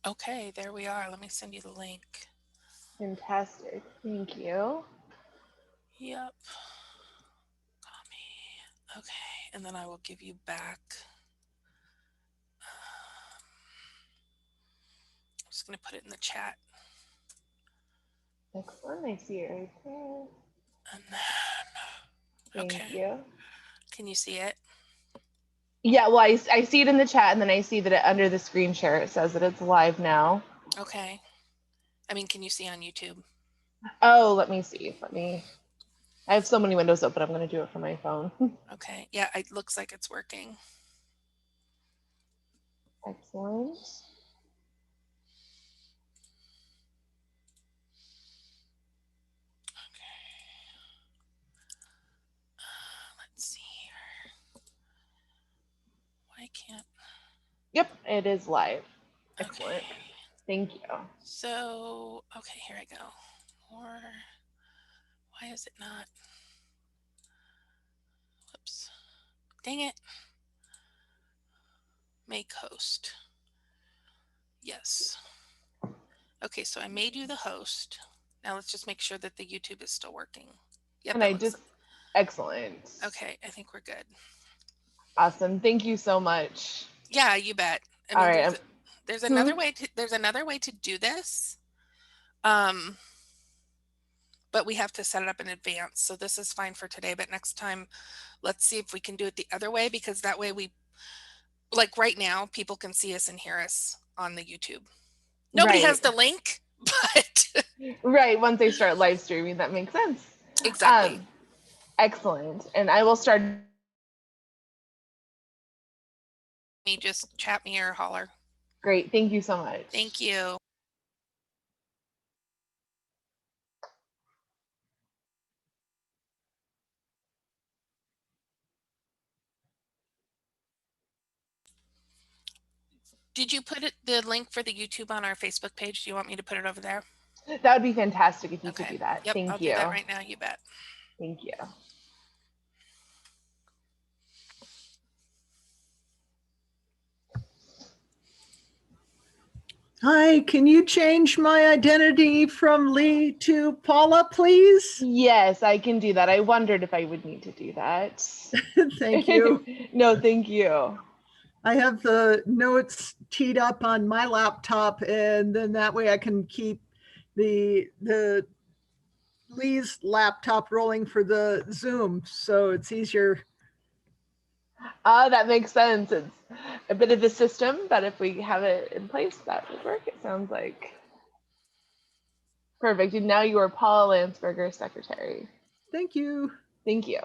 Okay, there we are. Let me send you the link. Fantastic. Thank you. Yep. Copy. Okay, and then I will give you back. I'm just going to put it in the chat. Excellent. I see it right there. And then, Thank okay. you. Can you see it? Yeah, well, I see it in the chat, and then I see that under the screen share it says that it's live now. Okay. I mean, can you see on YouTube? Oh, let me see. I have so many windows open. I'm going to do it from my phone. Okay. Yeah, it looks like it's working. Excellent. Okay. Let's see here. Why can't. Yep, it is live. Excellent. Okay. Thank you. So, okay, here I go. Or, why is it not? Whoops. Dang it. Make host. Yes. Okay, so I made you the host. Now let's just make sure that the YouTube is still working. Yep, And it I looks just, like. excellent. Okay, I think we're good. Awesome. Thank you so much. Yeah, you bet. I All mean, right. there's Hmm? another way to do this. Um, but we have to set it up in advance. So this is fine for today, but next time let's see if we can do it the other way, because that way we, like right now, people can see us and hear us on the YouTube. Nobody has Right. the link, but Right. Once they start live streaming, that makes sense. exactly. Um, excellent. And I will start. Me just chat me or holler. Great. Thank you so much. Thank you. Did you put the link for the YouTube on our Facebook page? Do you want me to put it over there? That would be fantastic if you could Okay. do that. Yep, I'll Thank do that you. right now. You bet. Thank you. Hi, can you change my identity from Lee to Paula, please? Yes, I can do that. I wondered if I would need to do that. Thank you. No, thank you. I have the notes teed up on my laptop, and then that way I can keep the Lee's laptop rolling for the Zoom, so it's easier. That makes sense. It's a bit of a system, but if we have it in place, that would work, it sounds like. Perfect. And now you are Paula Landsberger, Secretary. Thank you. Thank you.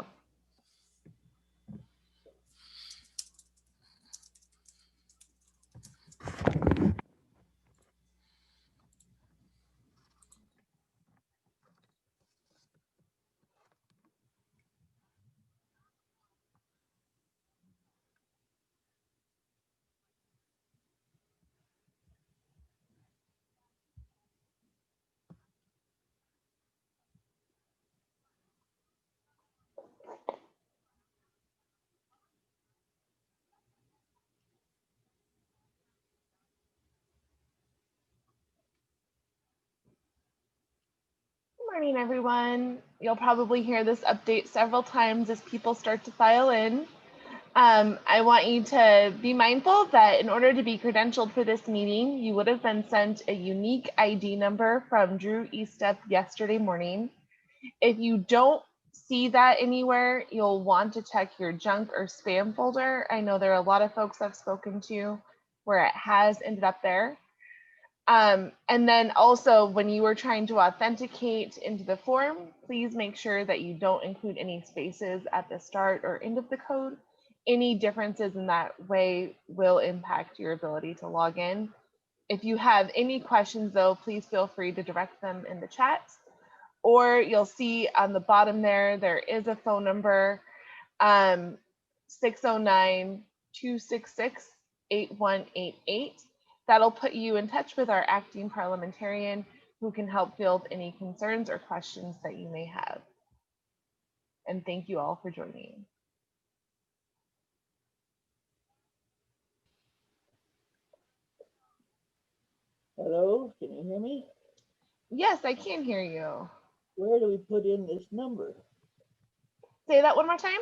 Good morning, everyone. You'll probably hear this update several times as people start to file in. I want you to be mindful that in order to be credentialed for this meeting, you would have been sent a unique ID number from Drew Eastep yesterday morning. If you don't see that anywhere, you'll want to check your junk or spam folder. I know there are a lot of folks I've spoken to where it has ended up there. And then also, when you are trying to authenticate into the form, please make sure that you don't include any spaces at the start or end of the code. Any differences in that way will impact your ability to log in. If you have any questions, though, please feel free to direct them in the chat. Or you'll see on the bottom there is a phone number, 609 266 8188. That'll put you in touch with our acting parliamentarian who can help field any concerns or questions that you may have. And thank you all for joining. Hello, can you hear me? Yes, I can hear you. Where do we put in this number? Say that one more time.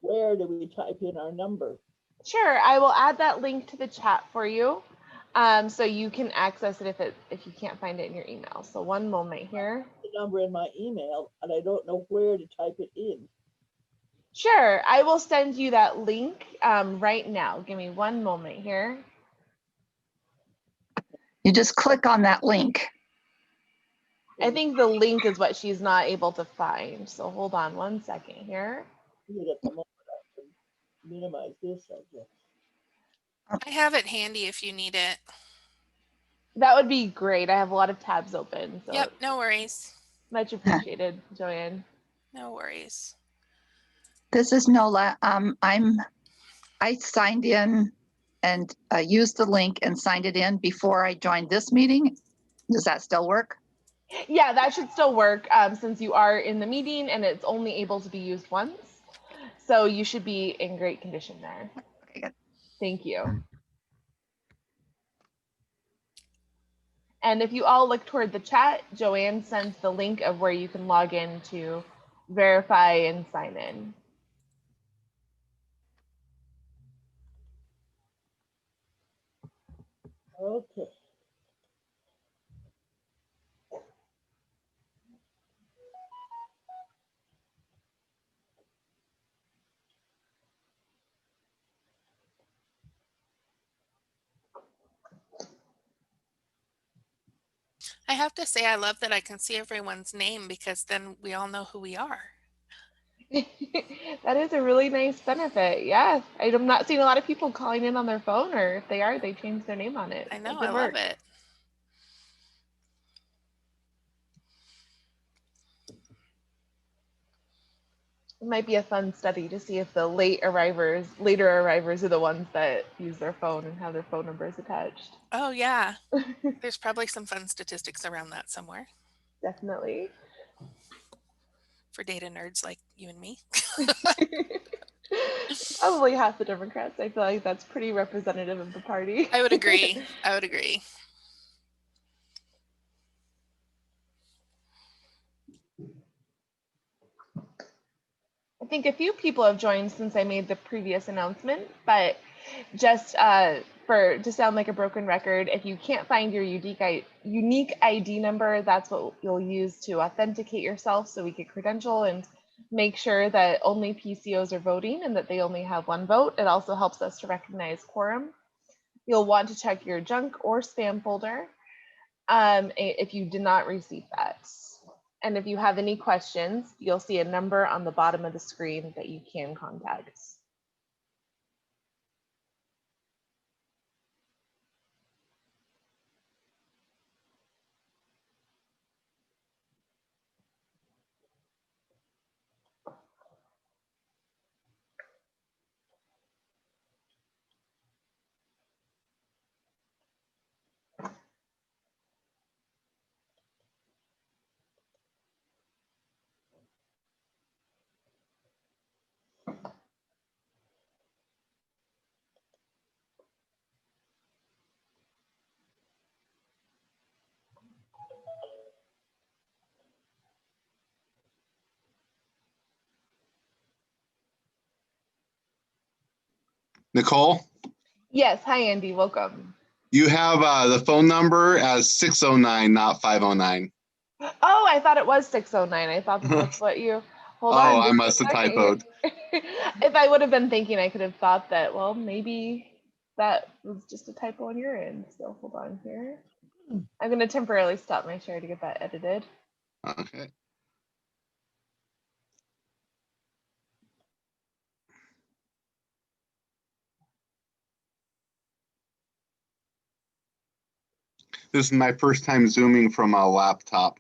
Where do we type in our number? Sure, I will add that link to the chat for you, so you can access it if you can't find it in your email. So one moment here. The number in my email, and I don't know where to type it in. Sure, I will send you that link right now. Give me one moment here. You just click on that link. I think the link is what she's not able to find. So hold on one second here. At the moment, I can minimize this, I guess. I have it handy if you need it. That would be great. I have a lot of tabs open. So Yep, no worries. much appreciated, Joanne. No worries. This is Nola. I signed in and used the link and signed it in before I joined this meeting. Does that still work? Yeah, that should still work since you are in the meeting and it's only able to be used once. So you should be in great condition there. Okay, good. Thank you. And if you all look toward the chat, Joanne sends the link of where you can log in to verify and sign in. Okay. I have to say, I love that I can see everyone's name because then we all know who we are. That is a really nice benefit. Yeah, I'm not seeing a lot of people calling in on their phone, or if they are, they change their name on it. I know, So I love it. It might be a fun study to see if the later arrivers are the ones that use their phone and have their phone numbers attached. Oh yeah, there's probably some fun statistics around that somewhere. Definitely. For data nerds like you and me. Probably half the Democrats. I feel like that's pretty representative of the party. I would agree. I would agree. I think a few people have joined since I made the previous announcement, but just to sound like a broken record, if you can't find your unique ID number, that's what you'll use to authenticate yourself so we can credential and make sure that only PCOs are voting and that they only have one vote. It also helps us to recognize quorum. You'll want to check your junk or spam folder if you did not receive that. And if you have any questions, you'll see a number on the bottom of the screen that you can contact. Nicole, Yes, hi Andy, welcome. you have the phone number as 609, not 509. Oh, I thought it was 609. I thought that's what you, hold on. Oh, I must have typoed. If I would have been thinking, I could have thought that, well, maybe that was just a typo on your end. So hold on here. I'm going to temporarily stop my share to get that edited. Okay. This is my first time Zooming from a laptop.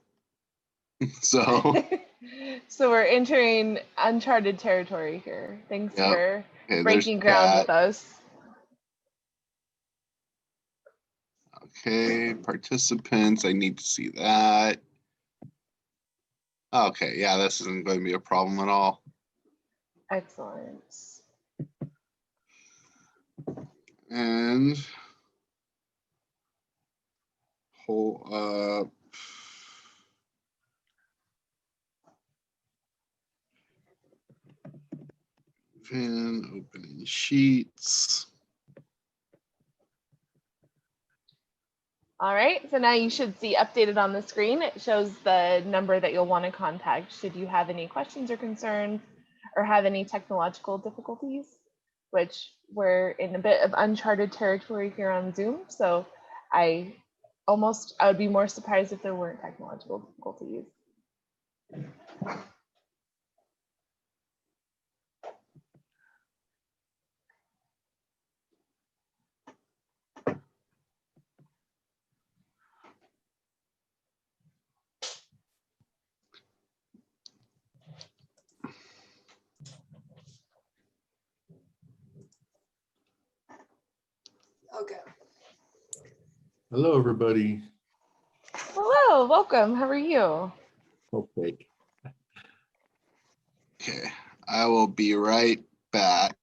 So. So we're entering uncharted territory here. Thanks for breaking ground with us. Okay, participants, I need to see that. Okay, yeah, this isn't going to be a problem at all. Excellent. And pull up. And opening sheets. All right, so now you should see updated on the screen. It shows the number that you'll want to contact should you have any questions or concerns or have any technological difficulties, which we're in a bit of uncharted territory here on Zoom. So I would be more surprised if there weren't technological difficulties. Okay. Hello, everybody. Hello, welcome. How are you? Okay. Okay, I will be right back.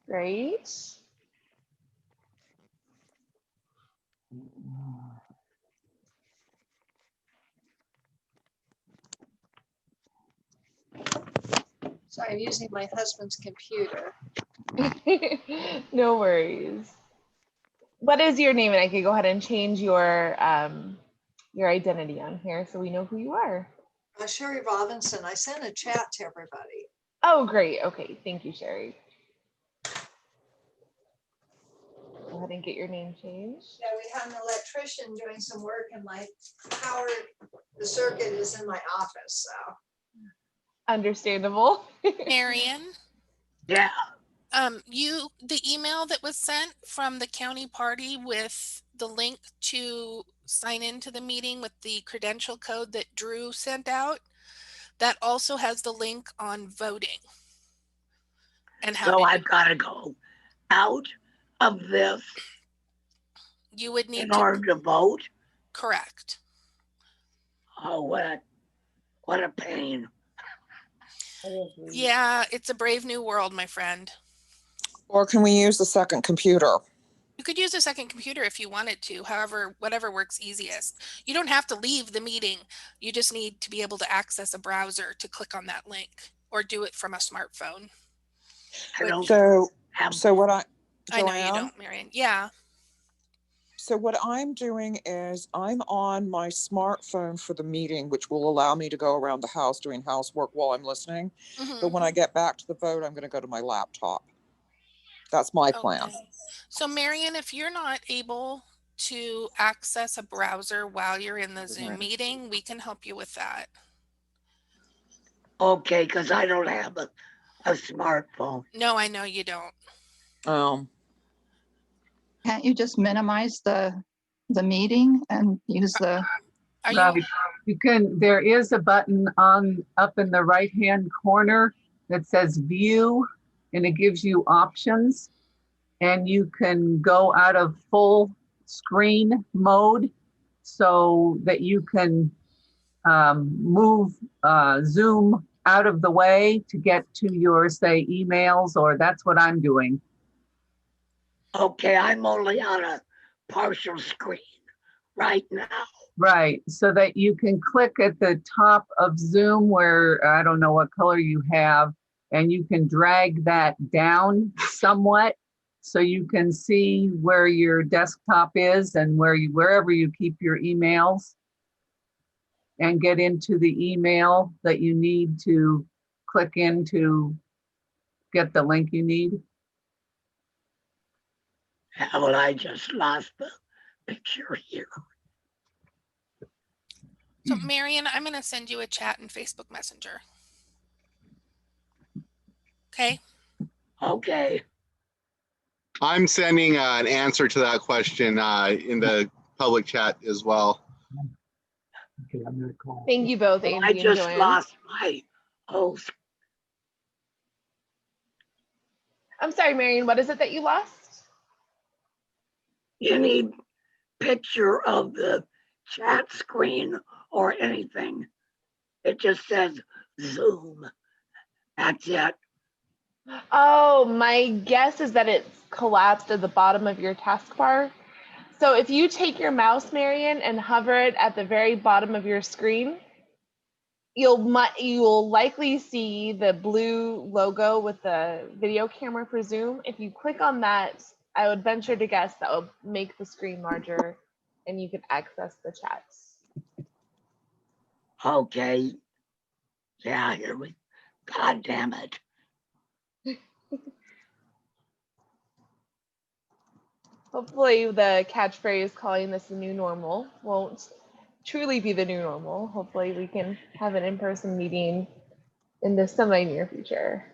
Great. So I'm using my husband's computer. No worries. What is your name? And I can go ahead and change your identity on here so we know who you are. Sherry Robinson. I sent a chat to everybody. Oh, great. Okay. Thank you, Sherry. Go ahead and get your name changed. Yeah, we had an electrician doing some work and my power, the circuit is in my office, so. Understandable. Marion, Yeah. the email that was sent from the county party with the link to sign into the meeting with the credential code that Drew sent out, that also has the link on voting. And how So I've got to go out of this you would need in to, order to vote. correct. Oh, what a pain. Yeah, it's a brave new world, my friend. Or can we use the second computer? You could use a second computer if you wanted to, however, whatever works easiest. You don't have to leave the meeting. You just need to be able to access a browser to click on that link or do it from a smartphone. I don't have. So what I know you don't, Marion. Yeah. So what I'm doing is I'm on my smartphone for the meeting, which will allow me to go around the house doing housework while I'm listening. But when I get back to the vote, I'm going to go to my laptop. That's my plan. Okay. So Marion, if you're not able to access a browser while you're in the Zoom meeting, we can help you with that. Okay, because I don't have a smartphone. No, I know you don't. Can't you just minimize the meeting and use the? Are Right. you? You can. There is a button up in the right-hand corner that says View, and it gives you options, and you can go out of full screen mode so that you can move Zoom out of the way to get to your, say, emails, or that's what I'm doing. Okay, I'm only on a partial screen right now. Right, so that you can click at the top of Zoom where, I don't know what color you have, and you can drag that down somewhat so you can see where your desktop is and wherever you keep your emails, and get into the email that you need to click in to get the link you need. Well, I just lost the picture here. So Marion, I'm going to send you a chat in Facebook Messenger. Okay. Okay. I'm sending an answer to that question in the public chat as well. Okay, I'm gonna call. Thank you both, Andy I and just Joanne. lost my host. I'm sorry, Marion, what is it that you lost? Any picture of the chat screen or anything. It just says Zoom. That's it. Oh, my guess is that it's collapsed at the bottom of your taskbar. So if you take your mouse, Marion, and hover it at the very bottom of your screen, you'll likely see the blue logo with the video camera for Zoom. If you click on that, I would venture to guess that will make the screen larger and you can access the chats. Okay. Yeah, here we, God damn it. Hopefully the catchphrase calling this the new normal won't truly be the new normal. Hopefully we can have an in-person meeting in the semi-near future.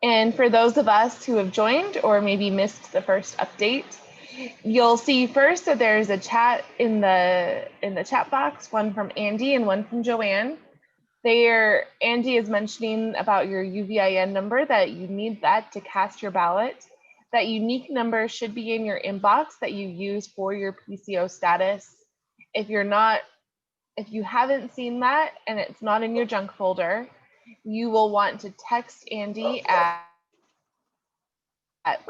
And for those of us who have joined or maybe missed the first update, you'll see first that there's a chat in the chat box, one from Andy and one from Joanne. Andy is mentioning about your UVIN number, that you need that to cast your ballot. That unique number should be in your inbox that you use for your PCO status. If you haven't seen that and it's not in your junk folder, you will want to text Andy at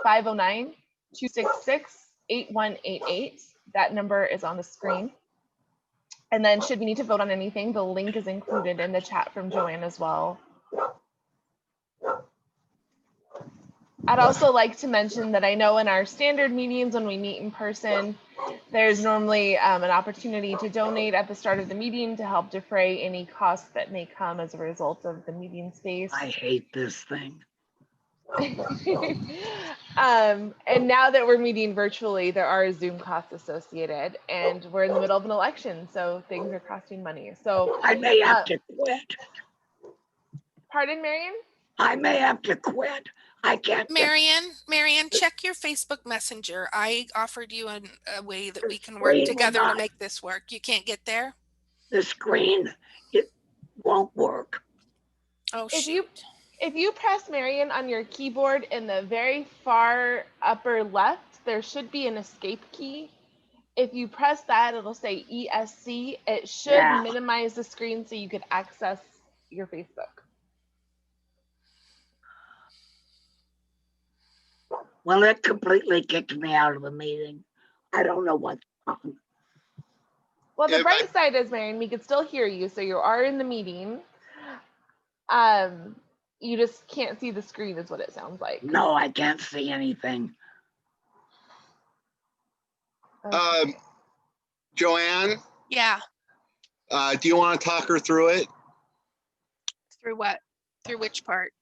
509-266-8188. That number is on the screen. And then should we need to vote on anything, the link is included in the chat from Joanne as well. I'd also like to mention that I know in our standard meetings when we meet in person, there's normally an opportunity to donate at the start of the meeting to help defray any costs that may come as a result of the meeting space. I hate this thing. And now that we're meeting virtually, there are Zoom costs associated, and we're in the middle of an election, so things are costing money. So I may have to quit. Pardon, Marion? I may have to quit. I can't. Marion, check your Facebook Messenger. I offered you a way that we can work together to make this work. You can't get there? The screen, it won't work. Oh, shoot. If you press Marion on your keyboard in the very far upper left, there should be an escape key. If you press that, it'll say ESC. It should minimize the screen so you could access your Facebook. Well, it completely kicked me out of the meeting. I don't know what's wrong. Well, the bright side is, Marion, we could still hear you, so you are in the meeting. You just can't see the screen is what it sounds like. No, I can't see anything. Okay. Joanne? Yeah. Do you want to talk her through it? Through what? Through which part?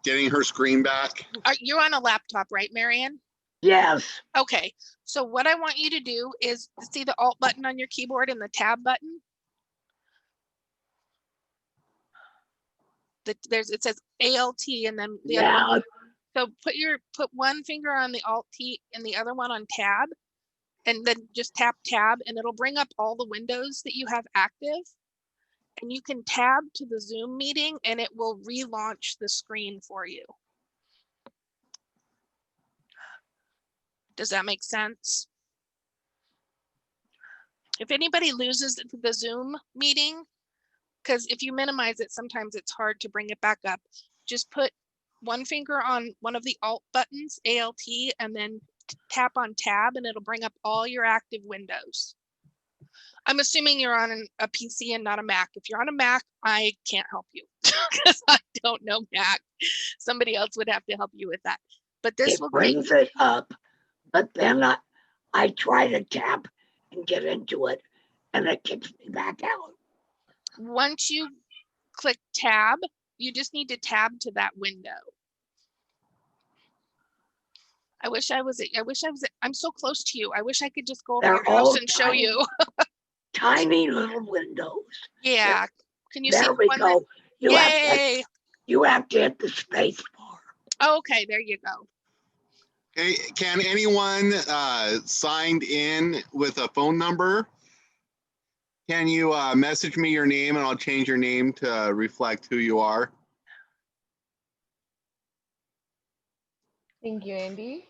Getting her screen back. You're on a laptop, right, Marion? Yes. Okay. So what I want you to do is see the Alt button on your keyboard and the Tab button. It says ALT and then the other one. So put one finger on the Alt T and the other one on Tab, and then just tap Tab, and it'll bring up all the windows that you have active. And you can tab to the Zoom meeting and it will relaunch the screen for you. Does that make sense? If anybody loses the Zoom meeting, because if you minimize it, sometimes it's hard to bring it back up. Just put one finger on one of the Alt buttons, ALT, and then tap on Tab and it'll bring up all your active windows. I'm assuming you're on a PC and not a Mac. If you're on a Mac, I can't help you because I don't know Mac. Somebody else would have to help you with that. But this will brings it up, but then I try to tap and get into it, and it kicks me back out. Once you click tab, you just need to tab to that window. I'm so close to you. I wish I could just go over They're your house all and show you. tiny little windows. Yeah. Can you see There the we one go. You have to, Yay! you have to hit the space bar. Okay, there you go. Hey, can anyone signed in with a phone number? Can you message me your name and I'll change your name to reflect who you are? Thank you, Andy.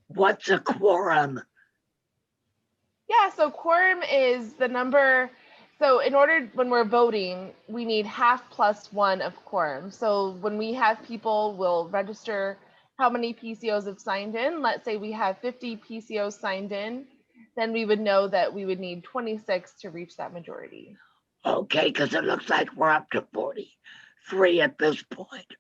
What's a quorum? Yeah, so quorum is the number. So in order, when we're voting, we need half plus one of quorum. So when we have people, we'll register how many PCOs have signed in. Let's say we have 50 PCOs signed in, then we would know that we would need 26 to reach that majority. Okay, because it looks like we're up to 43 at this point.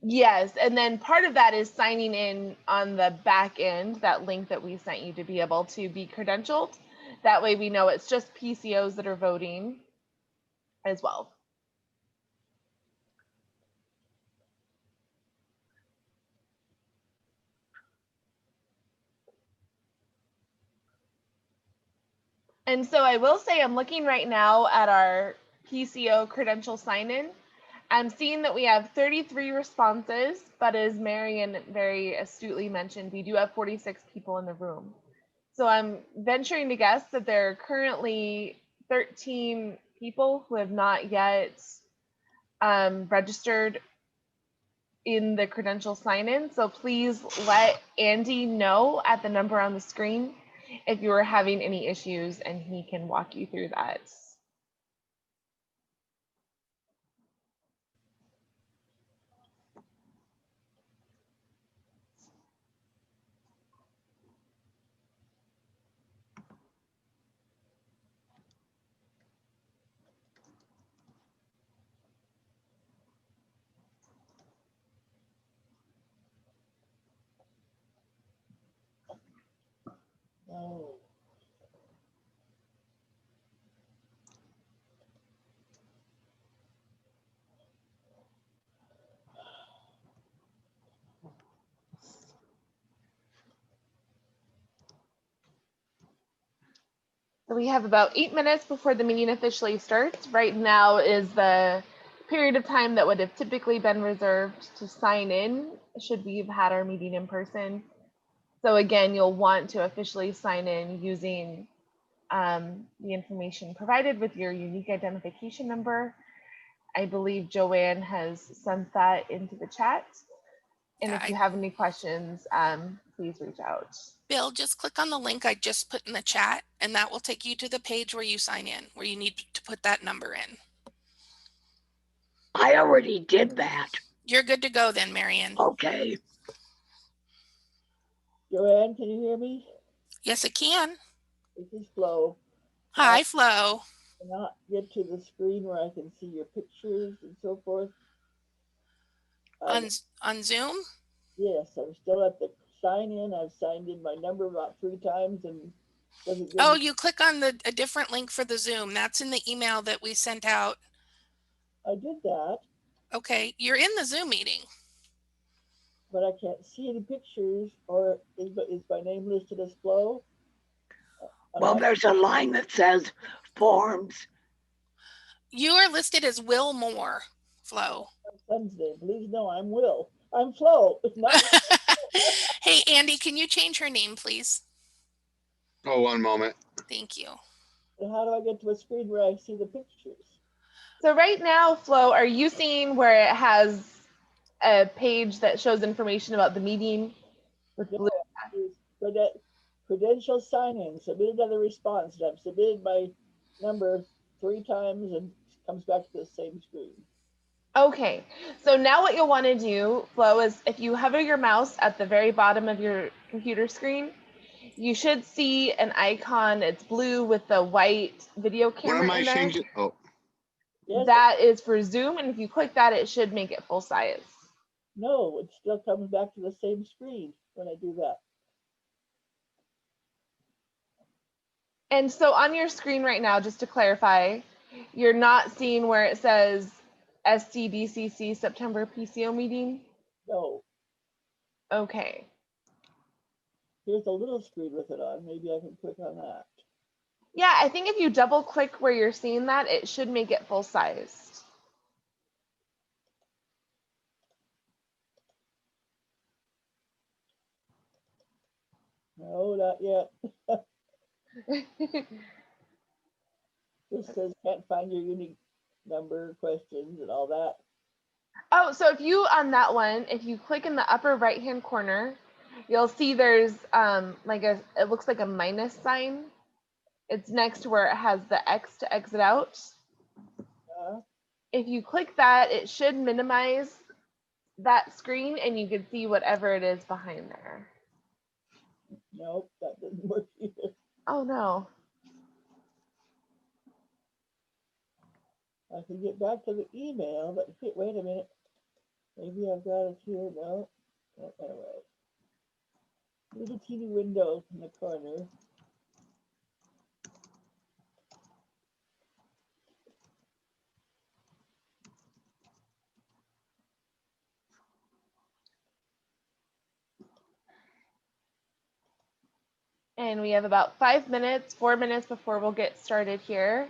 Yes, and then part of that is signing in on the back end, that link that we sent you to be able to be credentialed. That way we know it's just PCOs that are voting as well. And so I will say I'm looking right now at our PCO credential sign-in. I'm seeing that we have 33 responses, but as Marion very astutely mentioned, we do have 46 people in the room. So I'm venturing to guess that there are currently 13 people who have not yet registered in the credential sign-in. So please let Andy know at the number on the screen if you are having any issues, and he can walk you through that. No. So we have about 8 minutes before the meeting officially starts. Right now is the period of time that would have typically been reserved to sign in should we have had our meeting in person. So again, you'll want to officially sign in using the information provided with your unique identification number. I believe Joanne has sent that into the chat. And Yeah, if you have any questions, please reach out. Bill, just click on the link I just put in the chat, and that will take you to the page where you sign in, where you need to put that number in. I already did that. You're good to go then, Marion. Okay. Joanne, can you hear me? Yes, it can. This is Flo. Hi, Flo. I cannot get to the screen where I can see your pictures and so forth. On Zoom? Yes, I'm still at the sign in. I've signed in my number about 3 times and doesn't give Oh, me. you click on a different link for the Zoom. That's in the email that we sent out. I did that. Okay, you're in the Zoom meeting. But I can't see any pictures, or is my name listed as Flo? Well, there's a line that says forms. You are listed as Will Moore, Flo. My son's name. Please know I'm Will. I'm Flo. Not Hey, Andy, can you change her name, please? Oh, one moment. Thank you. How do I get to a screen where I see the pictures? So right now, Flo, are you seeing where it has a page that shows information about the meeting with blue? Credential sign-in, submitted other response. I've submitted my number 3 times and comes back to the same screen. Okay, so now what you'll want to do, Flo, is if you hover your mouse at the very bottom of your computer screen, you should see an icon. It's blue with the white video camera. What am I in there. changing? Oh. Yes. That is for Zoom, and if you click that, it should make it full size. No, it still comes back to the same screen. when I do that. And so on your screen right now, just to clarify, you're not seeing where it says SCDCC September PCO meeting? No, Okay. here's a little screen with it on. Maybe I can click on that. Yeah, I think if you double click where you're seeing that, it should make it full sized. No, not yet. This says can't find your unique number, questions, and all that. Oh, so if you on that one, if you click in the upper right hand corner, you'll see there's like it looks like a minus sign. It's next to where it has the X to exit out. If you click that, it should minimize that screen and you can see whatever it is behind there. Nope, that doesn't work either. Oh no. I can get back to the email, but wait a minute. Maybe I've got it here. No. Anyway. Little teeny window in the corner. And we have about 4 minutes before we'll get started here.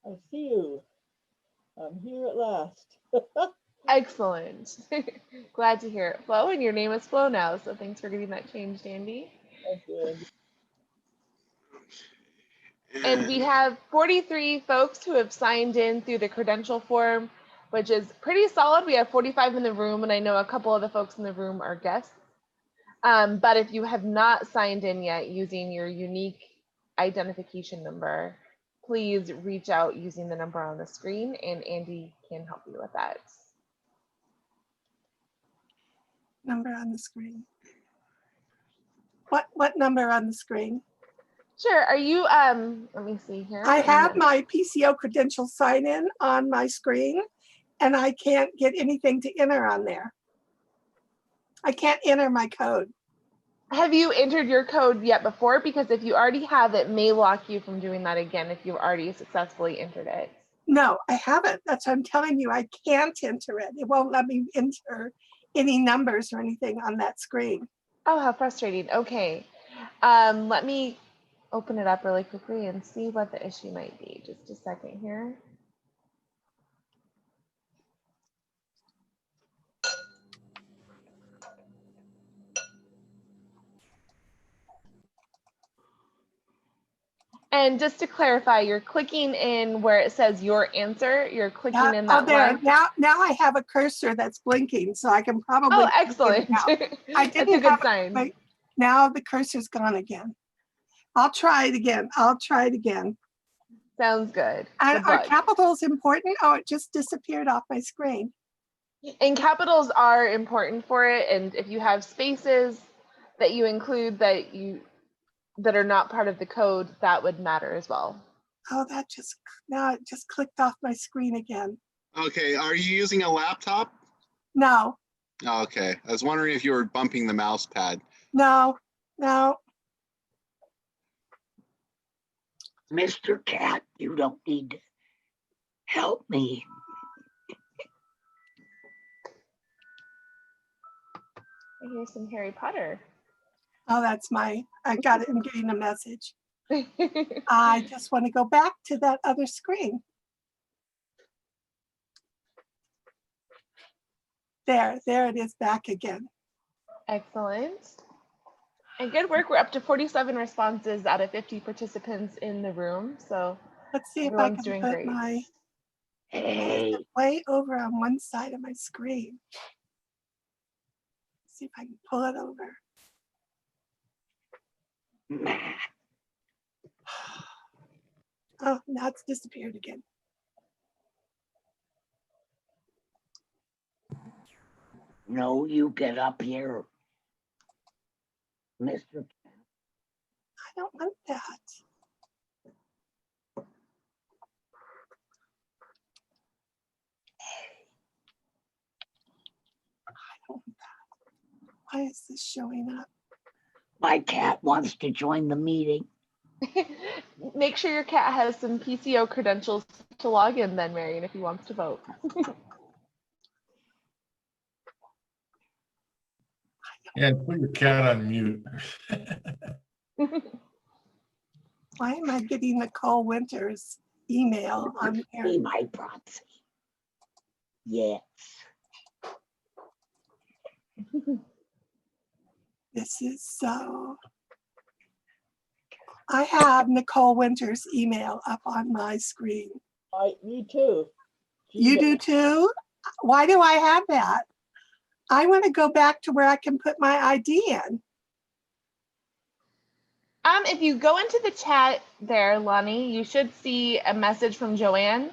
I see you. I'm here at last. Excellent. Glad to hear it, Flo. And your name is Flo now, so thanks for getting that changed, Andy. Okay. And we have 43 folks who have signed in through the credential form, which is pretty solid. We have 45 in the room, and I know a couple of the folks in the room are guests. But if you have not signed in yet using your unique identification number, please reach out using the number on the screen, and Andy can help you with that. Number on the screen. What number on the screen? Sure. Are you, let me see here. I have my PCO credential sign in on my screen and I can't get anything to enter on there. I can't enter my code. Have you entered your code yet before? Because if you already have it, may lock you from doing that again if you've already successfully entered it. No, I haven't. That's what I'm telling you. I can't enter it. It won't let me enter any numbers or anything on that screen. Oh, how frustrating. Okay. Let me open it up really quickly and see what the issue might be. Just a second here. And just to clarify, you're clicking in where it says your answer. You're clicking in that there. line. Now I have a cursor that's blinking, so I can probably. Oh, excellent. I didn't That's a good sign. Now the cursor's gone again. I'll try it again. Sounds good. Are capitals important? Oh, it just disappeared off my screen. And capitals are important for it. And if you have spaces that you include that are not part of the code, that would matter as well. Oh, now it just clicked off my screen again. Okay, are you using a laptop? No. Oh, okay, I was wondering if you were bumping the mouse pad. No. Mr. Cat, you don't need to help me. I hear some Harry Potter. Oh, I got it. I'm getting a message. I just want to go back to that other screen. There it is back again. Excellent. And good work. We're up to 47 responses out of 50 participants in the room. So let's see if I can put my way over on one side of my screen. See if I can pull it over. Oh, now it's disappeared again. No, you get up here, Mr. I don't want that. Why is this showing up? My cat wants to join the meeting. Make sure your cat has some PCO credentials to log in then, Marion, if he wants to vote. Yeah, put your cat on mute. Why am I getting Nicole Winters email on here? Be my proxy. Yes. This is so. I have Nicole Winters' email up on my screen. Me too. You do too? Why do I have that? I want to go back to where I can put my ID in. If you go into the chat there, Lonnie, you should see a message from Joanne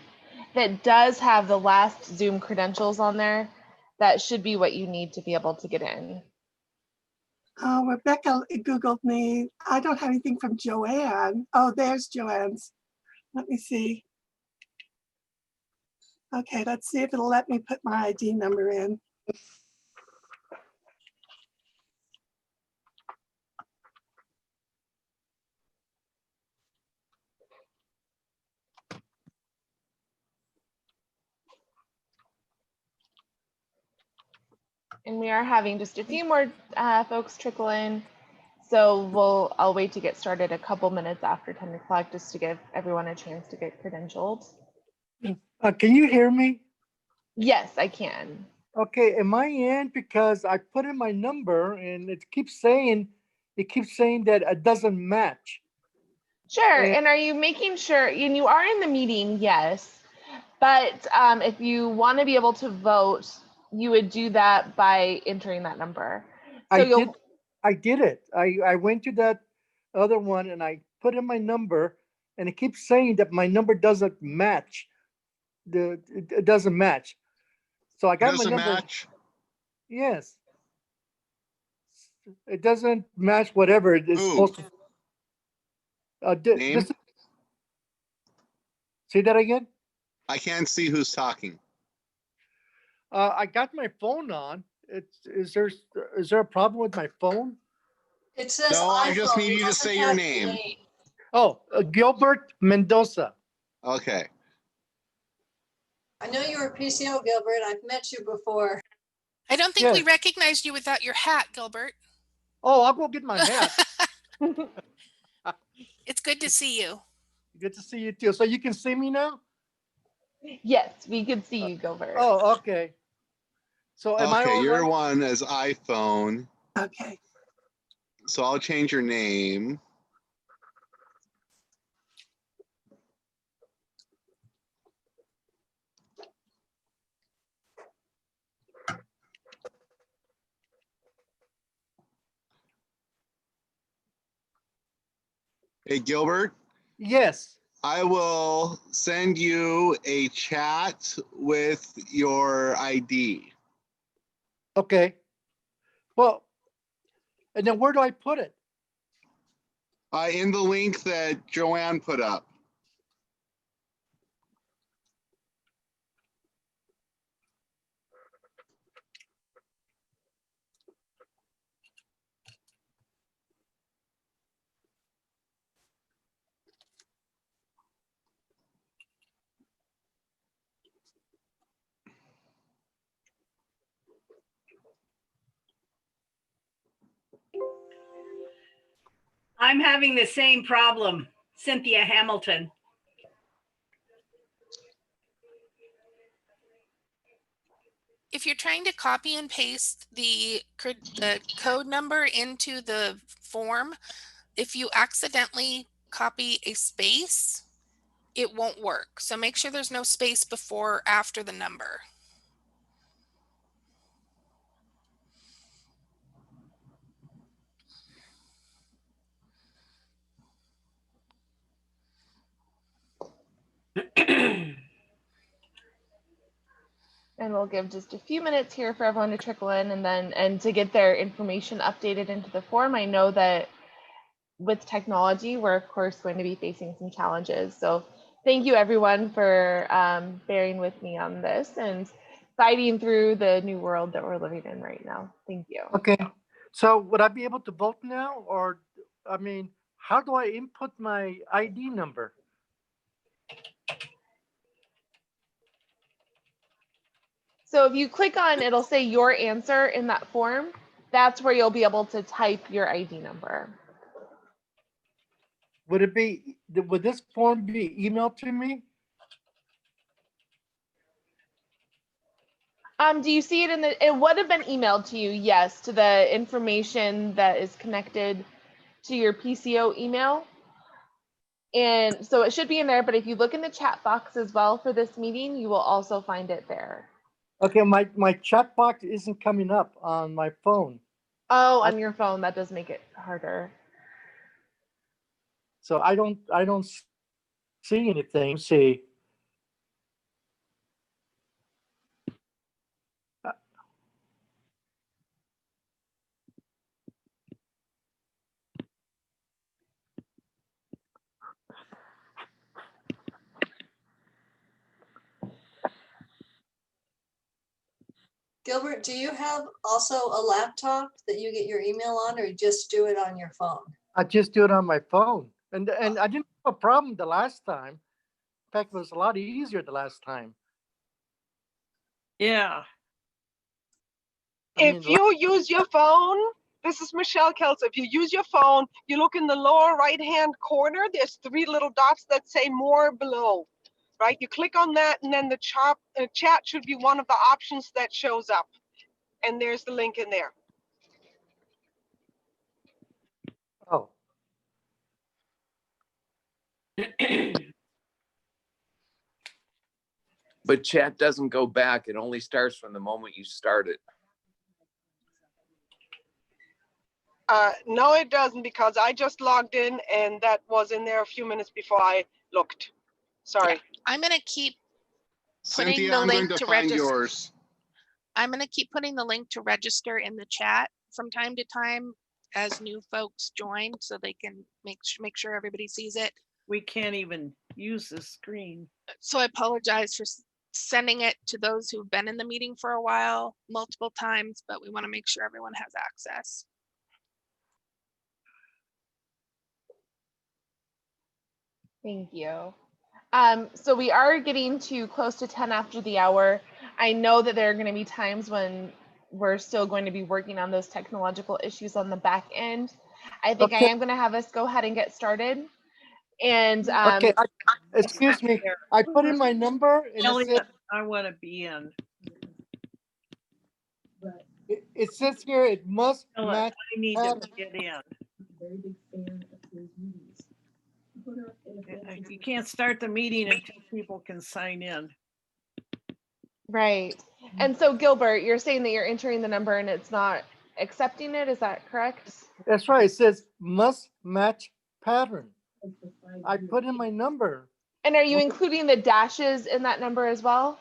that does have the last Zoom credentials on there. That should be what you need to be able to get in. Oh, Rebecca Googled me. I don't have anything from Joanne. Oh, there's Joanne's. Let me see. Okay, let's see if it'll let me put my ID number in. And we are having just a few more folks trickle in. So I'll wait to get started a couple minutes after 10 o'clock just to give everyone a chance to get credentialed. Can you hear me? Yes, I can. Okay, am I in? Because I put in my number and it keeps saying that it doesn't match. Sure, and are you making sure, and you are in the meeting, yes, but if you want to be able to vote, you would do that by entering that number. So I did it. I went to that other one and I put in my number and it keeps saying that my number doesn't match. It doesn't match. So I got my number. Match? Yes. It doesn't match whatever it is supposed to. Name? Say that again? I can't see who's talking. I got my phone on. Is there a problem with my phone? It says No, I iPhone. just need It you to doesn't say your have name. Oh, Gilbert Mendoza. Okay. I know you're a PCO, Gilbert. I've met you before. I don't think we recognized you without your hat, Gilbert. Oh, I'll go get my hat. It's good to see you. Good to see you too. So you can see me now? Yes, we can see you, Gilbert. Oh, okay. So am I all your right? one is iPhone. Okay. So I'll change your name. Hey, Gilbert? Yes. I will send you a chat with your ID. Okay. Well, and then where do I put it? In the link that Joanne put up. I'm having the same problem, Cynthia Hamilton. If you're trying to copy and paste the code number into the form, if you accidentally copy a space, it won't work. So make sure there's no space before or after the number. And we'll give just a few minutes here for everyone to trickle in and to get their information updated into the form. I know that with technology, we're of course going to be facing some challenges. So thank you everyone for bearing with me on this and fighting through the new world that we're living in right now. Thank you. Okay. So would I be able to vote now, or, I mean, how do I input my ID number? So if you click on, it'll say your answer in that form. That's where you'll be able to type your ID number. Would this form be emailed to me? Do you see it in the, it would have been emailed to you, yes, to the information that is connected to your PCO email. And so it should be in there, but if you look in the chat box as well for this meeting, you will also find it there. Okay, my chat box isn't coming up on my phone. Oh, on your phone, that does make it harder. So I don't see anything. See. Gilbert, do you have also a laptop that you get your email on, or you just do it on your phone? I just do it on my phone, and I didn't have a problem the last time. In fact, it was a lot easier the last time. Yeah. If you use your phone, this is Michelle Kelso. If you use your phone, you look in the lower right-hand corner, there's 3 little dots that say more below, right? You click on that, and then the chat should be one of the options that shows up. And there's the link in there. Oh. But chat doesn't go back. It only starts from the moment you start it. No, it doesn't, because I just logged in and that was in there a few minutes before I looked. Sorry. Yeah, I'm going to keep putting Cynthia, the I'm link going to to find register. yours. I'm going to keep putting the link to register in the chat from time to time as new folks join, so they can make sure everybody sees it. We can't even use the screen. So I apologize for sending it to those who've been in the meeting for a while, multiple times, but we want to make sure everyone has access. Thank you. So we are getting to close to 10 after the hour. I know that there are going to be times when we're still going to be working on those technological issues on the back end. I think I am going to have us go ahead and get started. And okay, excuse me. I put in my number and Elliot, it says, I want to be in. it says here it must match. I need to get in. You can't start the meeting until people can sign in. Right. And so Gilbert, you're saying that you're entering the number and it's not accepting it. Is that correct? That's right. It says must match pattern. I put in my number. And are you including the dashes in that number as well?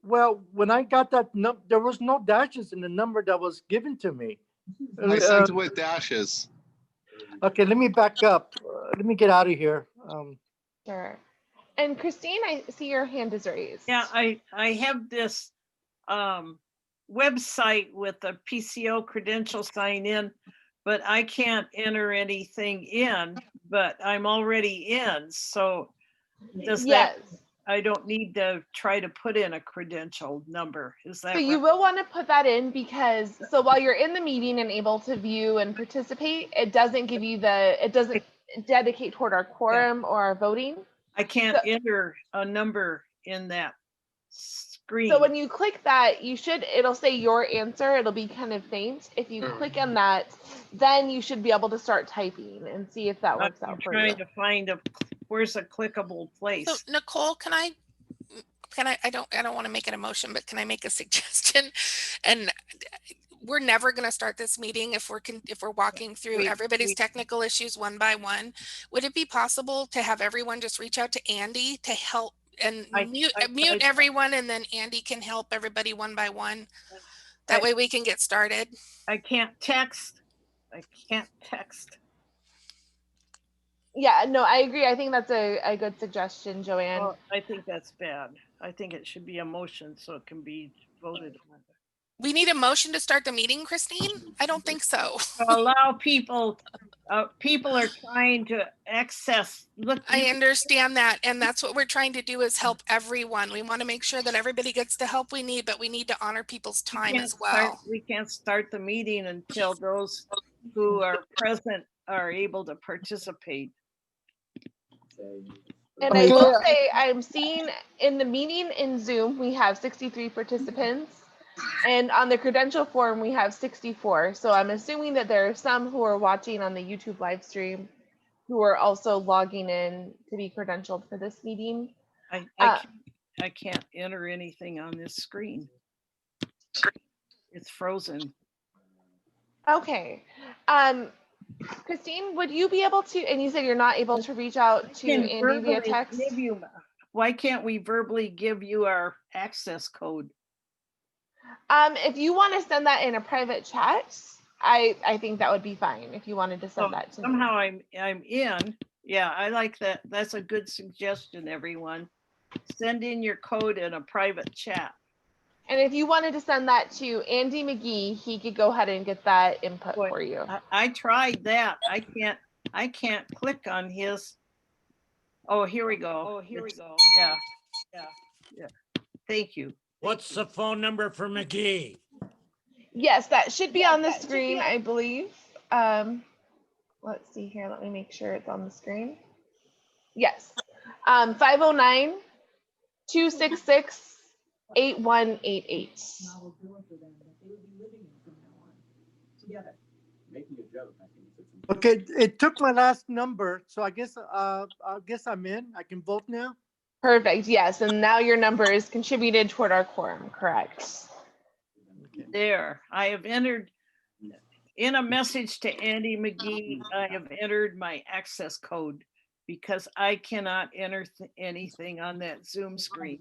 Well, when I got that number, there was no dashes in the number that was given to me. I sent it with dashes. Okay, let me back up. Let me get out of here. Sure. And Christine, I see your hand is raised. Yeah, I have this website with a PCO credential sign in, but I can't enter anything in, but I'm already in. So does that, I don't need to try to put in a credential number. Is that so right? you will want to put that in, because so while you're in the meeting and able to view and participate, it doesn't give you it doesn't dedicate toward our quorum or our voting. I can't enter a number in that screen. So when you click that, it'll say your answer. It'll be kind of faint. If you click on that, then you should be able to start typing and see if that works out for you. I'm trying to find where's a clickable place. So Nicole, I don't want to make an emotion, but can I make a suggestion? And we're never going to start this meeting if we're walking through everybody's technical issues one by one. Would it be possible to have everyone just reach out to Andy to help and mute everyone, and then Andy can help everybody one by one? That way we can get started. I can't text. Yeah, no, I agree. I think that's a good suggestion, Joanne. I think that's bad. I think it should be a motion so it can be voted on. We need a motion to start the meeting, Christine? I don't think so. Allow people, people are trying to access. Look, I understand that. And that's what we're trying to do is help everyone. We want to make sure that everybody gets the help we need, but we need to honor people's time as well. We can't start the meeting until those who are present are able to participate. And I will say, I'm seeing in the meeting in Zoom, we have 63 participants. And on the credential form, we have 64. So I'm assuming that there are some who are watching on the YouTube live stream who are also logging in to be credentialed for this meeting. I can't enter anything on this screen. It's frozen. Okay. Christine, would you be able to, and you said you're not able to reach out to Andy via text? Why can't we verbally give you our access code? If you want to send that in a private chat, I think that would be fine if you wanted to send that to somehow me. I'm in. Yeah, I like that. That's a good suggestion, everyone. Send in your code in a private chat. And if you wanted to send that to Andy McGee, he could go ahead and get that input for you. I tried that. I can't click on his. Oh, here we go. Yeah. Thank you. What's the phone number for McGee? Yes, that should be on the screen, I believe. Let's see here. Let me make sure it's on the screen. Yes. 509-266-8188. Okay, it took my last number, so I guess I'm in. I can vote now. Perfect. Yes, and now your number is contributed toward our quorum. Correct. There, I have entered in a message to Andy McGee. I have entered my access code because I cannot enter anything on that Zoom screen.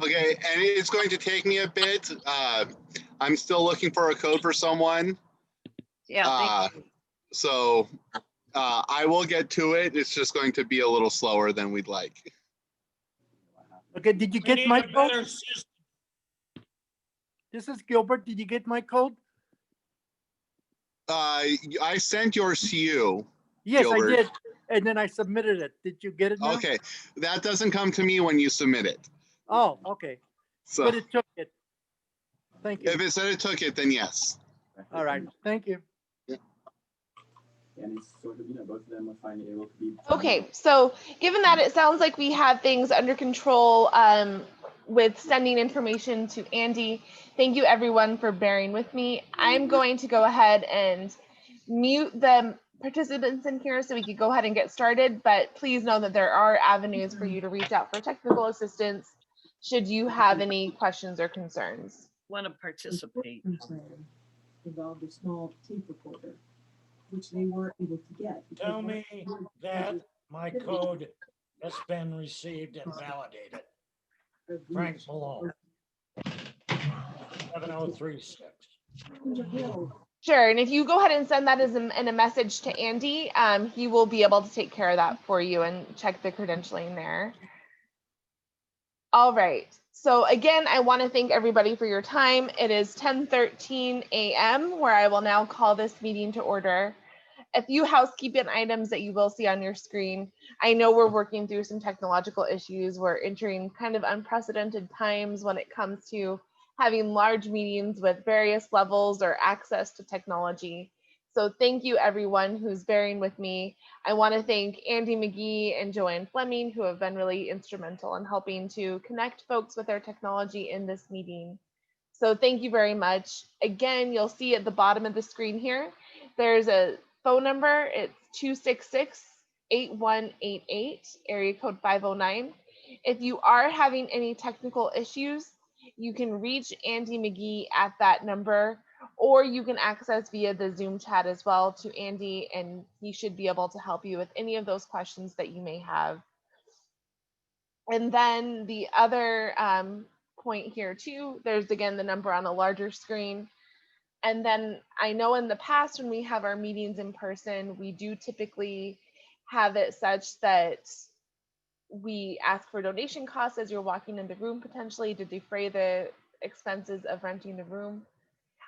Okay, and it's going to take me a bit. I'm still looking for a code for someone. Yeah. So I will get to it. It's just going to be a little slower than we'd like. Okay, did you get my code? This is Gilbert. Did you get my code? I sent yours to you. Yes, Gilbert. I did. And then I submitted it. Did you get it now? Okay, that doesn't come to me when you submit it. Oh, okay. So, but it took it. Thank you. If it said it took it, then yes. All right. Thank you. Okay, so given that it sounds like we have things under control with sending information to Andy, thank you everyone for bearing with me. I'm going to go ahead and mute the participants in here so we could go ahead and get started, but please know that there are avenues for you to reach out for technical assistance should you have any questions or concerns. Want to participate. Involved a small tape recorder, which they weren't able to get. Tell me that my code has been received and validated. Frank Malone. 7036. Sure, and if you go ahead and send that as in a message to Andy, he will be able to take care of that for you and check the credentialing there. All right, so again, I want to thank everybody for your time. It is 10:13 a.m. where I will now call this meeting to order. A few housekeeping items that you will see on your screen. I know we're working through some technological issues. We're entering kind of unprecedented times when it comes to having large meetings with various levels or access to technology. So thank you everyone who's bearing with me. I want to thank Andy McGee and Joanne Fleming who have been really instrumental in helping to connect folks with their technology in this meeting. So thank you very much. Again, you'll see at the bottom of the screen here, there's a phone number. It's 266-8188, area code 509. If you are having any technical issues, you can reach Andy McGee at that number, or you can access via the Zoom chat as well to Andy, and he should be able to help you with any of those questions that you may have. And then the other point here too, there's again the number on a larger screen. And then I know in the past when we have our meetings in person, we do typically have it such that we ask for donation costs as you're walking in the room potentially to defray the expenses of renting the room.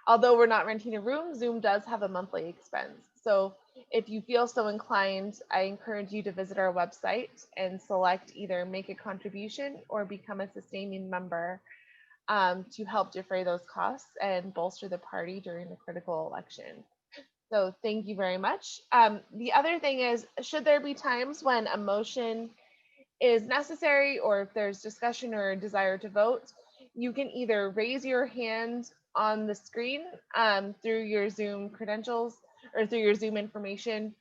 Although we're not renting a room, Zoom does have a monthly expense. So if you feel so inclined, I encourage you to visit our website and select either make a contribution or become a sustaining member to help defray those costs and bolster the party during the critical election. So thank you very much. The other thing is, should there be times when a motion is necessary or if there's discussion or desire to vote, you can either raise your hand on the screen through your Zoom credentials or through your Zoom information,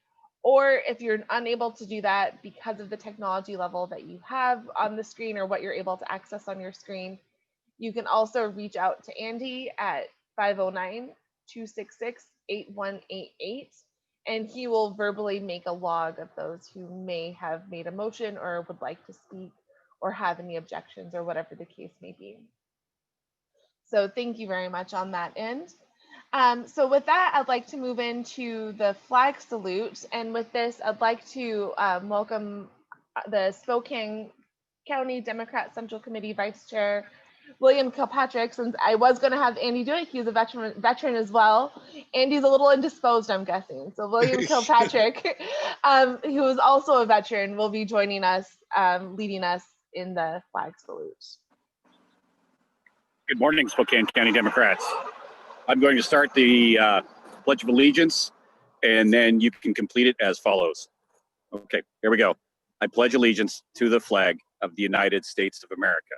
or if you're unable to do that because of the technology level that you have on the screen or what you're able to access on your screen, you can also reach out to Andy at 509-266-8188, and he will verbally make a log of those who may have made a motion or would like to speak or have any objections or whatever the case may be. So thank you very much on that end. So with that, I'd like to move into the flag salute. And with this, I'd like to welcome the Spokane County Democrat Central Committee Vice Chair, William Kilpatrick. Since I was going to have Andy do it, he's a veteran as well. Andy's a little indisposed, I'm guessing. So William Kilpatrick, who is also a veteran, will be joining us, leading us in the flag salute. Good morning, Spokane County Democrats. I'm going to start the Pledge of Allegiance, and then you can complete it as follows. Okay, here we go. I pledge allegiance to the flag of the United States of America,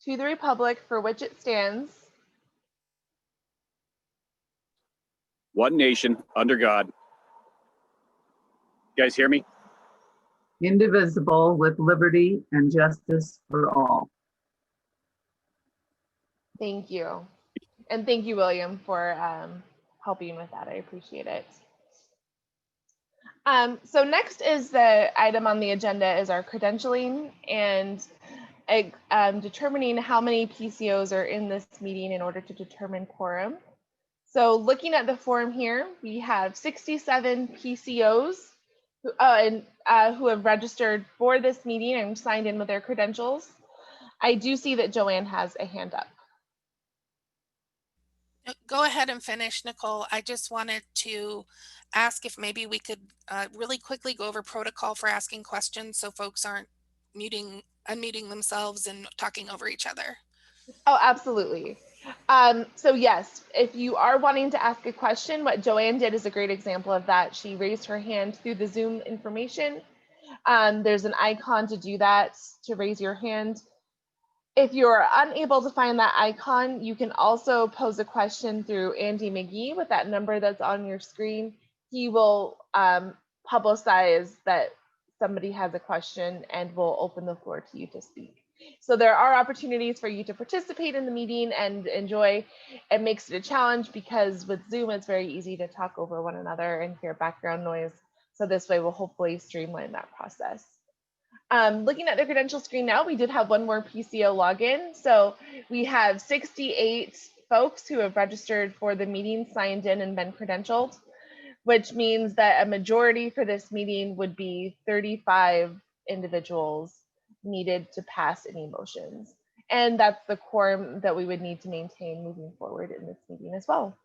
to the republic for which it stands, one nation, under God. You guys hear me? Indivisible, with liberty and justice for all. Thank you. And thank you, William, for helping with that. I appreciate it. So next is the item on the agenda is our credentialing and determining how many PCOs are in this meeting in order to determine quorum. So looking at the form here, we have 67 PCOs who have registered for this meeting and signed in with their credentials. I do see that Joanne has a hand up. Go ahead and finish, Nicole. I just wanted to ask if maybe we could really quickly go over protocol for asking questions so folks aren't unmuting themselves and talking over each other. Oh, absolutely. So yes, if you are wanting to ask a question, what Joanne did is a great example of that. She raised her hand through the Zoom information. There's an icon to do that, to raise your hand. If you're unable to find that icon, you can also pose a question through Andy McGee with that number that's on your screen. He will publicize that somebody has a question and will open the floor to you to speak. So there are opportunities for you to participate in the meeting and enjoy. It makes it a challenge because with Zoom, it's very easy to talk over one another and hear background noise. So this way we'll hopefully streamline that process. Looking at the credential screen now, we did have one more PCO login. So we have 68 folks who have registered for the meeting, signed in and been credentialed, which means that a majority for this meeting would be 35 individuals needed to pass any motions. And that's the quorum that we would need to maintain moving forward in this meeting as well.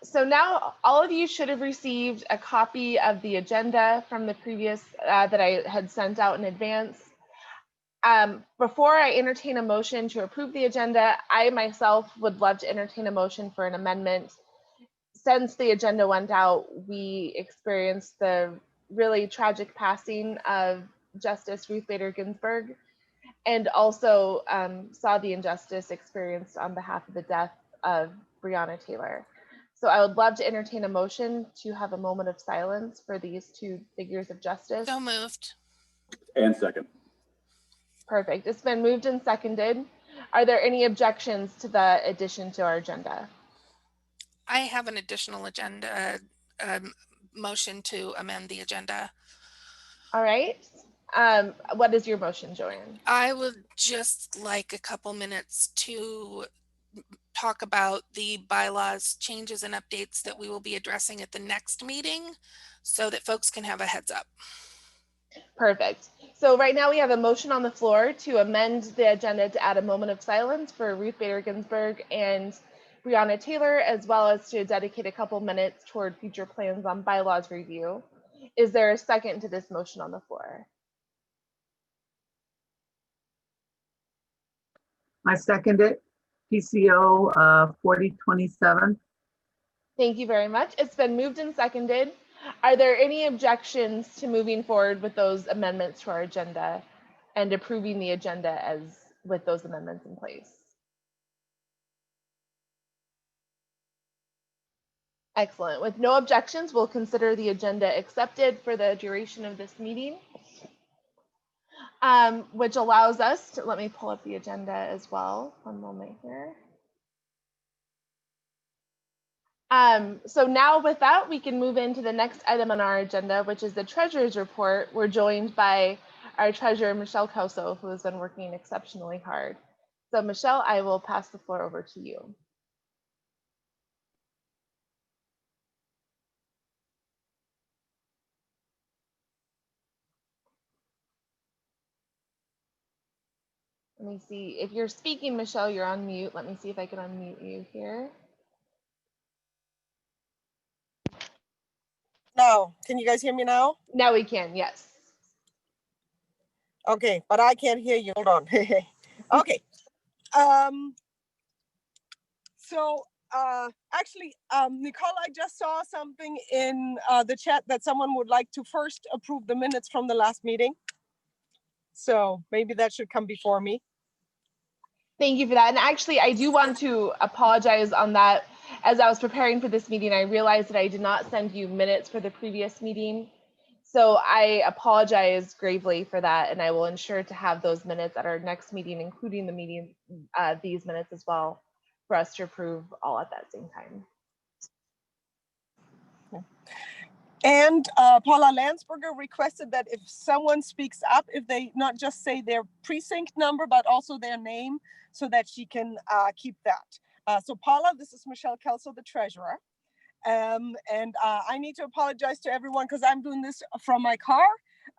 So now all of you should have received a copy of the agenda from the previous that I had sent out in advance. Before I entertain a motion to approve the agenda, I myself would love to entertain a motion for an amendment. Since the agenda went out, we experienced the really tragic passing of Justice Ruth Bader Ginsburg, and also saw the injustice experienced on behalf of the death of Breonna Taylor. So I would love to entertain a motion to have a moment of silence for these two figures of justice. So moved. And second. Perfect. It's been moved and seconded. Are there any objections to the addition to our agenda? I have an additional agenda motion to amend the agenda. All right. What is your motion, Joanne? I would just like a couple minutes to talk about the bylaws changes and updates that we will be addressing at the next meeting so that folks can have a heads up. Perfect. So right now we have a motion on the floor to amend the agenda to add a moment of silence for Ruth Bader Ginsburg and Breonna Taylor, as well as to dedicate a couple minutes toward future plans on bylaws review. Is there a second to this motion on the floor? I second it. PCO 4027. Thank you very much. It's been moved and seconded. Are there any objections to moving forward with those amendments to our agenda and approving the agenda as with those amendments in place? Excellent. With no objections, we'll consider the agenda accepted for the duration of this meeting, which allows us to, let me pull up the agenda as well. One moment here. So now with that, we can move into the next item on our agenda, which is the treasurer's report. We're joined by our treasurer, Michelle Kelso, who has been working exceptionally hard. So Michelle, I will pass the floor over to you. Let me see. If you're speaking, Michelle, you're on mute. Let me see if I can unmute you here. No, can you guys hear me now? Now we can, yes. Okay, but I can't hear you. Hold on. Okay. Actually, Nicole, I just saw something in the chat that someone would like to first approve the minutes from the last meeting. So maybe that should come before me. Thank you for that. And actually, I do want to apologize on that. As I was preparing for this meeting, I realized that I did not send you minutes for the previous meeting. So I apologize gravely for that, and I will ensure to have those minutes at our next meeting, including the meeting, these minutes as well, for us to approve all at that same time. And Paula Landsberger requested that if someone speaks up, if they not just say their precinct number, but also their name, so that she can keep that. So Paula, this is Michelle Kelso, the treasurer. And I need to apologize to everyone because I'm doing this from my car.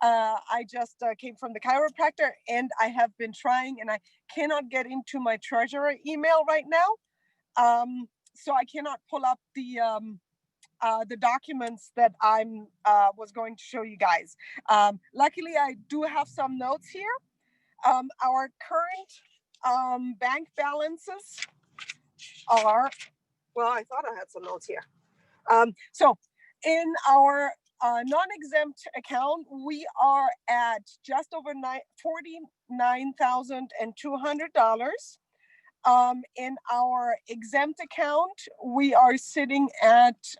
I just came from the chiropractor and I have been trying and I cannot get into my treasurer email right now. So I cannot pull up the documents that I'm was going to show you guys. Luckily, I do have some notes here. Our current bank balances are, well, I thought I had some notes here. So in our non-exempt account, we are at just over $49,200. In our exempt account, we are sitting at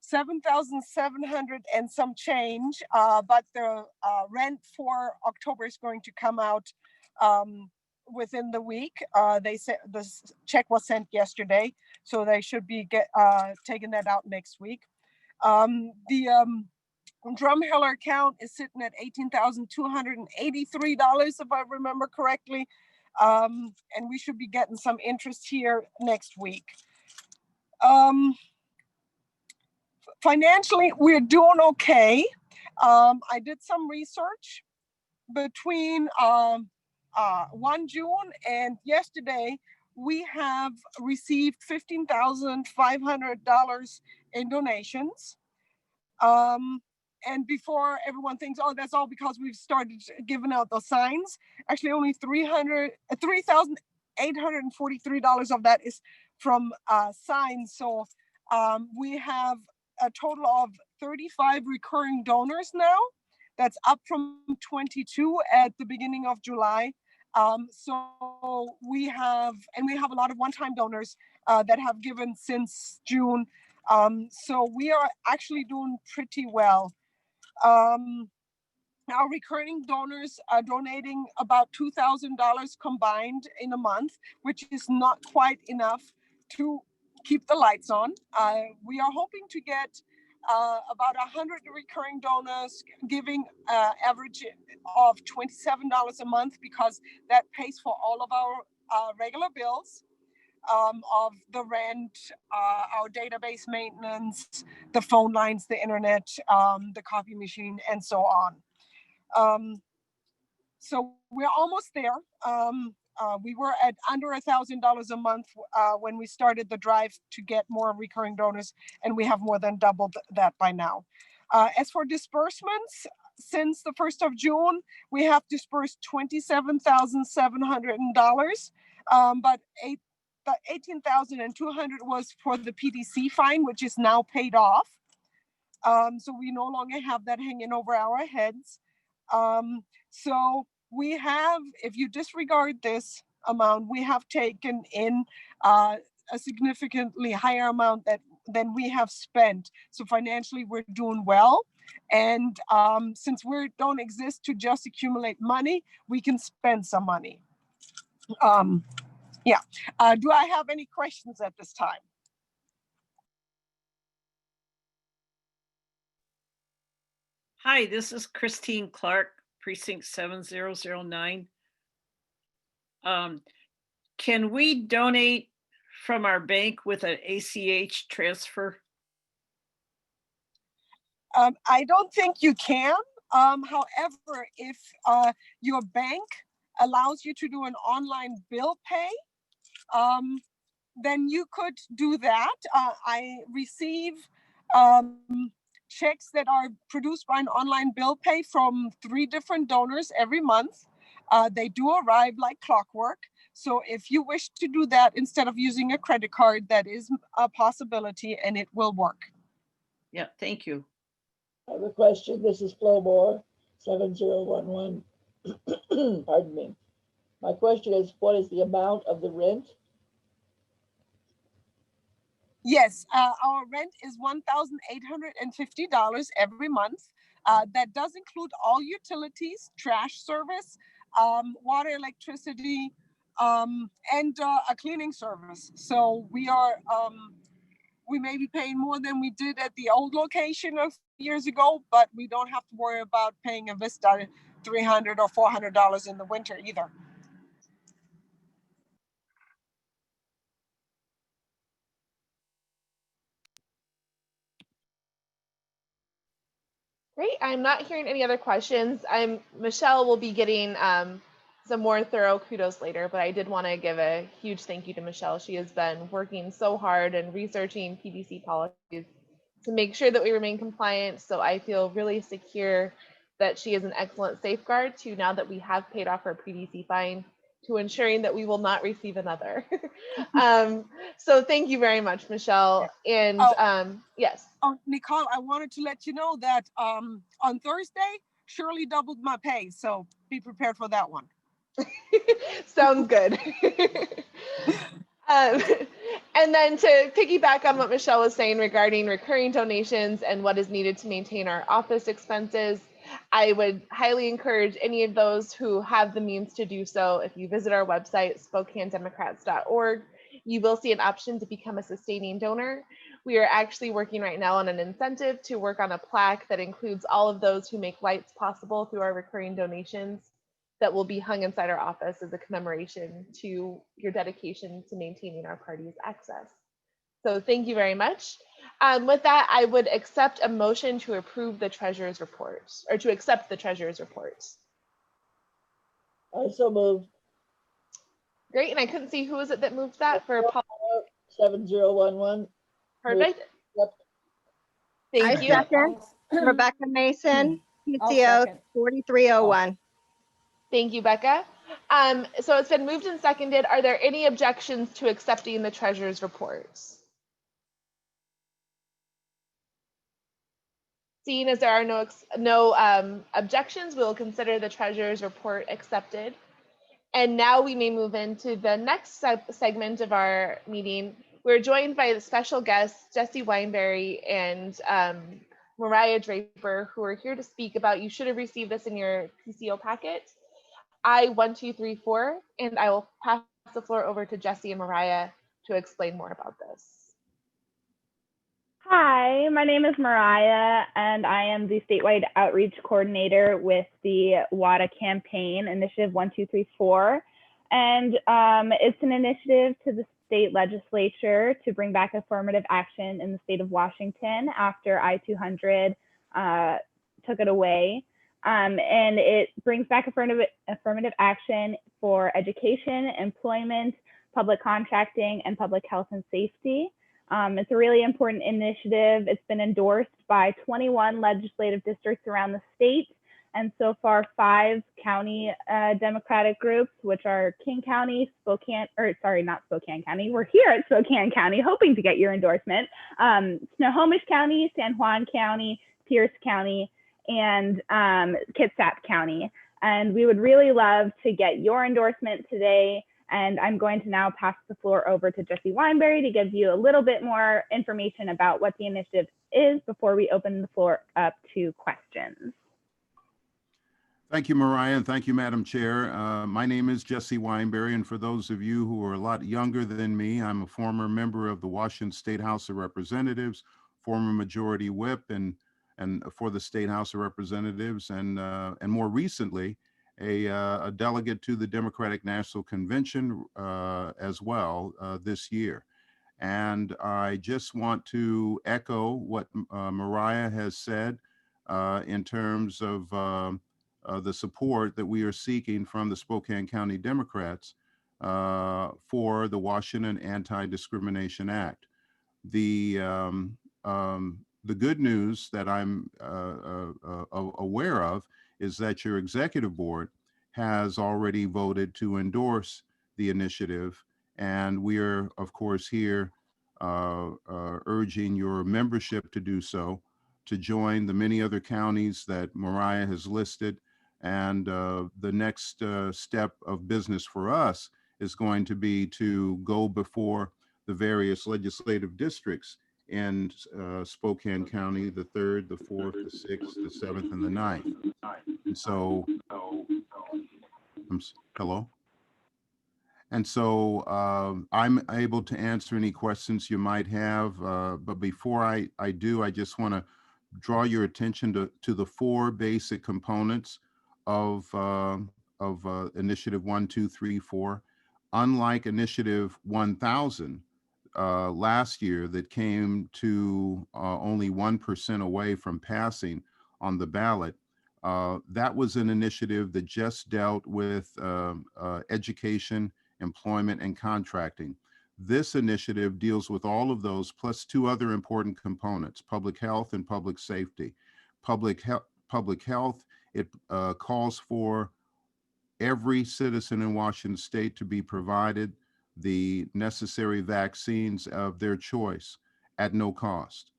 7,700 and some change, but the rent for October is going to come out within the week. They said the check was sent yesterday, so they should be taking that out next week. The Drumheller account is sitting at $18,283, if I remember correctly. And we should be getting some interest here next week. Financially, we're doing okay. I did some research between 1 June and yesterday. We have received $15,500 in donations. And before everyone thinks, oh, that's all because we've started giving out those signs. Actually, only $3,843 of that is from signs. So we have a total of 35 recurring donors now. That's up from 22 at the beginning of July. So we have a lot of one-time donors that have given since June. So we are actually doing pretty well. Our recurring donors are donating about $2,000 combined in a month, which is not quite enough to keep the lights on. We are hoping to get about 100 recurring donors giving average of $27 a month, because that pays for all of our regular bills. Of the rent, our database maintenance, the phone lines, the internet, the coffee machine, and so on. So we're almost there. We were at under $1,000 a month when we started the drive to get more recurring donors, and we have more than doubled that by now. As for disbursements, since the 1st of June, we have dispersed $27,700, but $18,200 was for the PDC fine, which is now paid off. So we no longer have that hanging over our heads. So we have, if you disregard this amount, we have taken in a significantly higher amount than we have spent. So financially, we're doing well. And since we don't exist to just accumulate money, we can spend some money. Yeah. Do I have any questions at this time? Hi, this is Christine Clark, precinct 7009. Can we donate from our bank with an ACH transfer? I don't think you can. However, if your bank allows you to do an online bill pay, then you could do that. I receive checks that are produced by an online bill pay from 3 different donors every month. They do arrive like clockwork. So if you wish to do that instead of using a credit card, that is a possibility and it will work. Yeah, thank you. I have a question. This is Flo Moore, 7011. Pardon me. My question is, what is the amount of the rent? Yes, our rent is $1,850 every month. That does include all utilities, trash service, water, electricity, and a cleaning service. So we are, we may be paying more than we did at the old location a few years ago, but we don't have to worry about paying a Vista $300 or $400 in the winter either. Great. I'm not hearing any other questions. Michelle will be getting some more thorough kudos later, but I did want to give a huge thank you to Michelle. She has been working so hard and researching PDC policies to make sure that we remain compliant. So I feel really secure that she is an excellent safeguard to, now that we have paid off our PDC fine, to ensuring that we will not receive another. So thank you very much, Michelle. And yes. Oh, Nicole, I wanted to let you know that on Thursday, Shirley doubled my pay. So be prepared for that one. Sounds good. And then to piggyback on what Michelle was saying regarding recurring donations and what is needed to maintain our office expenses, I would highly encourage any of those who have the means to do so. If you visit our website, SpokaneDemocrats.org, you will see an option to become a sustaining donor. We are actually working right now on an incentive to work on a plaque that includes all of those who make lights possible through our recurring donations, that will be hung inside our office as a commemoration to your dedication to maintaining our party's access. So thank you very much. With that, I would accept a motion to approve the treasurer's report, or to accept the treasurer's report. I so moved. Great, and I couldn't see who was it that moved that for Paul. 7011. Perfect. Yep. Thank you. Second, Rebecca Mason, PCO 4301. Thank you, Becca. So it's been moved and seconded. Are there any objections to accepting the treasurer's reports? Seeing as there are no objections, we will consider the treasurer's report accepted. And now we may move into the next segment of our meeting. We're joined by the special guests, Jesse Weinberry and Mariah Draper, who are here to speak about, you should have received this in your PCO packet, I-1234, and I will pass the floor over to Jesse and Mariah to explain more about this. Hi, my name is Mariah, and I am the statewide outreach coordinator with the WADA campaign, Initiative 1234. And it's an initiative to the state legislature to bring back affirmative action in the state of Washington after I-200 took it away. And it brings back affirmative action for education, employment, public contracting, and public health and safety. It's a really important initiative. It's been endorsed by 21 legislative districts around the state, and so far 5 county Democratic groups, which are King County, not Spokane County. We're here at Spokane County hoping to get your endorsement. Snohomish County, San Juan County, Pierce County, and Kitsap County. And we would really love to get your endorsement today. And I'm going to now pass the floor over to Jesse Weinberry to give you a little bit more information about what the initiative is before we open the floor up to questions. Thank you, Mariah, and thank you, Madam Chair. My name is Jesse Weinberry, and for those of you who are a lot younger than me, I'm a former member of the Washington State House of Representatives, former Majority Whip, and for the State House of Representatives, and more recently, a delegate to the Democratic National Convention as well this year. And I just want to echo what Mariah has said in terms of the support that we are seeking from the Spokane County Democrats for the Washington Anti-Discrimination Act. The good news that I'm aware of is that your executive board has already voted to endorse the initiative. And we are, of course, here urging your membership to do so, to join the many other counties that Mariah has listed. And the next step of business for us is going to be to go before the various legislative districts in Spokane County, the 3rd, the 4th, the 6th, the 7th, and the 9th. And so, hello? And so I'm able to answer any questions you might have. But before I do, I just want to draw your attention to the 4 basic components of Initiative 1, 2, 3, 4. Unlike Initiative 1000, last year that came to only 1% away from passing on the ballot. That was an initiative that just dealt with education, employment, and contracting. This initiative deals with all of those, plus 2 other important components: public health and public safety. Public health, it calls for every citizen in Washington State to be provided the necessary vaccines of their choice at no cost.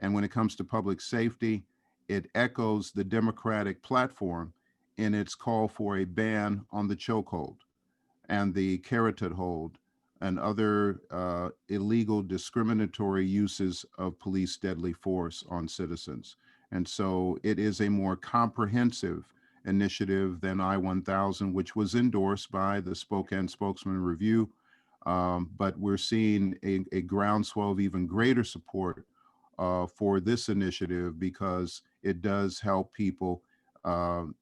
And when it comes to public safety, it echoes the Democratic platform in its call for a ban on the chokehold and the carotid hold and other illegal discriminatory uses of police deadly force on citizens. And so it is a more comprehensive initiative than I-1000, which was endorsed by the Spokane Spokesman Review. But we're seeing a groundswell of even greater support for this initiative because it does help people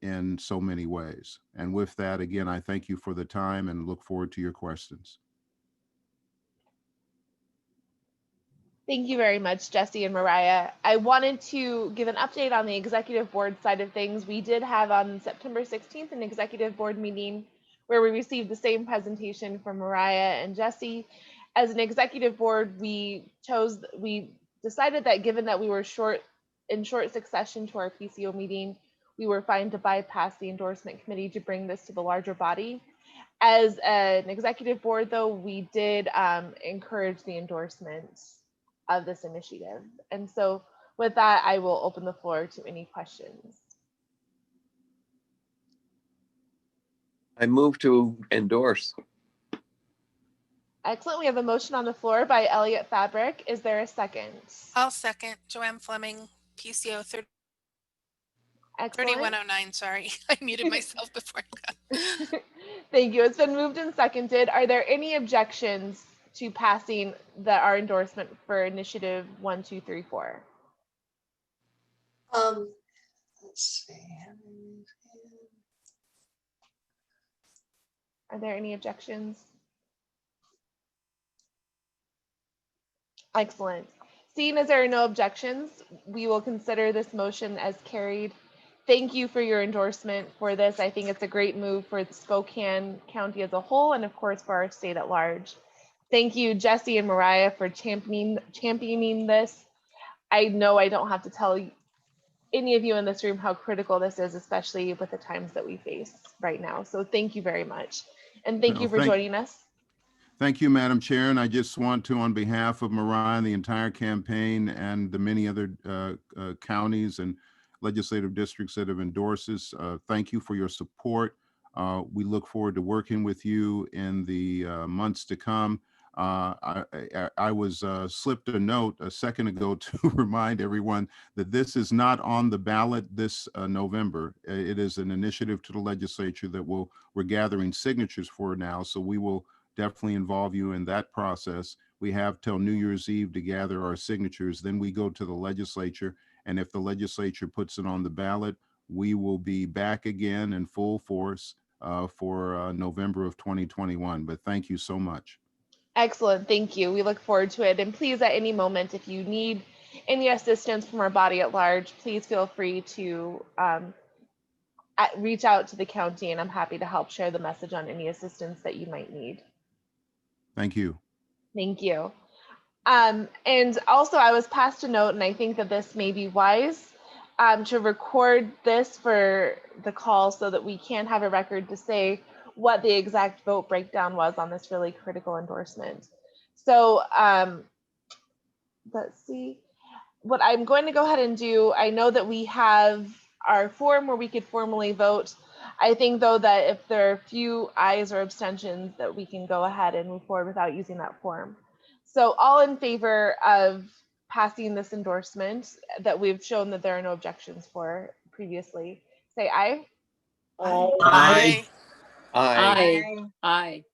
in so many ways. And with that, again, I thank you for the time and look forward to your questions. Thank you very much, Jesse and Mariah. I wanted to give an update on the executive board side of things. We did have on September 16th an executive board meeting where we received the same presentation from Mariah and Jesse. As an executive board, we decided that given that we were in short succession to our PCO meeting, we were fine to bypass the endorsement committee to bring this to the larger body. As an executive board, though, we did encourage the endorsement of this initiative. And so with that, I will open the floor to any questions. I move to endorse. Excellent. We have a motion on the floor by Elliott Fabric. Is there a second? I'll second. Joanne Fleming, PCO 3109. Sorry, I muted myself before I got. Thank you. It's been moved and seconded. Are there any objections to passing our endorsement for Initiative 1, 2, 3, 4? Let's see. Are there any objections? Excellent. Seeing as there are no objections, we will consider this motion as carried. thank you for your endorsement for this. I think it's a great move for Spokane County as a whole, and of course for our state at large. Thank you, Jesse and Mariah, for championing this. I know I don't have to tell any of you in this room how critical this is, especially with the times that we face right now. So thank you very much. And thank you for joining us. Thank you, Madam Chair. And I just want to, on behalf of Mariah and the entire campaign and the many other counties and legislative districts that have endorsed this, thank you for your support. We look forward to working with you in the months to come. I was slipped a note a second ago to remind everyone that this is not on the ballot this November. It is an initiative to the legislature that we're gathering signatures for now. So we will definitely involve you in that process. We have till New Year's Eve to gather our signatures. Then we go to the legislature. And if the legislature puts it on the ballot, we will be back again in full force for November of 2021. But thank you so much. Excellent. Thank you. We look forward to it. And please, at any moment, if you need any assistance from our body at large, please feel free to reach out to the county, and I'm happy to help share the message on any assistance that you might need. Thank you. Thank you. And also, I was passed a note, and I think that this may be wise to record this for the call so that we can have a record to say what the exact vote breakdown was on this really critical endorsement. So let's see. What I'm going to go ahead and do, I know that we have our form where we could formally vote. I think, though, that if there are a few ayes or abstentions, that we can go ahead and move forward without using that form. So all in favor of passing this endorsement that we've shown that there are no objections for previously, say aye. Aye. Aye. Aye. Aye.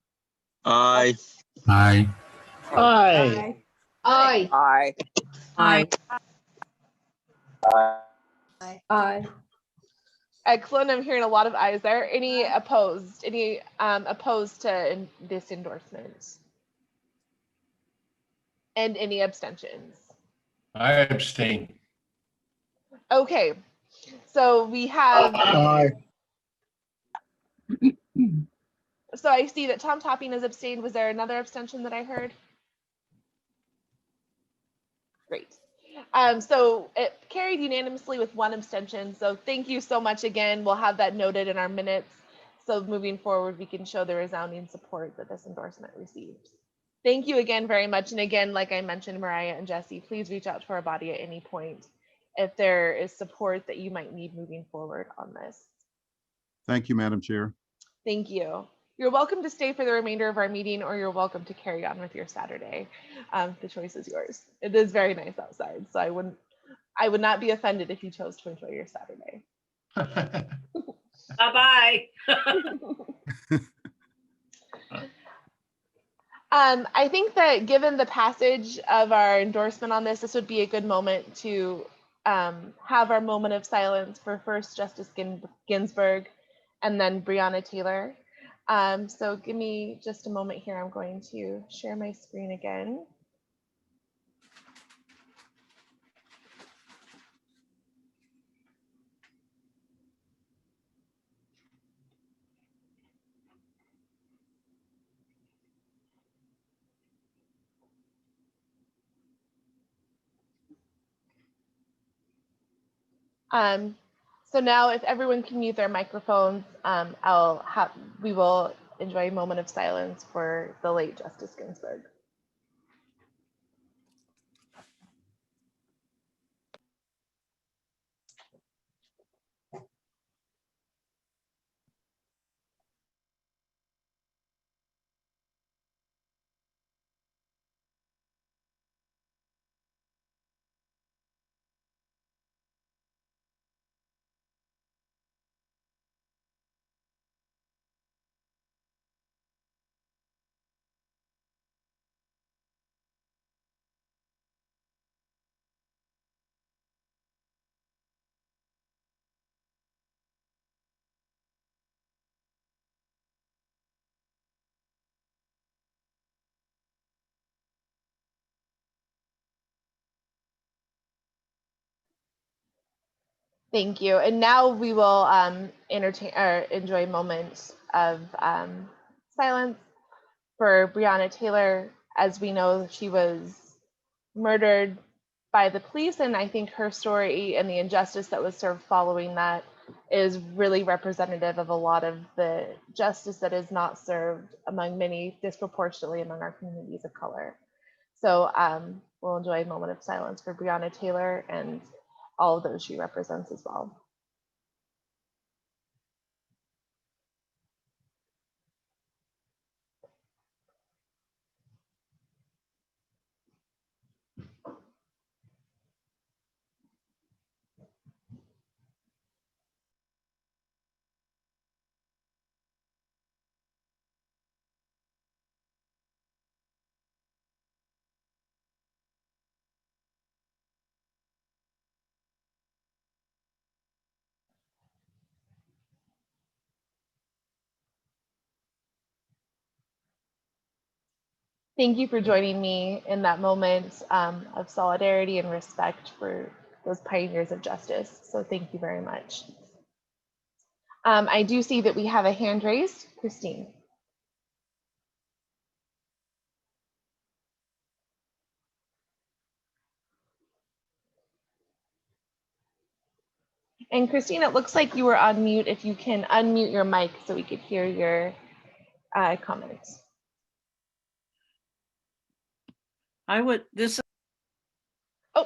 Aye. Aye. Aye. Aye. Aye. Aye. Aye. Excellent. I'm hearing a lot of ayes there. Any opposed? Any opposed to this endorsement? And any abstentions? I abstain. Okay. So we have. Aye. So I see that Tom Topping has abstained. Was there another abstention that I heard? Great. So it carried unanimously with one abstention. So thank you so much again. We'll have that noted in our minutes. So moving forward, we can show the resounding support that this endorsement receives. Thank you again very much. And again, like I mentioned, Mariah and Jesse, please reach out to our body at any point if there is support that you might need moving forward on this. Thank you, Madam Chair. Thank you. You're welcome to stay for the remainder of our meeting, or you're welcome to carry on with your Saturday. The choice is yours. It is very nice outside, so I would not be offended if you chose to enjoy your Saturday. Bye-bye. I think that given the passage of our endorsement on this would be a good moment to have our moment of silence for first Justice Ginsburg and then Breonna Taylor. So give me just a moment here. I'm going to share my screen again. So now if everyone can mute their microphones, we will enjoy a moment of silence for the late Justice Ginsburg. Thank you. And now we will entertain or enjoy moments of silence for Breonna Taylor. As we know, she was murdered by the police, and I think her story and the injustice that was served following that is really representative of a lot of the justice that is not served among many, disproportionately among our communities of color. So we'll enjoy a moment of silence for Breonna Taylor and all of those she represents as well. Thank you for joining me in that moment of solidarity and respect for those pioneers of justice. So thank you very much. I do see that we have a hand raised. Christine. And Christine, it looks like you were on mute. If you can unmute your mic so we could hear your comments. Oh,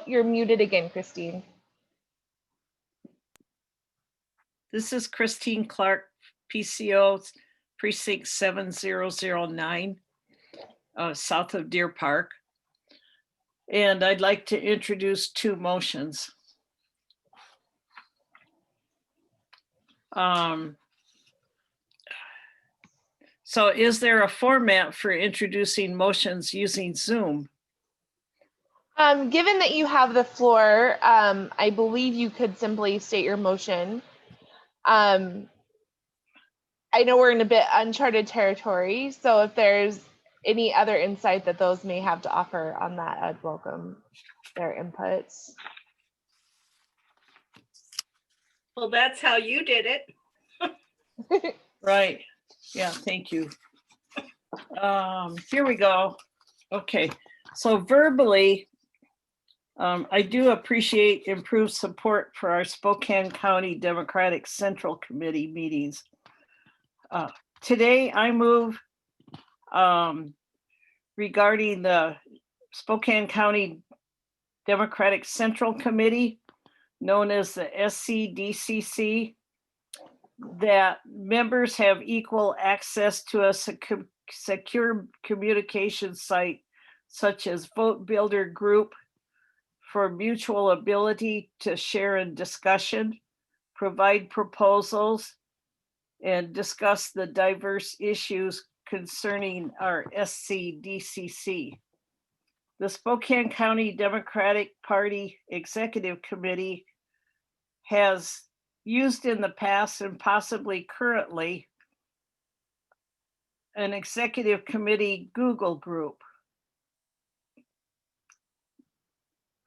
you're muted again, Christine. This is Christine Clark, PCO, precinct 7009, south of Deer Park. And I'd like to introduce two motions. So is there a format for introducing motions using Zoom? Given that you have the floor, I believe you could simply state your motion. I know we're in a bit uncharted territory, so if there's any other insight that those may have to offer on that, I'd welcome their inputs. Well, that's how you did it. Right. Yeah, thank you. Here we go. Okay, so verbally, I do appreciate improved support for our Spokane County Democratic Central Committee meetings. Today, I move regarding the Spokane County Democratic Central Committee, known as the SCDCC, that members have equal access to a secure communication site such as Vote Builder Group for mutual ability to share in discussion, provide proposals, and discuss the diverse issues concerning our SCDCC. The Spokane County Democratic Party Executive Committee has used in the past and possibly currently an executive committee Google group.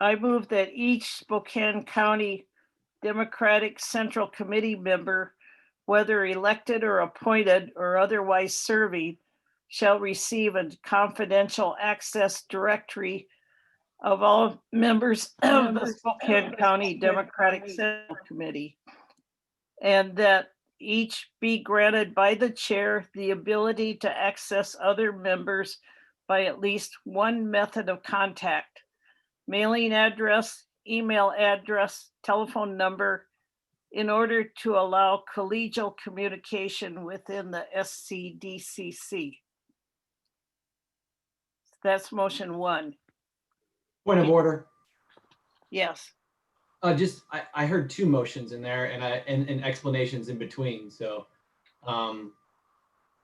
I move that each Spokane County Democratic Central Committee member, whether elected or appointed or otherwise serving, shall receive a confidential access directory of all members of the Spokane County Democratic Central Committee, and that each be granted by the chair the ability to access other members by at least one method of contact: mailing address, email address, telephone number, in order to allow collegial communication within the SCDCC. That's motion one. Point of order. Yes. I heard two motions in there and explanations in between, so I'm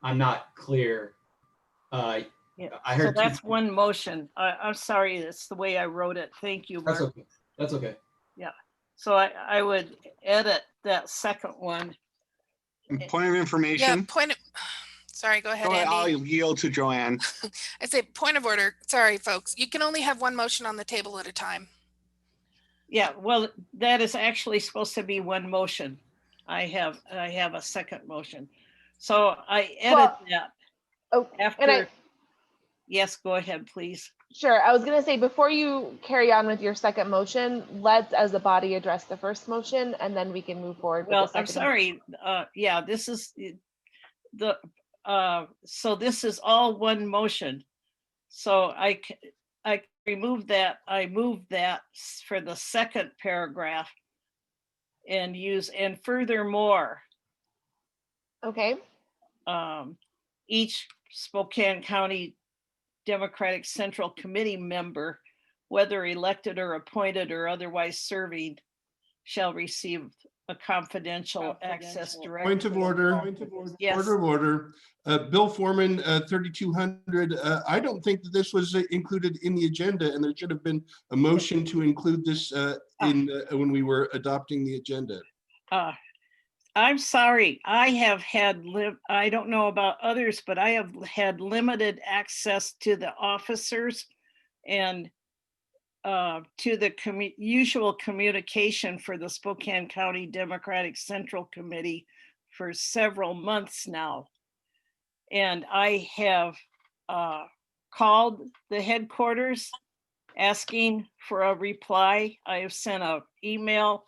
not clear. Yeah. I heard so that's one motion. I'm sorry, that's the way I wrote it. Thank you, Mark. That's okay. That's okay. Yeah. So I would edit that second one. Point of information. Yeah, sorry, go ahead, Go ahead, Andy. I'll yield to Joanne. I say point of order. Sorry, folks. You can only have one motion on the table at a time. Yeah, well, that is actually supposed to be one motion. I have a second motion. So I edit that after. Yes, go ahead, please. Sure. I was going to say, before you carry on with your second motion, let's, as a body, address the first motion, and then we can move forward with the second. I'm sorry. Yeah, this is the, so this is all one motion. So I remove that. I move that for the second paragraph and use, and furthermore. Okay. Each Spokane County Democratic Central Committee member, whether elected or appointed or otherwise serving, shall receive a confidential access directive. Point of order. Yes. Order of order. Bill Foreman, 3200. I don't think that this was included in the agenda, and there should have been a motion to include this when we were adopting the agenda. I'm sorry. I have had, I don't know about others, but I have had limited access to the officers and to the usual communication for the Spokane County Democratic Central Committee for several months now. And I have called the headquarters asking for a reply. I have sent an email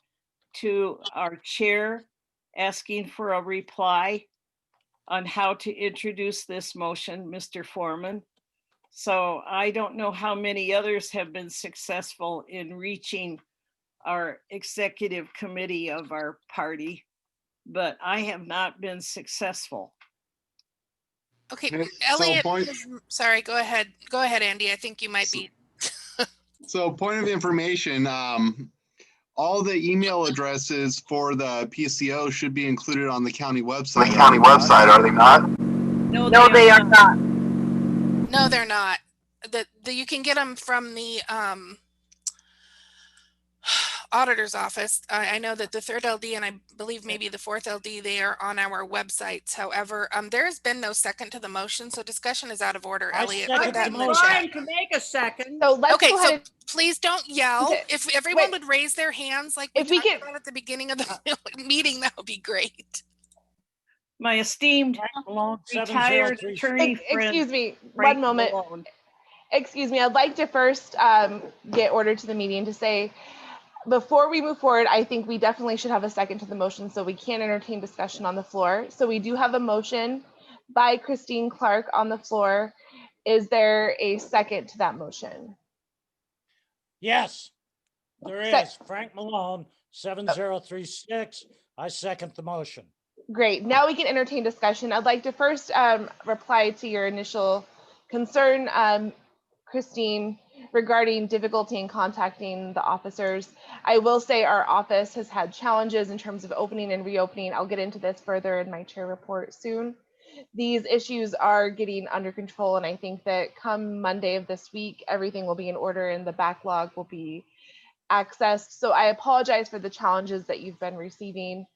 to our chair asking for a reply on how to introduce this motion, Mr. Foreman. So I don't know how many others have been successful in reaching our executive committee of our party, but I have not been successful. Okay, Elliot, sorry, go ahead. Go ahead, Andy. I think you might be. So point of information, all the email addresses for the PCO should be included on the county website. The county website, are they not? No, they are not. No, they're not. You can get them from the auditor's office. I know that the third LD and I believe maybe the fourth LD, they are on our websites. However, there has been no second to the motion, so discussion is out of order. Elliot, put that in the chat. Trying to make a second. So let's okay, go so ahead. Please don't yell. Okay. If everyone would raise their hands like we talked about at the beginning of the meeting, that would be great. My esteemed retired attorney friend. Excuse me, one moment. Excuse me, I'd like to first get order to the meeting to say, before we move forward, I think we definitely should have a second to the motion so we can entertain discussion on the floor. So we do have a motion by Christine Clark on the floor. Is there a second to that motion? Yes, there is. Frank Malone, 7036. I second the motion. Great. Now we can entertain discussion. I'd like to first reply to your initial concern, Christine, regarding difficulty in contacting the officers. I will say our office has had challenges in terms of opening and reopening. I'll get into this further in my chair report soon. These issues are getting under control, and I think that come Monday of this week, everything will be in order and the backlog will be accessed. So I apologize for the challenges that you've been receiving,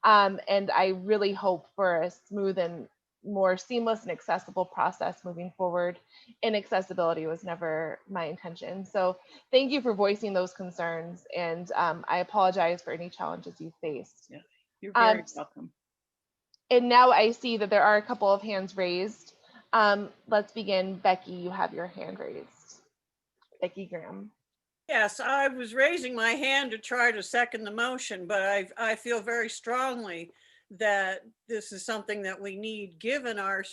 and I really hope for a smooth and more seamless and accessible process moving forward. Inaccessibility was never my intention. So thank you for voicing those concerns, and I apologize for any challenges you faced. Yeah, you're very welcome. And now I see that there are a couple of hands raised. Let's begin. Becky, you have your hand raised. Becky Graham. Yes, I was raising my hand to try to second the motion, but I feel very strongly that this is something that we need, given our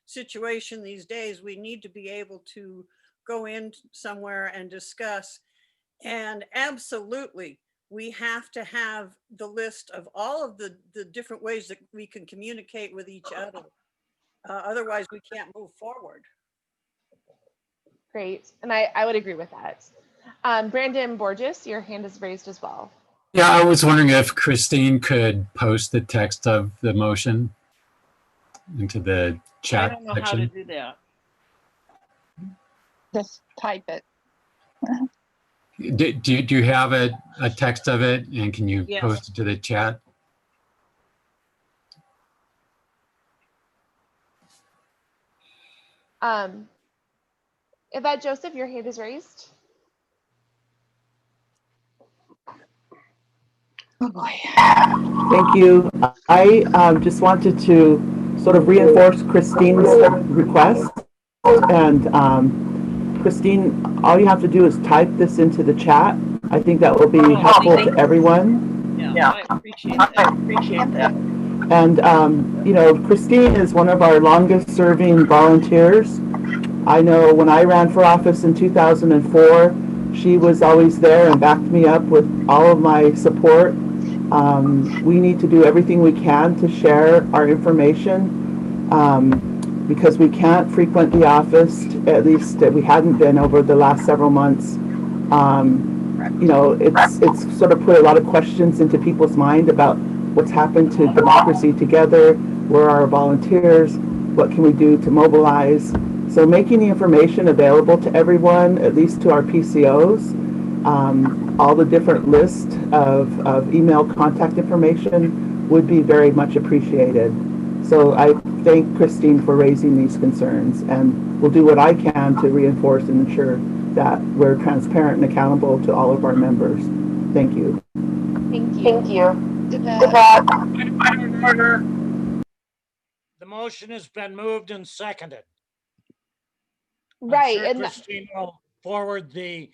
situation these days. We need to be able to go in somewhere and discuss. And absolutely, we have to have the list of all of the different ways that we can communicate with each other. Otherwise, we can't move forward. Great. And I would agree with that. Brandon Borges, your hand is raised as well. Yeah, I was wondering if Christine could post the text of the motion into the chat I don't know section. how to do that. Just type it. Do you have a text of it, and can you Yes. post it to the chat? Yvette Joseph, your hand is raised. Oh boy. Thank you. I just wanted to sort of reinforce Christine's request. And Christine, all you have to do is type this into the chat. I think that will be helpful to everyone. Yeah, I appreciate that. And, you know, Christine is one of our longest serving volunteers. I know when I ran for office in 2004, she was always there and backed me up with all of my support. We need to do everything we can to share our information because we can't frequent the office, at least we hadn't been over the last several months. You know, it's sort of put a lot of questions into people's mind about what's happened to Democracy Together, where are our volunteers, what can we do to mobilize. So making the information available to everyone, at least to our PCOs, all the different lists of email contact information would be very much appreciated. So I thank Christine for raising these concerns, and will do what I can to reinforce and ensure that we're transparent and accountable to all of our members. Thank you. Thank you. Thank you. The motion has been moved and seconded. Right, I'm sure and Christine will forward the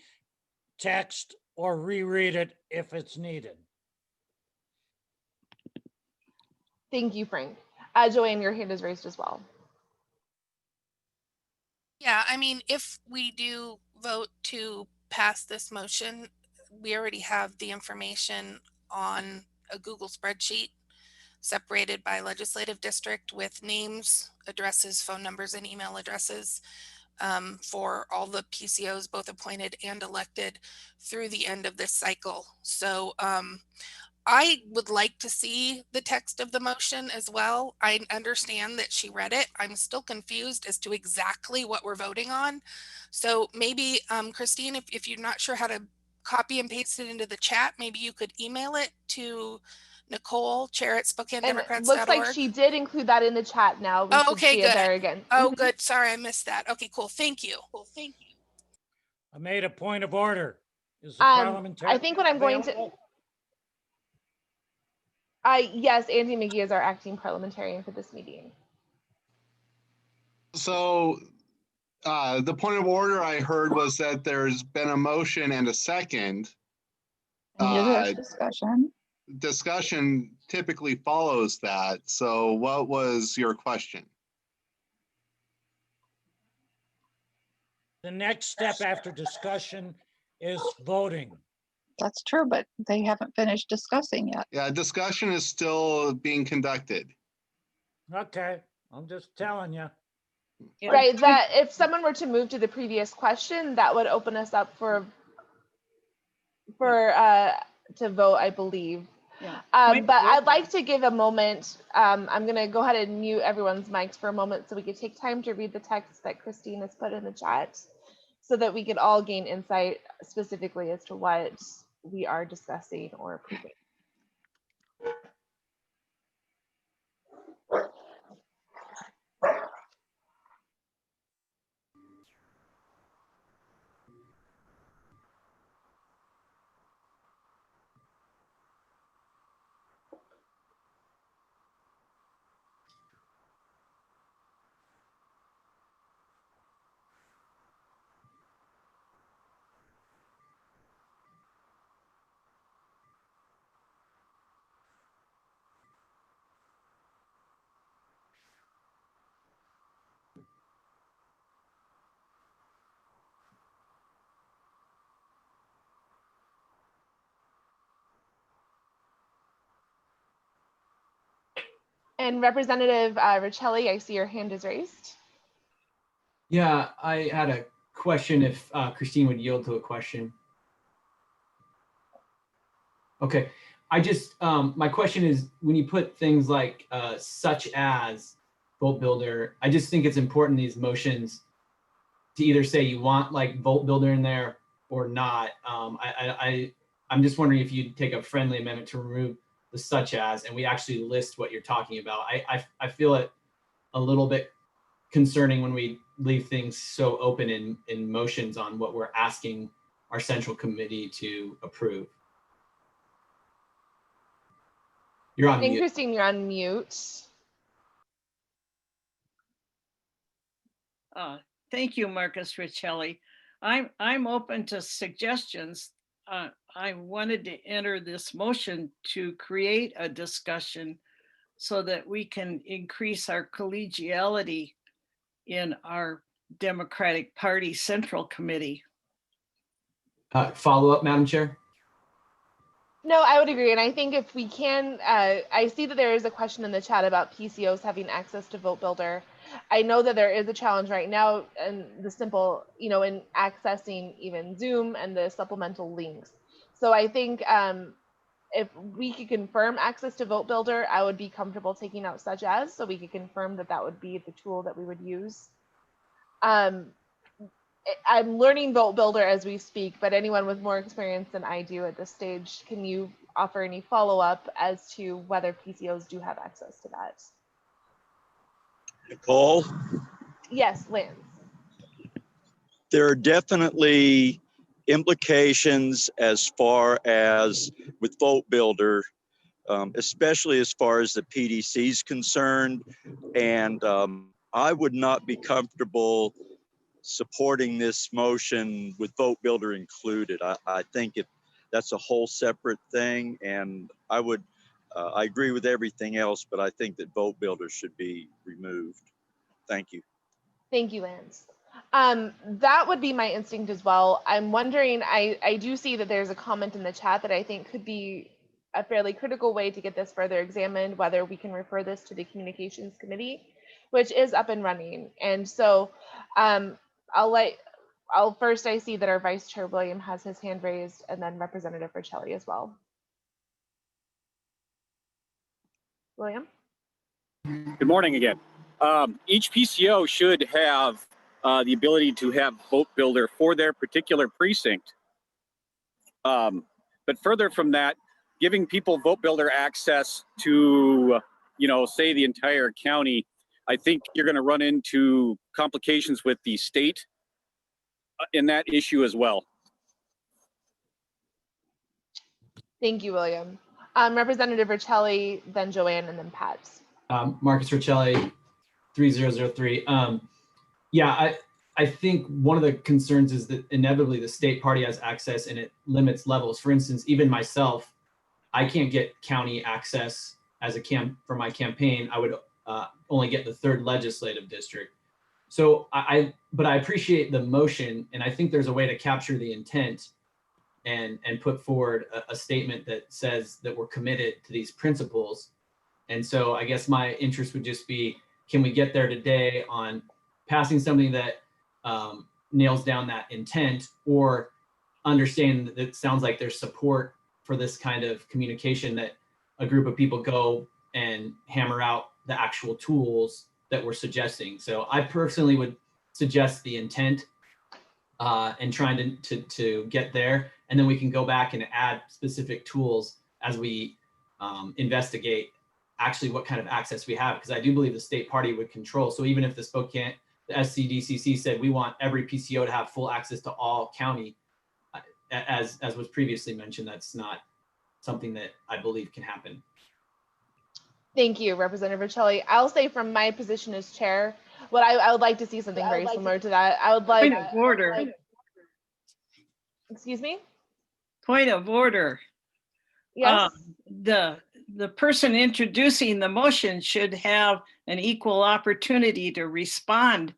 text or reread it if it's needed. thank you, Frank. Joanne, your hand is raised as well. Yeah, I mean, if we do vote to pass this motion, we already have the information on a Google spreadsheet separated by legislative district with names, addresses, phone numbers, and email addresses for all the PCOs, both appointed and elected, through the end of this cycle. So I would like to see the text of the motion as well. I understand that she read it. I'm still confused as to exactly what we're voting on. So maybe, Christine, if you're not sure how to copy and paste it into the chat, maybe you could email it to Nicole, chair at And SpokaneDemocrats.org. looks like she did include that in the chat now. We Oh, should okay, see good. it there again. Oh, good. Sorry, I missed that. Okay, cool. Thank you. I made a point of order. Is the parliamentarian I think what I'm going to, available? yes, Andy McGee is our acting parliamentarian for this meeting. So the point of order I heard was that there's been a motion and a second. There's discussion. Discussion typically follows that. So what was your question? The next step after discussion is voting. That's true, but they haven't finished discussing yet. Yeah, discussion is still being conducted. Okay, I'm just telling you. Right, that if someone were to move to the previous question, that would open us up for to vote, I believe. Yeah. But I'd like to give a moment. I'm going to go ahead and mute everyone's mics for a moment so we could take time to read the text that Christine has put in the chat so that we could all gain insight specifically as to what we are discussing or approving. And Representative Riccelli, I see your hand is raised. Yeah, I had a question if Christine would yield to a question. Okay, I just, my question is, when you put things like such as Volt Builder, I just think it's important these motions to either say you want like Volt Builder in there or not. I'm just wondering if you'd take a friendly amendment to remove the such as, and we actually list what you're talking about. I feel it a little bit concerning when we leave things so open in motions on what we're asking our central committee to approve. You're on And mute. Christine, you're on mute. Thank you, Marcus Riccelli. I'm open to suggestions. I wanted to enter this motion to create a discussion so that we can increase our collegiality in our Democratic Party Central Committee. Follow up, Madam Chair. No, I would agree. And I think if we can, I see that there is a question in the chat about PCOs having access to Vote Builder. I know that there is a challenge right now and the simple, in accessing even Zoom and the supplemental links. So I think if we could confirm access to Vote Builder, I would be comfortable taking out such as, so we could confirm that that would be the tool that we would use. I'm learning Vote Builder as we speak, but anyone with more experience than I do at this stage, can you offer any follow-up as to whether PCOs do have access to that? Nicole? Yes, Lance. There are definitely implications as far as with Vote Builder, especially as far as the PDC is concerned. And I would not be comfortable supporting this motion with Vote Builder included. I think that's a whole separate thing, and I agree with everything else, but I think that Vote Builder should be removed. Thank you. Thank you, Lance. That would be my instinct as well. I'm wondering, I do see that there's a comment in the chat that I think could be a fairly critical way to get this further examined, whether we can refer this to the Communications Committee, which is up and running. And so first I see that our Vice Chair William has his hand raised, and then Representative Riccelli as well. William? Good morning again. Each PCO should have the ability to have Vote Builder for their particular precinct. But further from that, giving people Vote Builder access to, say the entire county, I think you're going to run into complications with the state in that issue as well. Thank you, William. Representative Riccelli, then Joanne, and then Pat. Marcus Riccelli, 3003. Yeah, I think one of the concerns is that inevitably the state party has access and it limits levels. For instance, even myself, I can't get county access as for my campaign. I would only get the 3rd legislative district. So but I appreciate the motion, and I think there's a way to capture the intent and put forward a statement that says that we're committed to these principles. And so I guess my interest would just be, can we get there today on passing something that nails down that intent, or understand that it sounds like there's support for this kind of communication, that a group of people go and hammer out the actual tools that we're suggesting. So I personally would suggest the intent and trying to get there, and then we can go back and add specific tools as we investigate actually what kind of access we have, because I do believe the state party would control. So even if the SCDCC said we want every PCO to have full access to all county, as was previously mentioned, that's not something that I believe can happen. Thank you, Representative Riccelli. I'll say from my position as chair, I would like to see something very similar to that. I would like— Point of order. Excuse me? Point of order. Yes. The person introducing the motion should have an equal opportunity to respond.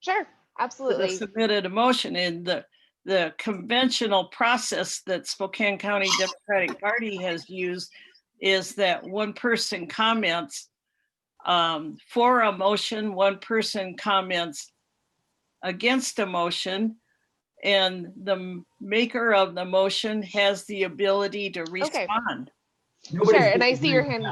Sure, absolutely. To the submitted motion. In the conventional process that Spokane County Democratic Party has used is that one person comments for a motion, one person comments against a motion, and the maker of the motion has the ability to respond. Sure, and I see your hand.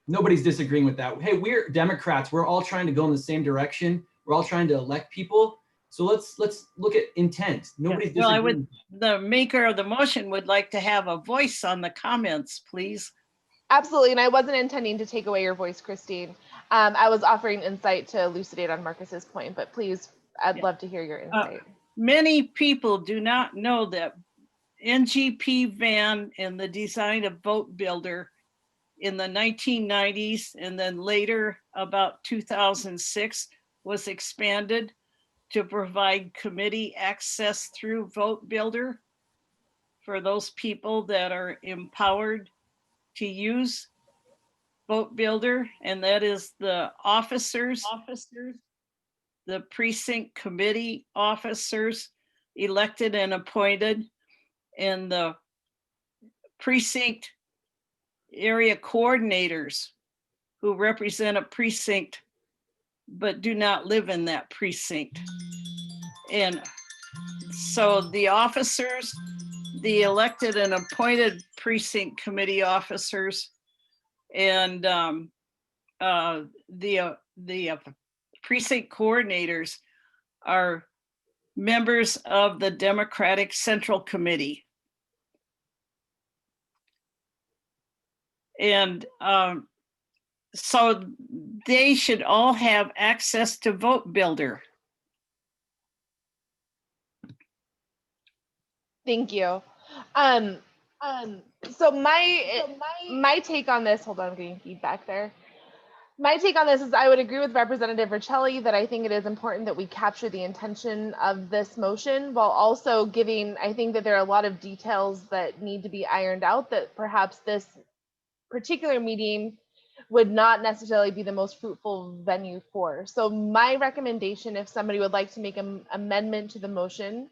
Nobody's disagreeing with that. Hey, we're Democrats. We're all trying to go in the same direction. We're all trying to elect people. So let's look at intent. Nobody's disagreeing. The maker of the motion would like to have a voice on the comments, please. Absolutely, and I wasn't intending to take away your voice, Christine. I was offering insight to elucidate on Marcus's point, but please, I'd love to hear your insight. Many people do not know that NGP van and the design of Vote Builder in the 1990s, and then later about 2006 was expanded to provide committee access through Vote Builder for those people that are empowered to use Vote Builder, and that is the officers, the precinct committee officers, elected and appointed, and the precinct area coordinators who represent a precinct but do not live in that precinct. And so the officers, the elected and appointed precinct committee officers, and the precinct coordinators are members of the Democratic Central Committee. And so they should all have access to Vote Builder. Thank you. So my take on this, hold on, I'm getting feedback there. My take on this is I would agree with Representative Riccelli that I think it is important that we capture the intention of this motion while also giving, I think that there are a lot of details that need to be ironed out that perhaps this particular meeting would not necessarily be the most fruitful venue for. So my recommendation, if somebody would like to make an amendment to the motion,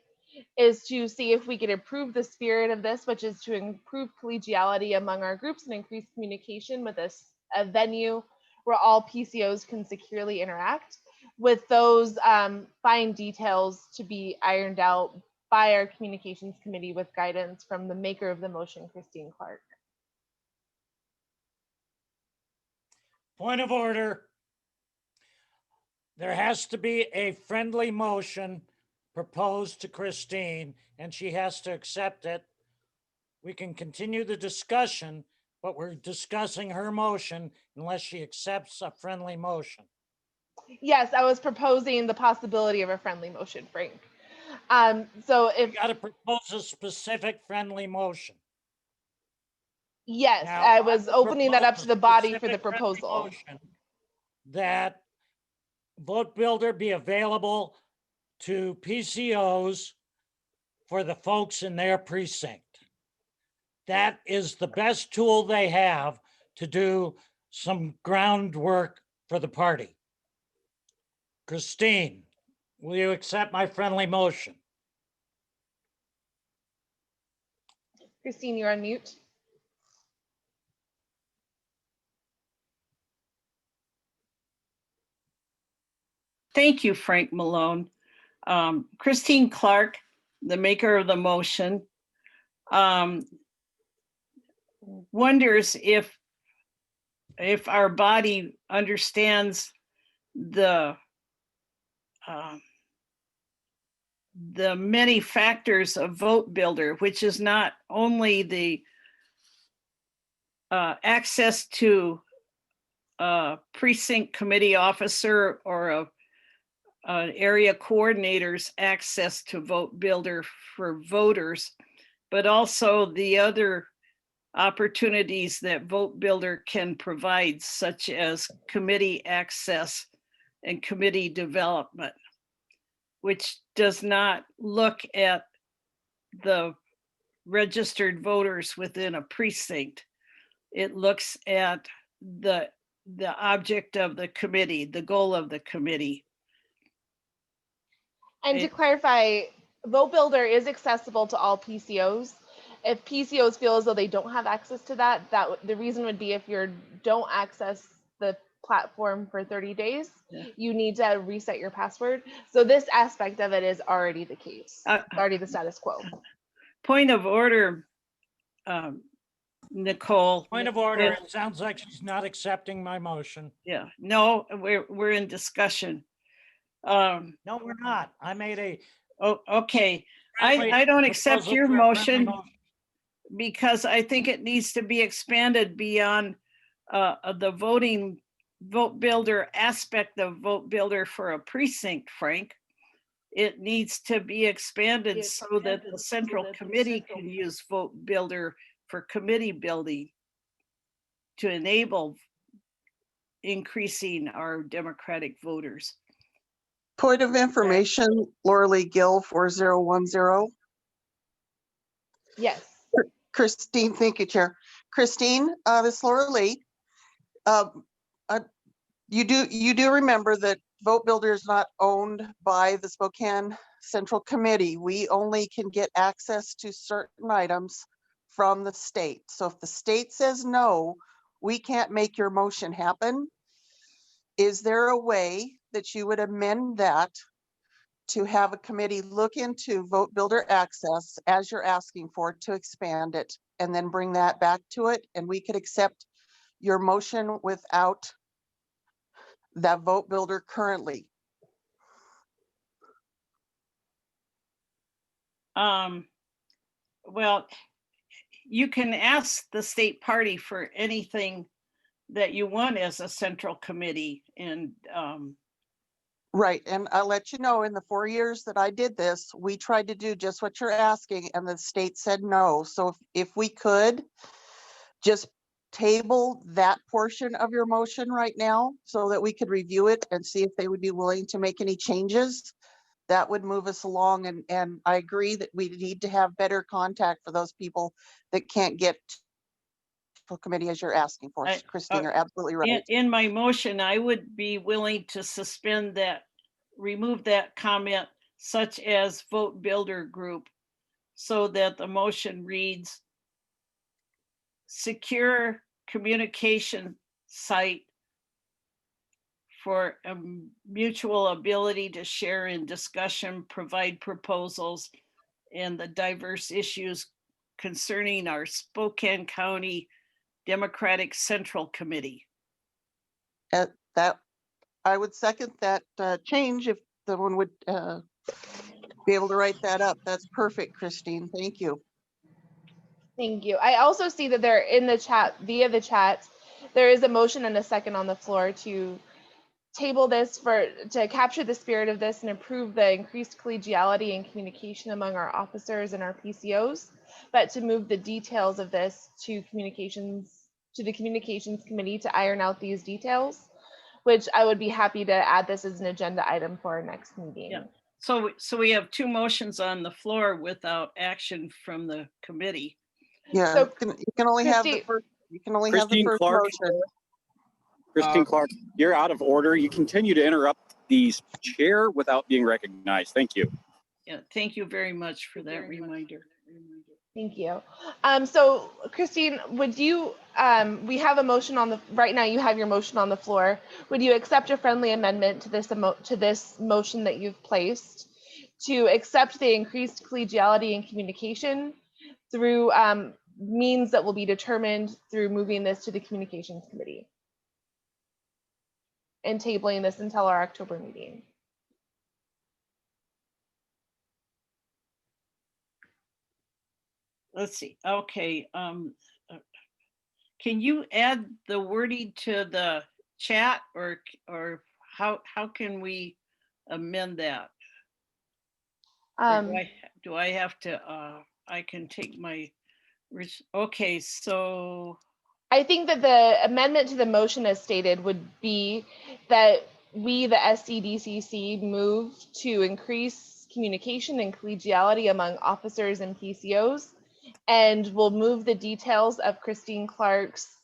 is to see if we could improve the spirit of this, which is to improve collegiality among our groups and increase communication with a venue where all PCOs can securely interact, with those fine details to be ironed out by our communications committee with guidance from the maker of the motion, Christine Clark. Point of order. There has to be a friendly motion proposed to Christine, and she has to accept it. We can continue the discussion, but we're discussing her motion unless she accepts a friendly motion. Yes, I was proposing the possibility of a friendly motion, Frank. So if you got to propose a specific friendly motion. Yes, Now, I was opening that up to the body for the specific friendly proposal. motion that Vote Builder be available to PCOs for the folks in their precinct. That is the best tool they have to do some groundwork for the party. Christine, will you accept my friendly motion? Christine, you're on mute. Thank you, Frank Malone. Christine Clark, the maker of the motion, wonders if our body understands the many factors of Vote Builder, which is not only the access to a precinct committee officer or an area coordinator's access to Vote Builder for voters, but also the other opportunities that Vote Builder can provide, such as committee access and committee development, which does not look at the registered voters within a precinct. It looks at the object of the committee, the goal of the committee. And to clarify, Vote Builder is accessible to all PCOs. If PCOs feel as though they don't have access to that, the reason would be if you don't access the platform for 30 days, you need to reset your password. So this aspect of it is already the case, already the status quo. Point of order, Nicole. Point of order. It sounds like she's not accepting my motion. Yeah, no, we're in discussion. No, we're not. I made a. Oh, okay. I don't accept your motion because I think it needs to be expanded beyond the Vote Builder aspect of Vote Builder for a precinct, Frank. It needs to be expanded so that the Central Committee can use Vote Builder for committee building. to enable increasing our Democratic voters. Point of information, Laura Lee Gill, 4010. Yes. Christine, thank you, Chair. Christine, this is Laura Lee. You do remember that Vote Builder is not owned by the Spokane Central Committee. We only can get access to certain items from the state. So if the state says no, we can't make your motion happen. Is there a way that you would amend that to have a committee look into Vote Builder access as you're asking for to expand it and then bring that back to it, and we could accept your motion without that Vote Builder currently? Well, you can ask the state party for anything that you want as a central committee, and right, and I'll let you know, in the 4 years that I did this, we tried to do just what you're asking and the state said no. So if we could just table that portion of your motion right now so that we could review it and see if they would be willing to make any changes, that would move us along. And I agree that we need to have better contact for those people that can't get to committee as you're asking for. Christine, you're absolutely right. in my motion, I would be willing to suspend that, remove that comment, such as Vote Builder Group, so that the motion reads, secure communication site for a mutual ability to share in discussion, provide proposals, and the diverse issues concerning our Spokane County Democratic Central Committee. That I would second that change if someone would be able to write that up. That's perfect, Christine. Thank you. Thank you. I also see that they're in the chat, via the chat, there is a motion and a second on the floor to table this to capture the spirit of this and improve the increased collegiality and communication among our officers and our PCOs, but to move the details of this to the communications committee to iron out these details, which I would be happy to add this as an agenda item for our next meeting. Yeah. So we have two motions on the floor without action from the committee. Yeah, So, you can only have the first. You can only have the first motion. Christine Clark, you're out of order. You continue to interrupt the chair without being recognized. Thank you. Yeah, thank you very much for that reminder. Thank you. So Christine, would you, we have a motion on the, right now you have your motion on the floor. Would you accept a friendly amendment to this motion that you've placed to accept the increased collegiality and communication through means that will be determined through moving this to the communications committee and tabling this until our October meeting? Let's see. Okay. Can you add the wording to the chat, or how can we amend that? Do I have to? I can take my. Okay, so. I think that the amendment to the motion as stated would be that we, the SCDCC, move to increase communication and collegiality among officers and PCOs, and we'll move the details of Christine Clark's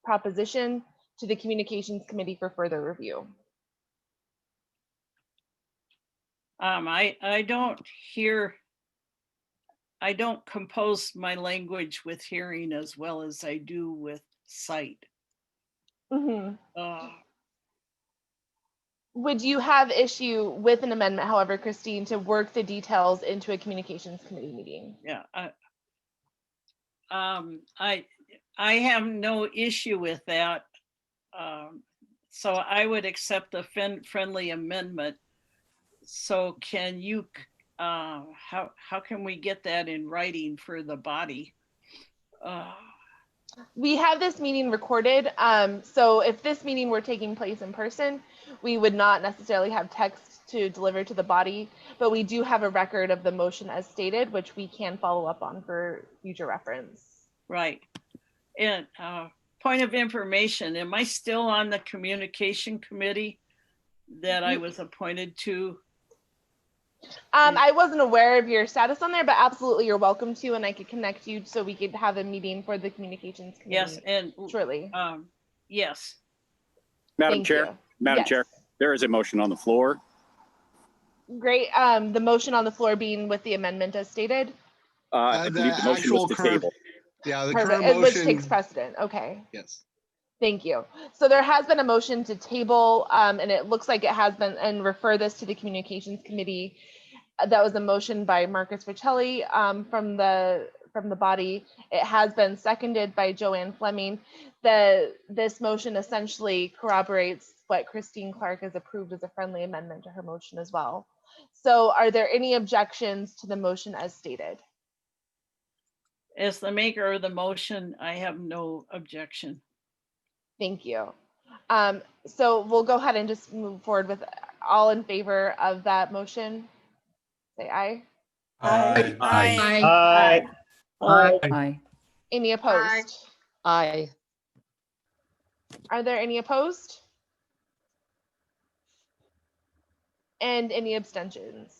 proposition to the communications committee for further review. I don't compose my language with hearing as well as I do with sight. Mm-hmm. Would you have issue with an amendment, however, Christine, to work the details into a communications committee meeting? Yeah, I have no issue with that. So I would accept the friendly amendment. So can you, how can we get that in writing for the body? We have this meeting recorded. So if this meeting were taking place in person, we would not necessarily have text to deliver to the body, but we do have a record of the motion as stated, which we can follow up on for future reference. Right. And point of information, am I still on the communication committee that I was appointed to? I wasn't aware of your status on there, but absolutely you're welcome to, and I could connect you so we could have a meeting for the communications committee. Yes, and shortly. Yes. Madam Thank Chair, you. Madam Yes. Chair, there is a motion on the floor. Great. The motion on the floor being with the amendment as stated. I believe the motion was to table. Yeah, the Perfect. current motion. Which takes precedent. Okay. Yes. Thank you. So there has been a motion to table, and it looks like it has been, and refer this to the communications committee. That was a motion by Marcus Riccelli from the body. It has been seconded by Joanne Fleming. This motion essentially corroborates what Christine Clark has approved as a friendly amendment to her motion as well. So are there any objections to the motion as stated? As the maker of the motion, I have no objection. Thank you. So we'll go ahead and just move forward with all in favor of that motion. Say aye. Aye. Aye. Aye. Any opposed? Aye. Are there any opposed? And any abstentions?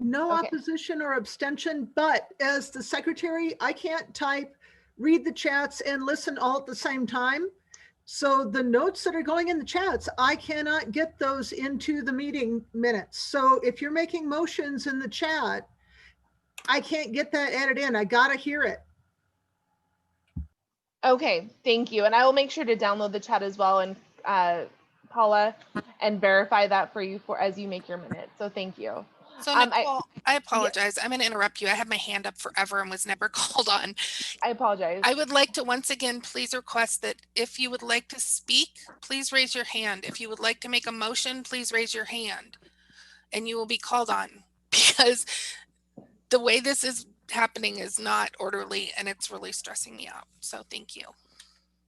No Okay. opposition or abstention, but as the secretary, I can't type, read the chats, and listen all at the same time. So the notes that are going in the chats, I cannot get those into the meeting minutes. So if you're making motions in the chat, I can't get that added in. I gotta hear it. Okay, thank you. And I will make sure to download the chat as well, and Paula, and verify that for you as you make your minutes. So thank you. So Nicole, I apologize. I'm going to interrupt you. I had my hand up forever and was never called on. I apologize. I would like to once again please request that if you would like to speak, please raise your hand. If you would like to make a motion, please raise your hand and you will be called on, because the way this is happening is not orderly and it's really stressing me out. So thank you.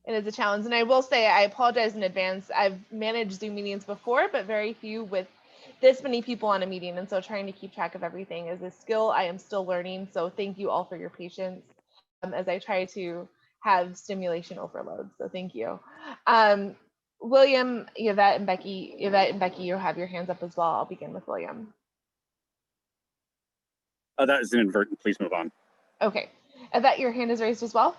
It is a challenge. And I will say, I apologize in advance. I've managed Zoom meetings before, but very few with this many people on a meeting. And so trying to keep track of everything is a skill I am still learning. So thank you all for your patience as I try to have stimulation overload. So thank you. William, Yvette, and Becky, you have your hands up as well. I'll begin with William. That is inadvertent. Please move on. Okay. Yvette, your hand is raised as well.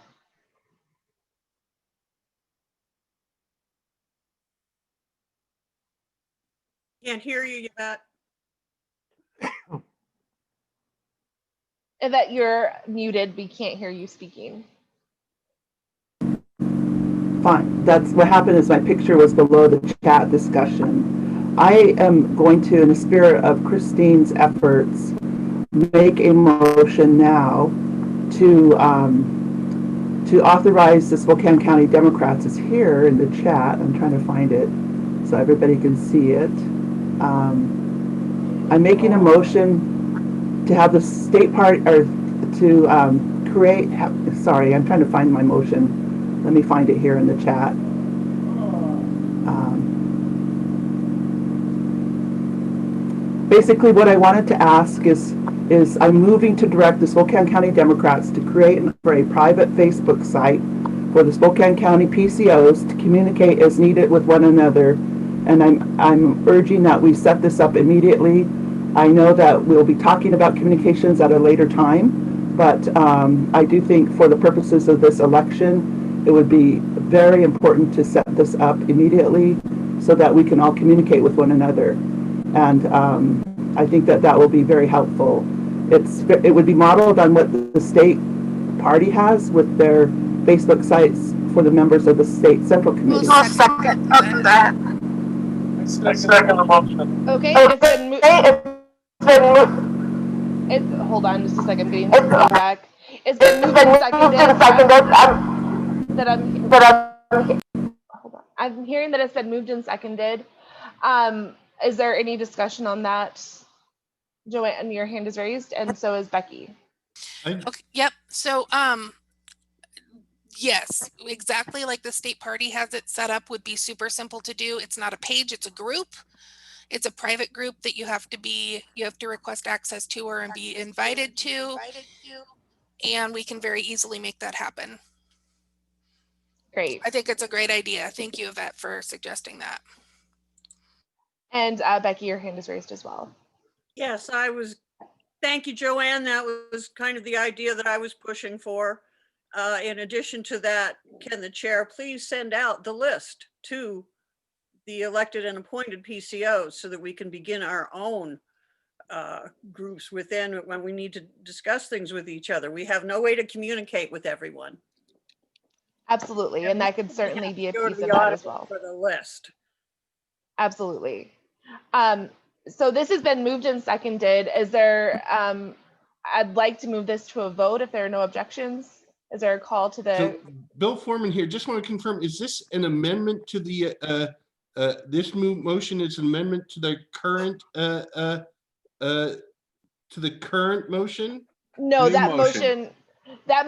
Can't hear you yet. Yvette, you're muted. We can't hear you speaking. Fine. That's what happened is my picture was below the chat discussion. I am going to, in the spirit of Christine's efforts, make a motion now to authorize the Spokane County Democrats. Is here in the chat. I'm trying to find it so everybody can see it. I'm making a motion to have the state party, or to create, sorry, I'm trying to find my motion. Let me find it here in the chat. Basically what I wanted to ask is I'm moving to direct the Spokane County Democrats to create for a private Facebook site for the Spokane County PCOs to communicate as needed with one another. And I'm urging that we set this up immediately. I know that we'll be talking about communications at a later time, but I do think for the purposes of this election, it would be very important to set this up immediately so that we can all communicate with one another. And I think that that will be very helpful. It would be modeled on what the state party has with their Facebook sites for the members of the state central committee. I'll second that. Okay, it's been moved. Hold on just a second, I'm getting some feedback. It's been moved and seconded. Hold on. I'm hearing that it's been moved and seconded. Is there any discussion on that? Joanne, your hand is raised, and so is Becky. Okay, yep. So yes, exactly like the state party has it set up would be super simple to do. It's not a page, it's a group. It's a private group that you have to request access to or and be invited to. And we can very easily make that happen. Great. I think it's a great idea. Thank you, Yvette, for suggesting that. And Becky, your hand is raised as well. Yes, thank you, Joanne. That was kind of the idea that I was pushing for. In addition to that, can the chair please send out the list to the elected and appointed PCOs so that we can begin our own groups within when we need to discuss things with each other. We have no way to communicate with everyone. Absolutely, and that could certainly be a Go to piece the of that audit as well. for the list. Absolutely. So this has been moved and seconded. Is there, I'd like to move this to a vote if there are no objections. Is there a call to the? So Bill Foreman here, just want to confirm, is this an amendment to the, motion is an amendment to the current, motion? No, New that motion.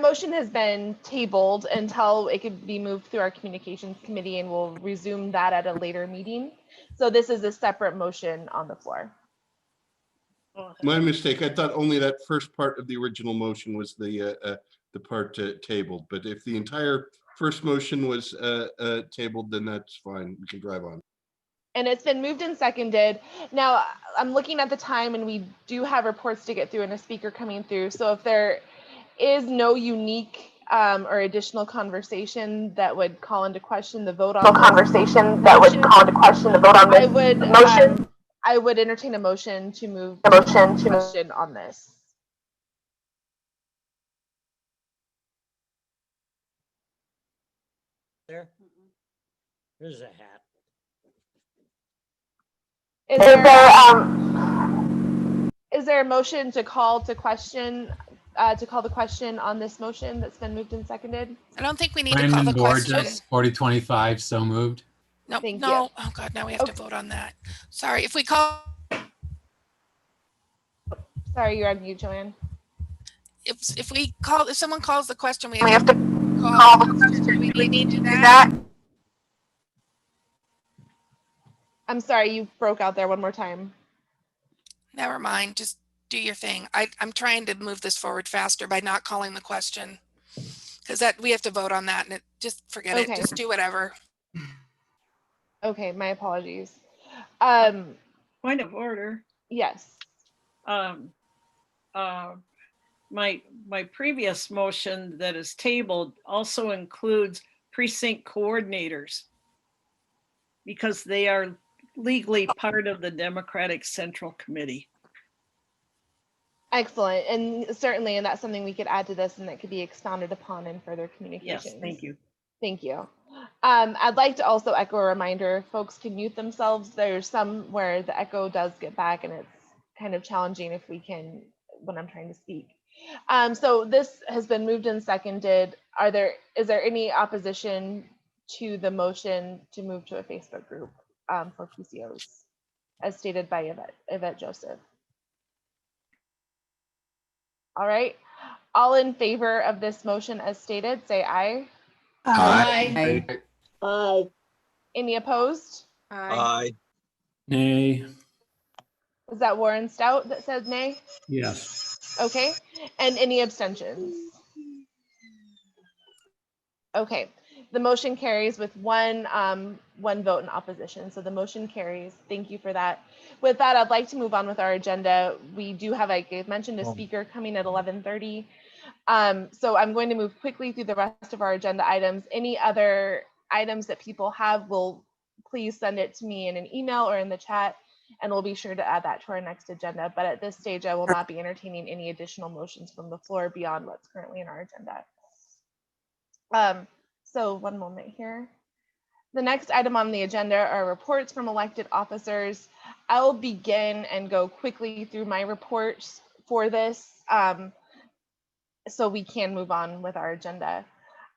motion has been tabled until it could be moved through our communications committee, and we'll resume that at a later meeting. So this is a separate motion on the floor. My mistake. I thought only that first part of the original motion was the part tabled. But if the entire first motion was tabled, then that's fine. We can drive on. And it's been moved and seconded. Now I'm looking at the time, and we do have reports to get through and a speaker coming through. So if there is no unique or additional conversation that would call into question the vote on I would entertain a motion to move the question on this. There's a hat. Is there a motion to call the question on this motion that's been moved and seconded? I don't think we need to call the Borges, question. 4025, so moved. No, Thank no. you. Oh God, now we have to vote on that. Sorry, if we call. Sorry, you're on mute, Joanne. If someone calls the question, we have to call the question. Do we need to do that? I'm sorry, you broke out there one more time. Never mind. Just do your thing. I'm trying to move this forward faster by not calling the question, because we have to vote on that, and just forget it. Just do whatever. Okay, my apologies. Point of order. Yes. My previous motion that is tabled also includes precinct coordinators, because they are legally part of the Democratic Central Committee. Excellent, and certainly, and that's something we could add to this, and that could be expounded upon in further communications. Yes, thank you. Thank you. I'd like to also echo a reminder, folks can mute themselves. There's some where the echo does get back, and it's kind of challenging when I'm trying to speak. So this has been moved and seconded. Is there any opposition to the motion to move to a Facebook group for PCOs, as stated by Yvette Joseph? All right. All in favor of this motion as stated, say aye. Aye. Aye. Any opposed? Aye. Nay. Is that Warren Stout that says nay? Yes. Okay. And any abstentions? Okay. The motion carries with one vote in opposition. So the motion carries. Thank you for that. With that, I'd like to move on with our agenda. We do have, like I mentioned, a speaker coming at 11:30. So I'm going to move quickly through the rest of our agenda items. Any other items that people have, will please send it to me in an email or in the chat, and we'll be sure to add that to our next agenda. But at this stage, I will not be entertaining any additional motions from the floor beyond what's currently in our agenda. So one moment here. The next item on the agenda are reports from elected officers. I'll begin and go quickly through my reports for this, so we can move on with our agenda.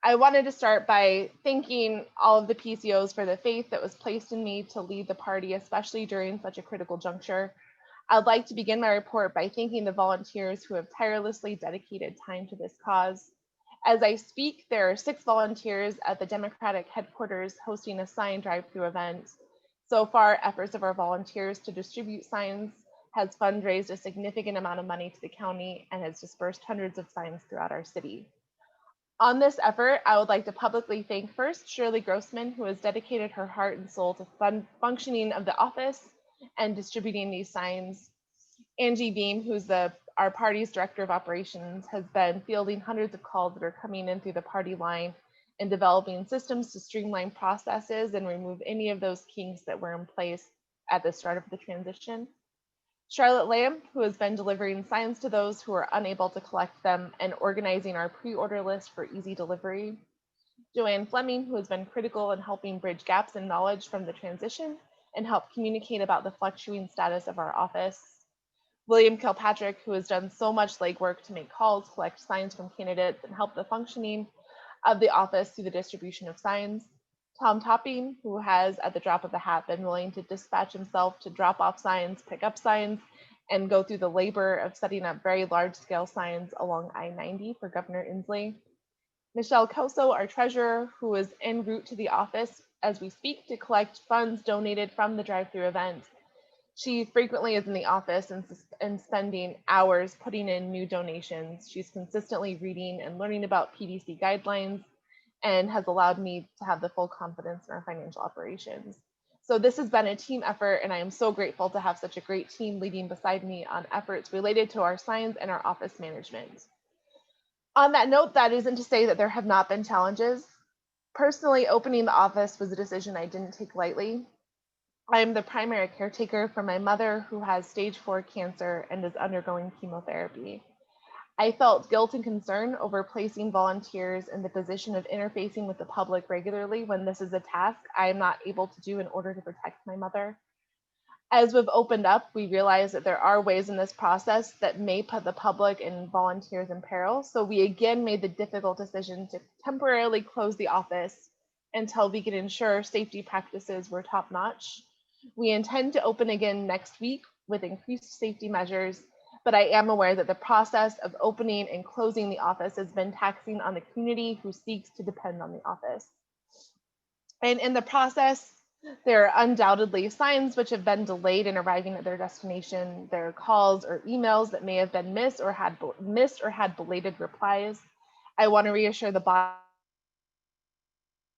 I wanted to start by thanking all of the PCOs for the faith that was placed in me to lead the party, especially during such a critical juncture. I'd like to begin my report by thanking the volunteers who have tirelessly dedicated time to this cause. As I speak, there are 6 volunteers at the Democratic headquarters hosting a sign drive-through event. So far, efforts of our volunteers to distribute signs has fundraised a significant amount of money to the county and has dispersed hundreds of signs throughout our city. On this effort, I would like to publicly thank first Shirley Grossman, who has dedicated her heart and soul to functioning of the office and distributing these signs. Angie Beam, who's our party's director of operations, has been fielding hundreds of calls that are coming in through the party line and developing systems to streamline processes and remove any of those kinks that were in place at the start of the transition. Charlotte Lamb, who has been delivering signs to those who are unable to collect them and organizing our pre-order list for easy delivery. Joanne Fleming, who has been critical in helping bridge gaps in knowledge from the transition and help communicate about the fluctuating status of our office. William Kilpatrick, who has done so much legwork to make calls, collect signs from candidates, and help the functioning of the office through the distribution of signs. Tom Topping, who has, at the drop of a hat, been willing to dispatch himself to drop off signs, pick up signs, and go through the labor of setting up very large-scale signs along I-90 for Governor Inslee. Michelle Coso, our treasurer, who is en route to the office as we speak to collect funds donated from the drive-through event. She frequently is in the office and spending hours putting in new donations. She's consistently reading and learning about PDC guidelines and has allowed me to have the full confidence in our financial operations. So this has been a team effort, and I am so grateful to have such a great team leading beside me on efforts related to our signs and our office management. On that note, that isn't to say that there have not been challenges. Personally, opening the office was a decision I didn't take lightly. I am the primary caretaker for my mother, who has stage 4 cancer and is undergoing chemotherapy. I felt guilt and concern over placing volunteers in the position of interfacing with the public regularly when this is a task I am not able to do in order to protect my mother. As we've opened up, we realize that there are ways in this process that may put the public and volunteers in peril. So we again made the difficult decision to temporarily close the office until we could ensure safety practices were top-notch. We intend to open again next week with increased safety measures, but I am aware that the process of opening and closing the office has been taxing on the community who seeks to depend on the office. And in the process, there are undoubtedly signs which have been delayed in arriving at their destination. There are calls or emails that may have been missed or had belated replies. I want to reassure the body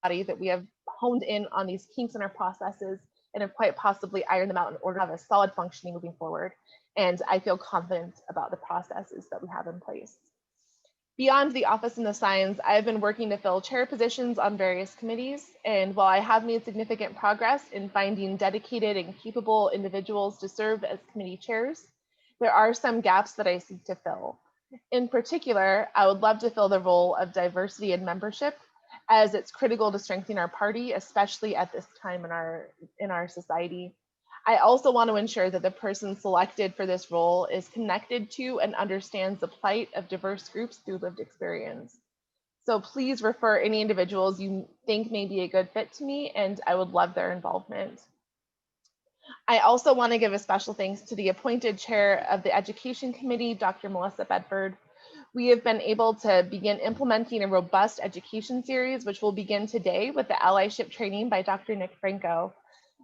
that we have honed in on these kinks in our processes and have quite possibly ironed them out in order to have a solid functioning moving forward. And I feel confident about the processes that we have in place. Beyond the office and the signs, I have been working to fill chair positions on various committees. And while I have made significant progress in finding dedicated and capable individuals to serve as committee chairs, there are some gaps that I seek to fill. In particular, I would love to fill the role of diversity and membership, as it's critical to strengthen our party, especially at this time in our society. I also want to ensure that the person selected for this role is connected to and understands the plight of diverse groups through lived experience. So please refer any individuals you think may be a good fit to me, and I would love their involvement. I also want to give a special thanks to the appointed chair of the Education Committee, Dr. Melissa Bedford. We have been able to begin implementing a robust education series, which will begin today with the allyship training by Dr. Nick Franco.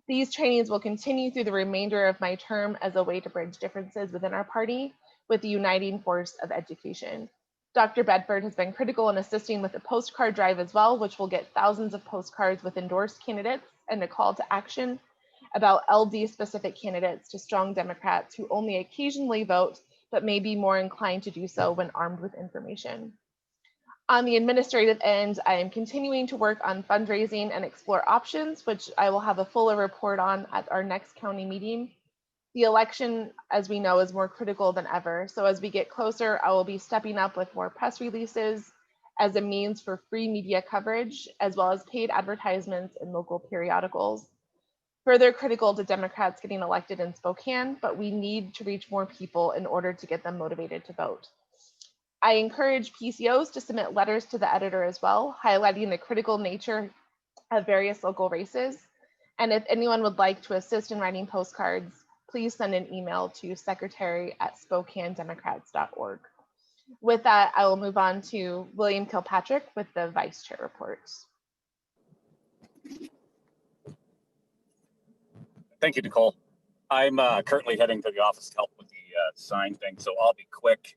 These trainings will continue through the remainder of my term as a way to bridge differences within our party with the uniting force of education. Dr. Bedford has been critical in assisting with the postcard drive as well, which will get thousands of postcards with endorsed candidates and a call to action about LD-specific candidates to strong Democrats who only occasionally vote, but may be more inclined to do so when armed with information. On the administrative end, I am continuing to work on fundraising and explore options, which I will have a fuller report on at our next county meeting. The election, as we know, is more critical than ever. So as we get closer, I will be stepping up with more press releases as a means for free media coverage, as well as paid advertisements in local periodicals. Further critical to Democrats getting elected in Spokane, but we need to reach more people in order to get them motivated to vote. I encourage PCOs to submit letters to the editor as well, highlighting the critical nature of various local races. And if anyone would like to assist in writing postcards, please send an email to secretary@SpokaneDemocrats.org. With that, I will move on to William Kilpatrick with the vice chair report. Thank you, Nicole. I'm currently heading to the office to help with the sign thing, so I'll be quick.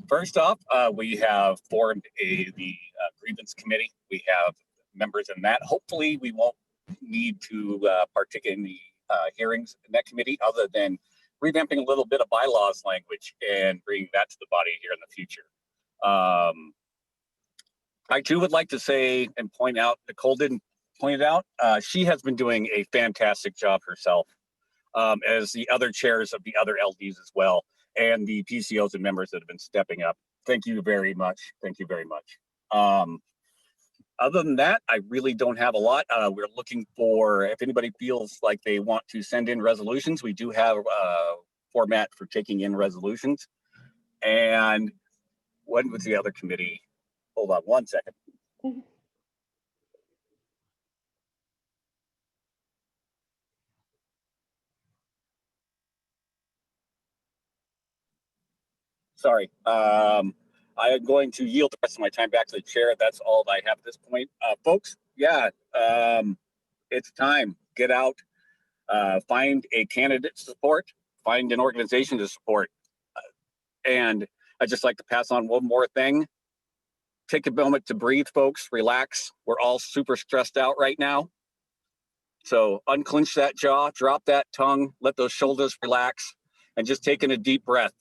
First off, we have formed the grievance committee. We have members in that. Hopefully, we won't need to partake in the hearings in that committee, other than revamping a little bit of bylaws language and bringing that to the body here in the future. I too would like to say and point out, Nicole didn't point it out, she has been doing a fantastic job herself, as the other chairs of the other LDs as well, and the PCOs and members that have been stepping up. Thank you very much. Thank you very much. Other than that, I really don't have a lot. We're looking for, if anybody feels like they want to send in resolutions, we do have a format for taking in resolutions. And what was the other committee? Hold on one second. Sorry. I am going to yield the rest of my time back to the chair. That's all I have at this point. Folks, yeah, it's time. Get out, find a candidate to support, find an organization to support. And I'd just like to pass on one more thing. Take a moment to breathe, folks. Relax. We're all super stressed out right now. So unclench that jaw, drop that tongue, let those shoulders relax, and just take in a deep breath.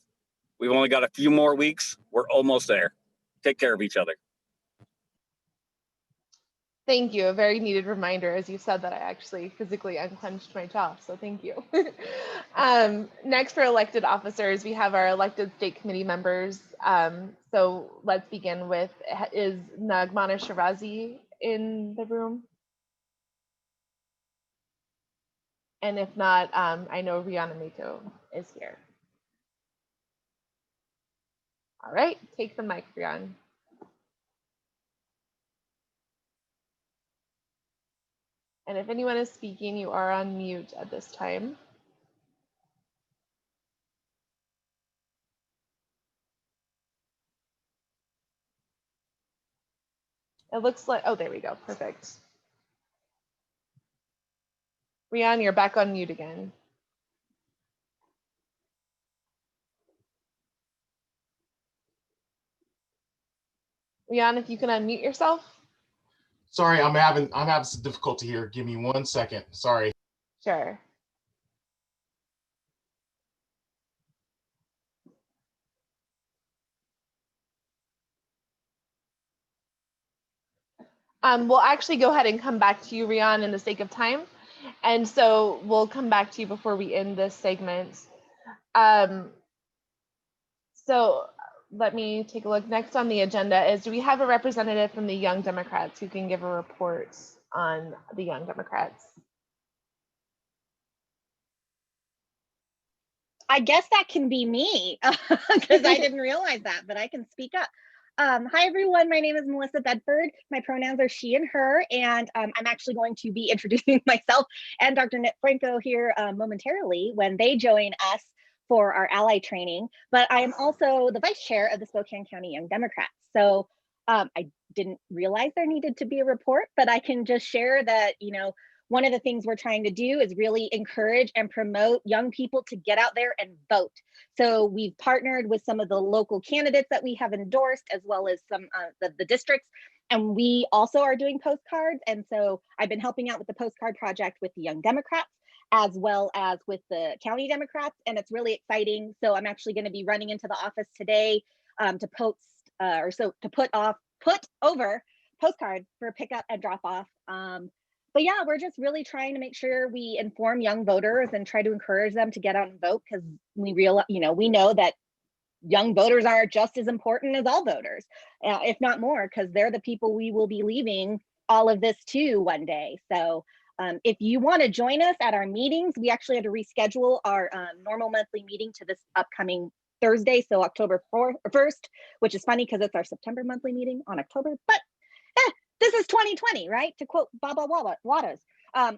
We've only got a few more weeks. We're almost there. Take care of each other. Thank you. A very needed reminder, as you said, that I actually physically unclenched my jaw. So thank you. Next, for elected officers, we have our elected state committee members. So let's begin with, is Nagmana Shirazi in the room? And if not, I know Rihanna Mito is here. All right, take the mic, Rihanna. And if anyone is speaking, you are on mute at this time. It looks like, oh, there we go, perfect. Rihanna, you're back on mute again. Rihanna, if you can unmute yourself. Sorry, I'm having some difficulty here. Give me 1 second. Sorry. Sure. We'll actually go ahead and come back to you, Rihanna, in the sake of time. And so we'll come back to you before we end this segment. So let me take a look. Next on the agenda is, do we have a representative from the Young Democrats who can give a report on the Young Democrats? I guess that can be me, because I didn't realize that, but I can speak up. Hi, everyone. My name is Melissa Bedford. My pronouns are she and her, and I'm actually going to be introducing myself and Dr. Nick Franco here momentarily when they join us for our ally training. But I am also the vice chair of the Spokane County Young Democrats. So I didn't realize there needed to be a report, but I can just share that, you know, one of the things we're trying to do is really encourage and promote young people to get out there and vote. So we've partnered with some of the local candidates that we have endorsed, as well as some the districts. And we also are doing postcards. And so I've been helping out with the postcard project with the Young Democrats, as well as with the County Democrats. And it's really exciting. So I'm actually going to be running into the office today to put over postcards for pickup and drop off. But yeah, we're just really trying to make sure we inform young voters and try to encourage them to get out and vote, because we know that young voters are just as important as all voters, if not more, because they're the people we will be leaving all of this to one day. So if you want to join us at our meetings, we actually had to reschedule our normal monthly meeting to this upcoming Thursday, so October 1st, which is funny because it's our September monthly meeting on October, but this is 2020, right? To quote Baba Waters.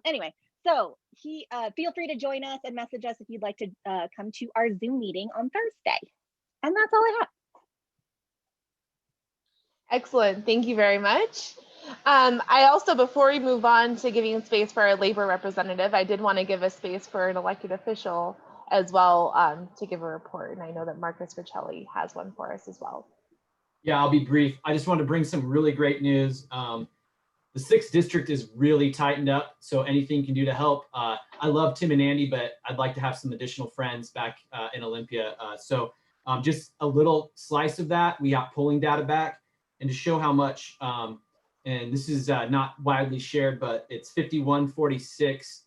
Anyway, so feel free to join us and message us if you'd like to come to our Zoom meeting on Thursday. And that's all I have. Excellent. Thank you very much. I also, before we move on to giving space for our labor representative, I did want to give a space for an elected official as well to give a report. And I know that Marcus Riccelli has one for us as well. Yeah, I'll be brief. I just want to bring some really great news. The 6th district is really tightened up, so anything you can do to help. I love Tim and Andy, but I'd like to have some additional friends back in Olympia. So just a little slice of that. We got polling data back, and to show how much, and this is not widely shared, but it's 51-46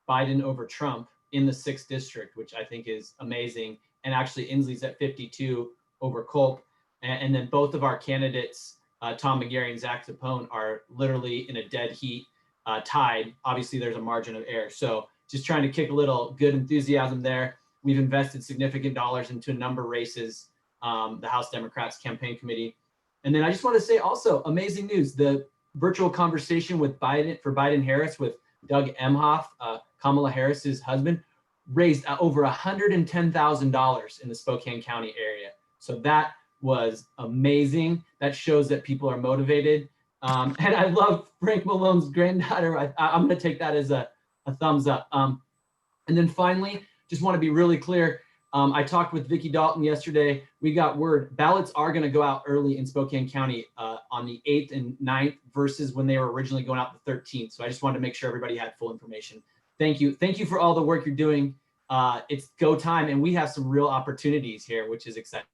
Biden over Trump in the 6th district, which I think is amazing. And actually Inslee's at 52 over Culp. And then both of our candidates, Tom McGarry and Zach Zapone, are literally in a dead heat, tied. Obviously, there's a margin of error. So just trying to kick a little good enthusiasm there. We've invested significant dollars into a number of races, the House Democrats campaign committee. And then I just want to say also, amazing news, the virtual conversation with Biden-Harris with Doug Emhoff, Kamala Harris's husband, raised over $110,000 in the Spokane County area. So that was amazing. That shows that people are motivated. And I love Frank Malone's granddaughter. I'm going to take that as a thumbs up. And then finally, just want to be really clear. I talked with Vicki Dalton yesterday. We got word ballots are going to go out early in Spokane County on the 8th and 9th versus when they were originally going out the 13th. So I just wanted to make sure everybody had full information. Thank you. Thank you for all the work you're doing. It's go time, and we have some real opportunities here, which is exciting.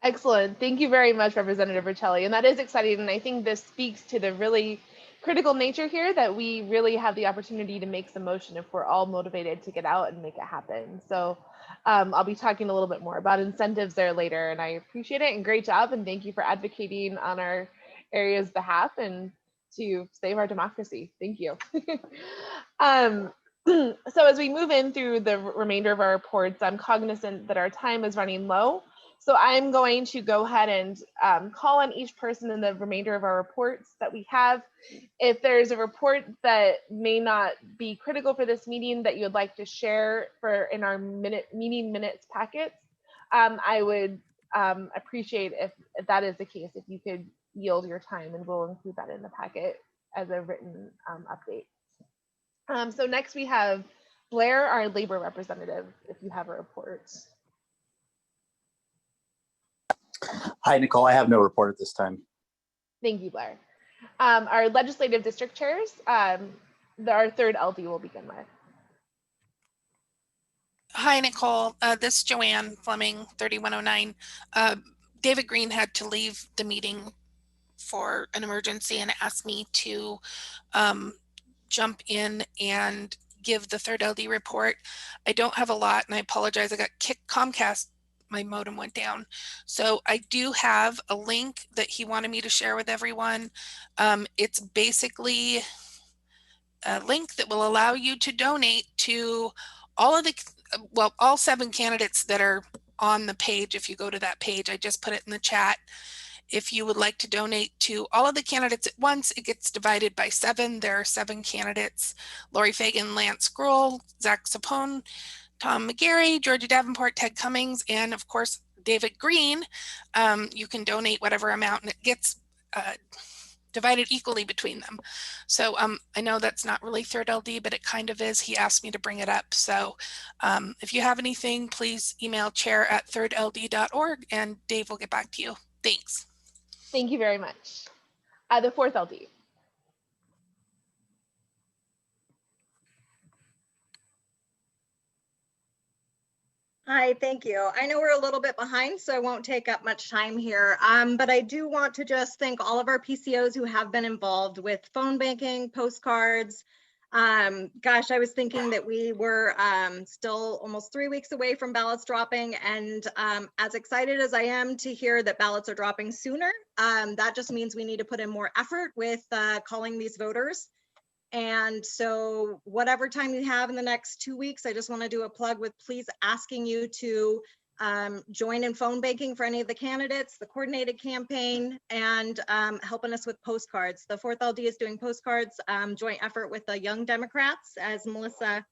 Excellent. Thank you very much, Representative Riccelli. And that is exciting. And I think this speaks to the really critical nature here that we really have the opportunity to make some motion if we're all motivated to get out and make it happen. So I'll be talking a little bit more about incentives there later. And I appreciate it and great job. And thank you for advocating on our area's behalf and to save our democracy. Thank you. So as we move in through the remainder of our reports, I'm cognizant that our time is running low. So I'm going to go ahead and call on each person in the remainder of our reports that we have. If there's a report that may not be critical for this meeting that you'd like to share in our meeting minutes packets, I would appreciate if that is the case, if you could yield your time, and we'll include that in the packet as a written update. So next we have Blair, our labor representative, if you have a report. Hi, Nicole. I have no report at this time. Thank you, Blair. Our legislative district chairs, our 3rd LD will begin with. Hi, Nicole. This is Joanne Fleming, 3109. David Green had to leave the meeting for an emergency and asked me to jump in and give the 3rd LD report. I don't have a lot, and I apologize. I got kicked Comcast. My modem went down. So I do have a link that he wanted me to share with everyone. It's basically a link that will allow you to donate to all of the, well, all 7 candidates that are on the page. If you go to that page, I just put it in the chat. If you would like to donate to all of the candidates at once, it gets divided by 7. There are 7 candidates: Lori Fagan, Lance Gruhl, Zach Zapone, Tom McGarry, Georgia Davenport, Ted Cummings, and of course, David Green. You can donate whatever amount and it gets divided equally between them. So I know that's not really 3rd LD, but it kind of is. He asked me to bring it up. So if you have anything, please email chair@thirdld.org and Dave will get back to you. Thanks. Thank you very much. The 4th LD. Hi, thank you. I know we're a little bit behind, so I won't take up much time here. But I do want to just thank all of our PCOs who have been involved with phone banking, postcards. Gosh, I was thinking that we were still almost 3 weeks away from ballots dropping. And as excited as I am to hear that ballots are dropping sooner, that just means we need to put in more effort with calling these voters. And so whatever time you have in the next 2 weeks, I just want to do a plug with please asking you to join in phone banking for any of the candidates, the coordinated campaign, and helping us with postcards. The 4th LD is doing postcards, joint effort with the Young Democrats, as Melissa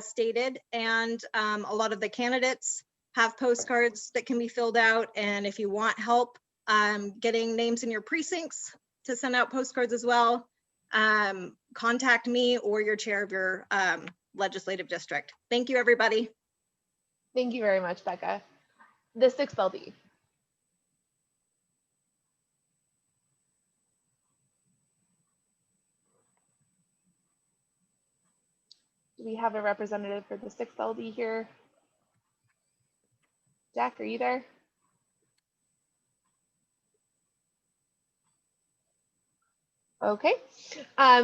stated. And a lot of the candidates have postcards that can be filled out. And if you want help getting names in your precincts to send out postcards as well, contact me or your chair of your legislative district. Thank you, everybody. Thank you very much, Becca. The 6th LD. Do we have a representative for the 6th LD here? Jack, are you there? Okay.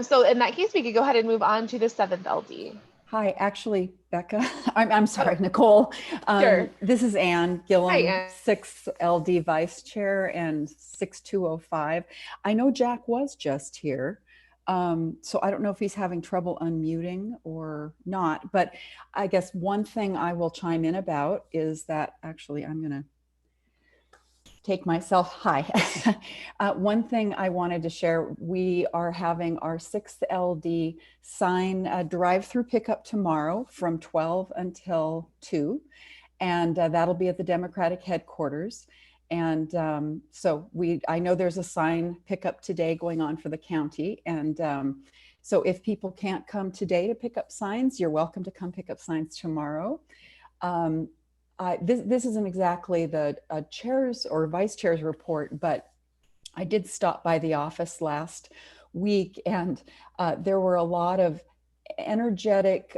So in that case, we could go ahead and move on to the 7th LD. Hi, actually, Becca, I'm sorry, Nicole. Sure. This is Ann Gillum, Hi, Ann. 6th LD Vice Chair and 6205. I know Jack was just here, so I don't know if he's having trouble unmuting or not, but I guess one thing I will chime in about is that, actually, I'm going to take myself, hi. One thing I wanted to share, we are having our 6th LD sign drive-through pickup tomorrow from 12 until 2. And that'll be at the Democratic headquarters. And so I know there's a sign pickup today going on for the county. And so if people can't come today to pick up signs, you're welcome to come pick up signs tomorrow. This isn't exactly the chair's or vice chair's report, but I did stop by the office last week, and there were a lot of energetic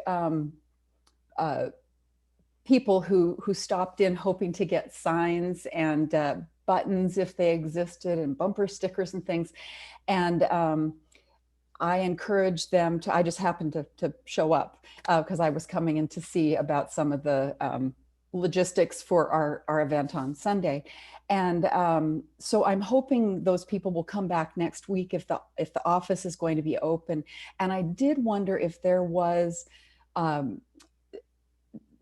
people who stopped in hoping to get signs and buttons if they existed, and bumper stickers and things. And I encouraged them to, I just happened to show up because I was coming in to see about some of the logistics for our event on Sunday. And so I'm hoping those people will come back next week if the office is going to be open. And I did wonder if there was,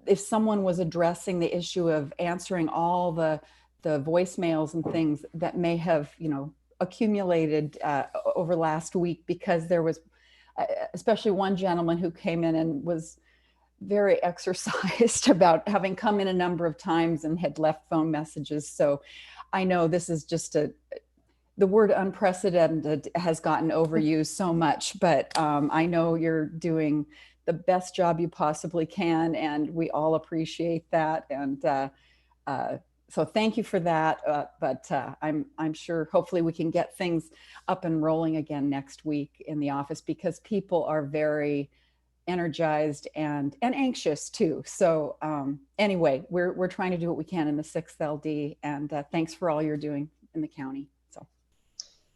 if someone was addressing the issue of answering all the voicemails and things that may have, accumulated over last week, because there was especially one gentleman who came in and was very exercised about having come in a number of times and had left phone messages. So I know this is just the word unprecedented has gotten overused so much, but I know you're doing the best job you possibly can, and we all appreciate that. And so thank you for that. But I'm sure hopefully we can get things up and rolling again next week in the office, because people are very energized and anxious too. So anyway, we're trying to do what we can in the 6th LD, and thanks for all you're doing in the county. So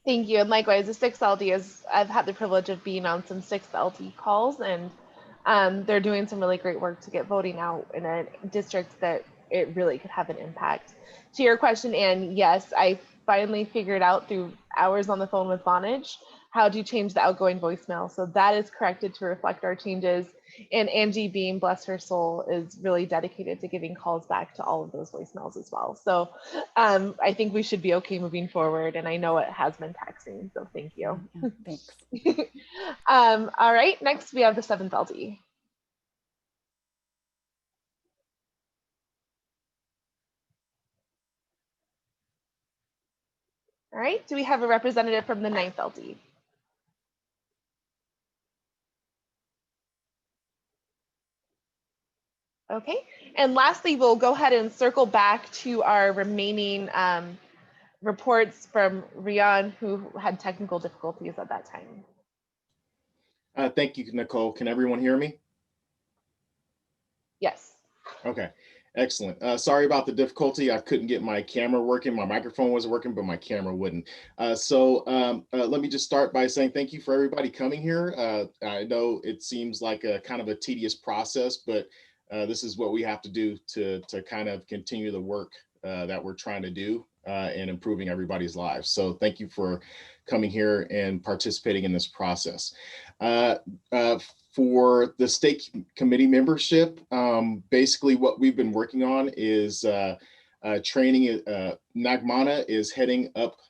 thank you. And likewise, the 6th LD is, I've had the privilege of being on some 6th LD calls, and they're doing some really great work to get voting out in a district that it really could have an impact. To your question, Anne, yes, I finally figured out through hours on the phone with Vonage how to change the outgoing voicemail. So that is corrected to reflect our changes. And Angie Beam, bless her soul, is really dedicated to giving calls back to all of those voicemails as well. So I think we should be okay moving forward. And I know it has been taxing, so thank you. Yeah, thanks. All right, next we have the 7th LD. All right, do we have a representative from the 9th LD? Okay, and lastly, we'll go ahead and circle back to our remaining reports from Rian, who had technical difficulties at that time. Thank you, Nicole. Can everyone hear me? Yes. Okay, excellent. Sorry about the difficulty. I couldn't get my camera working. My microphone wasn't working, but my camera wouldn't. So let me just start by saying thank you for everybody coming here. I know it seems like a kind of a tedious process, but this is what we have to do to kind of continue the work that we're trying to do and improving everybody's lives. So thank you for coming here and participating in this process. For the state committee membership, basically what we've been working on is training. Nagmana is heading up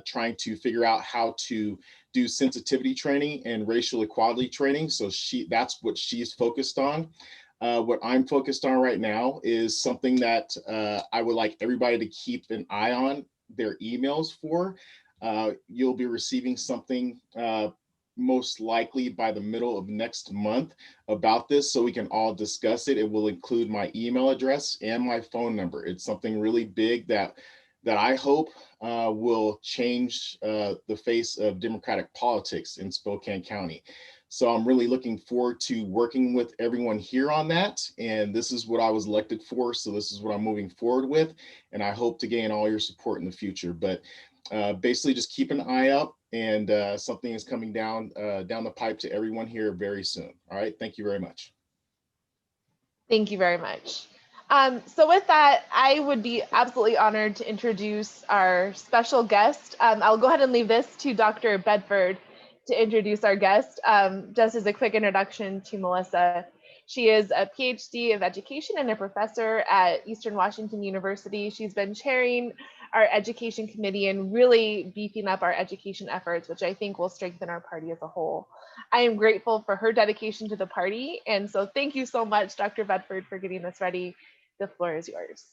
trying to figure out how to do sensitivity training and racial equality training. So that's what she's focused on. What I'm focused on right now is something that I would like everybody to keep an eye on their emails for. You'll be receiving something most likely by the middle of next month about this so we can all discuss it. It will include my email address and my phone number. It's something really big that I hope will change the face of Democratic politics in Spokane County. So I'm really looking forward to working with everyone here on that. And this is what I was elected for. So this is what I'm moving forward with. And I hope to gain all your support in the future. But basically just keep an eye out, and something is coming down the pipe to everyone here very soon. All right. Thank you very much. Thank you very much. So with that, I would be absolutely honored to introduce our special guest. I'll go ahead and leave this to Dr. Bedford to introduce our guest. Just as a quick introduction to Melissa, she is a PhD of education and a professor at Eastern Washington University. She's been chairing our education committee and really beefing up our education efforts, which I think will strengthen our party as a whole. I am grateful for her dedication to the party. And so thank you so much, Dr. Bedford, for getting this ready. The floor is yours.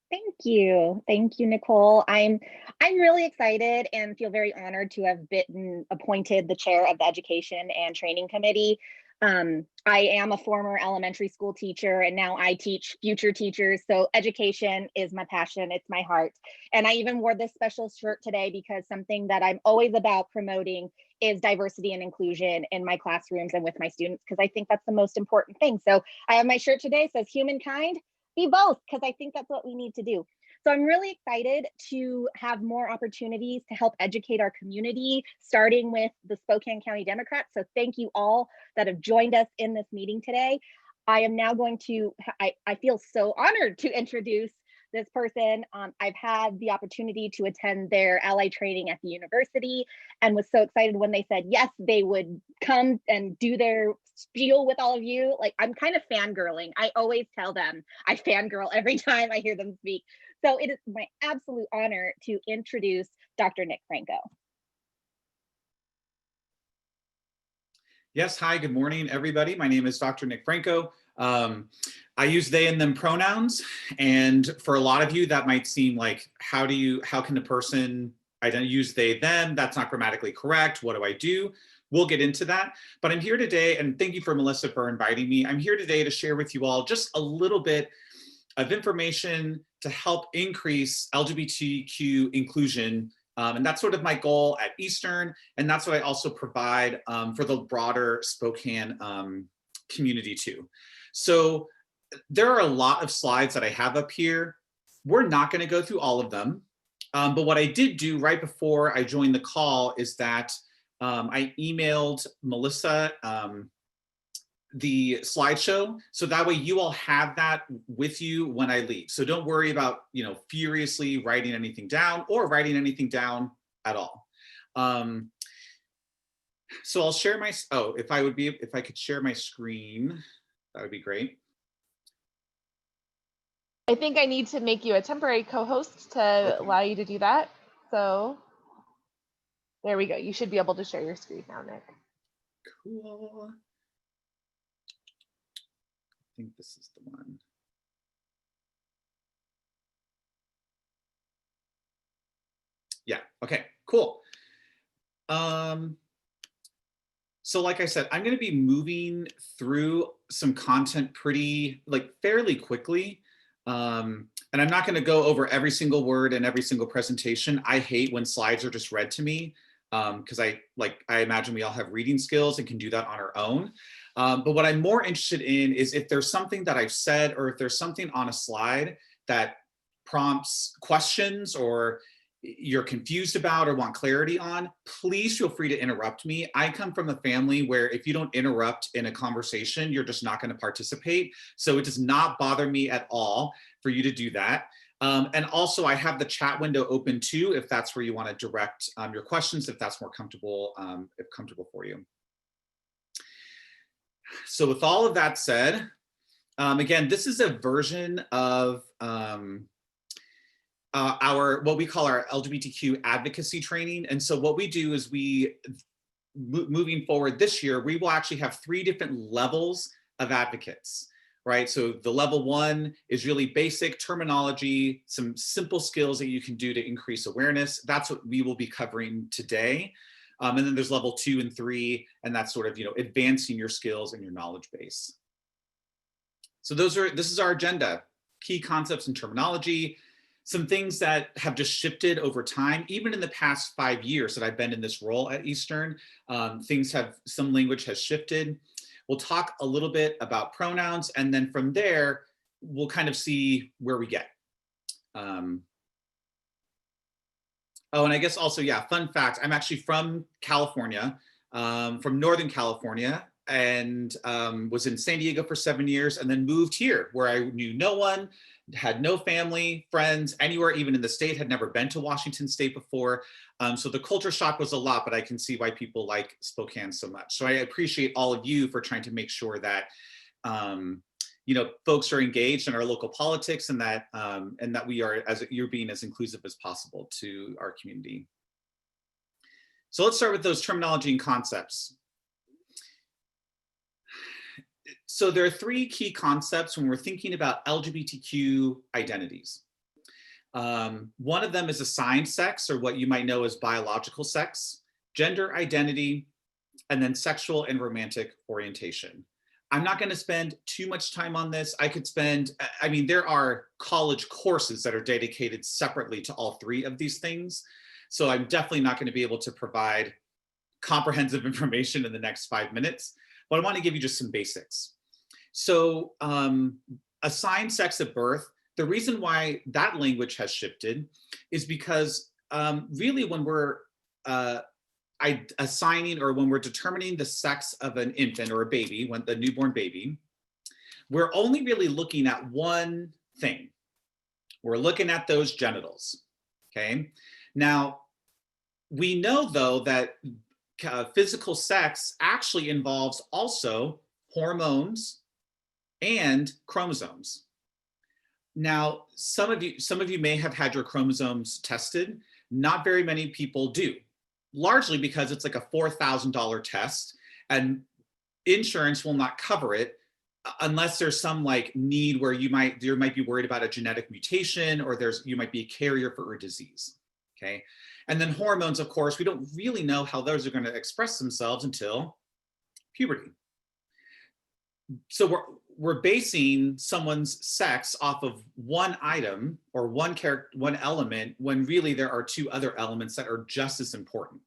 Thank you, Nicole. I'm really excited and feel very honored to have been appointed the chair of the Education and Training Committee. I am a former elementary school teacher, and now I teach future teachers. So education is my passion, it's my heart. And I even wore this special shirt today because something that I'm always about promoting is diversity and inclusion in my classrooms and with my students, because I think that's the most important thing. So I have my shirt today, says humankind, be both, because I think that's what we need to do. So I'm really excited to have more opportunities to help educate our community, starting with the Spokane County Democrats. So thank you all that have joined us in this meeting today. I am now going to, I feel so honored to introduce this person. I've had the opportunity to attend their ally training at the university and was so excited when they said, yes, they would come and do their spiel with all of you. Like, I'm kind of fangirling. I always tell them I fangirl every time I hear them speak. So it is my absolute honor to introduce Dr. Nick Franco. Yes, hi, good morning, everybody. My name is Dr. Nick Franco. I use they and them pronouns, and for a lot of you that might seem like, how can a person use they them? That's not grammatically correct. What do I do? We'll get into that, but I'm here today, and thank you for Melissa for inviting me. I'm here today to share with you all just a little bit of information to help increase LGBTQ inclusion. And that's sort of my goal at Eastern, and that's what I also provide for the broader Spokane community too. So there are a lot of slides that I have up here. We're not going to go through all of them, but what I did do right before I joined the call is that I emailed Melissa the slideshow, so that way you all have that with you when I leave. So don't worry about, furiously writing anything down or writing anything down at all. So I'll share my, if I could share my screen, that would be great. I think I need to make you a temporary co-host to allow you to do that. So there we go. You should be able to share your screen now, Nick. Cool. I think this is the one. Yeah, okay, cool. So like I said, I'm going to be moving through some content fairly quickly. And I'm not going to go over every single word in every single presentation. I hate when slides are just read to me, because I imagine we all have reading skills and can do that on our own. But what I'm more interested in is if there's something that I've said, or if there's something on a slide that prompts questions, or you're confused about or want clarity on, please feel free to interrupt me. I come from a family where if you don't interrupt in a conversation, you're just not going to participate. So it does not bother me at all for you to do that. And also I have the chat window open too, if that's where you want to direct your questions, if that's more comfortable, if comfortable for you. So with all of that said, again, this is a version of what we call our LGBTQ advocacy training. And so what we do is moving forward this year, we will actually have 3 different levels of advocates, right? So the level 1 is really basic terminology, some simple skills that you can do to increase awareness. That's what we will be covering today. And then there's level 2 and 3, and that's sort of, advancing your skills and your knowledge base. So this is our agenda: key concepts and terminology, some things that have just shifted over time. Even in the past 5 years that I've been in this role at Eastern, some language has shifted. We'll talk a little bit about pronouns, and then from there, we'll kind of see where we get. Oh, and I guess also, fun fact, I'm actually from California, from Northern California, and was in San Diego for 7 years, and then moved here where I knew no one, had no family, friends, anywhere, even in the state, had never been to Washington State before. So the culture shock was a lot, but I can see why people like Spokane so much. So I appreciate all of you for trying to make sure that folks are engaged in our local politics, and that we are, you're being as inclusive as possible to our community. So let's start with those terminology and concepts. So there are 3 key concepts when we're thinking about LGBTQ identities. One of them is assigned sex, or what you might know as biological sex, gender identity, and then sexual and romantic orientation. I'm not going to spend too much time on this. There are college courses that are dedicated separately to all 3 of these things. So I'm definitely not going to be able to provide comprehensive information in the next 5 minutes, but I want to give you just some basics. So assigned sex at birth, the reason why that language has shifted is because really when we're assigning, or when we're determining the sex of an infant or a baby, when the newborn baby, we're only really looking at one thing. We're looking at those genitals, okay? Now, we know though that physical sex actually involves also hormones and chromosomes. Now, some of you may have had your chromosomes tested. Not very many people do, largely because it's like a $4,000 test, and insurance will not cover it unless there's some need where you might be worried about a genetic mutation, or you might be a carrier for a disease, okay? And then hormones, of course, we don't really know how those are going to express themselves until puberty. So we're basing someone's sex off of one item or one element, when really there are 2 other elements that are just as important.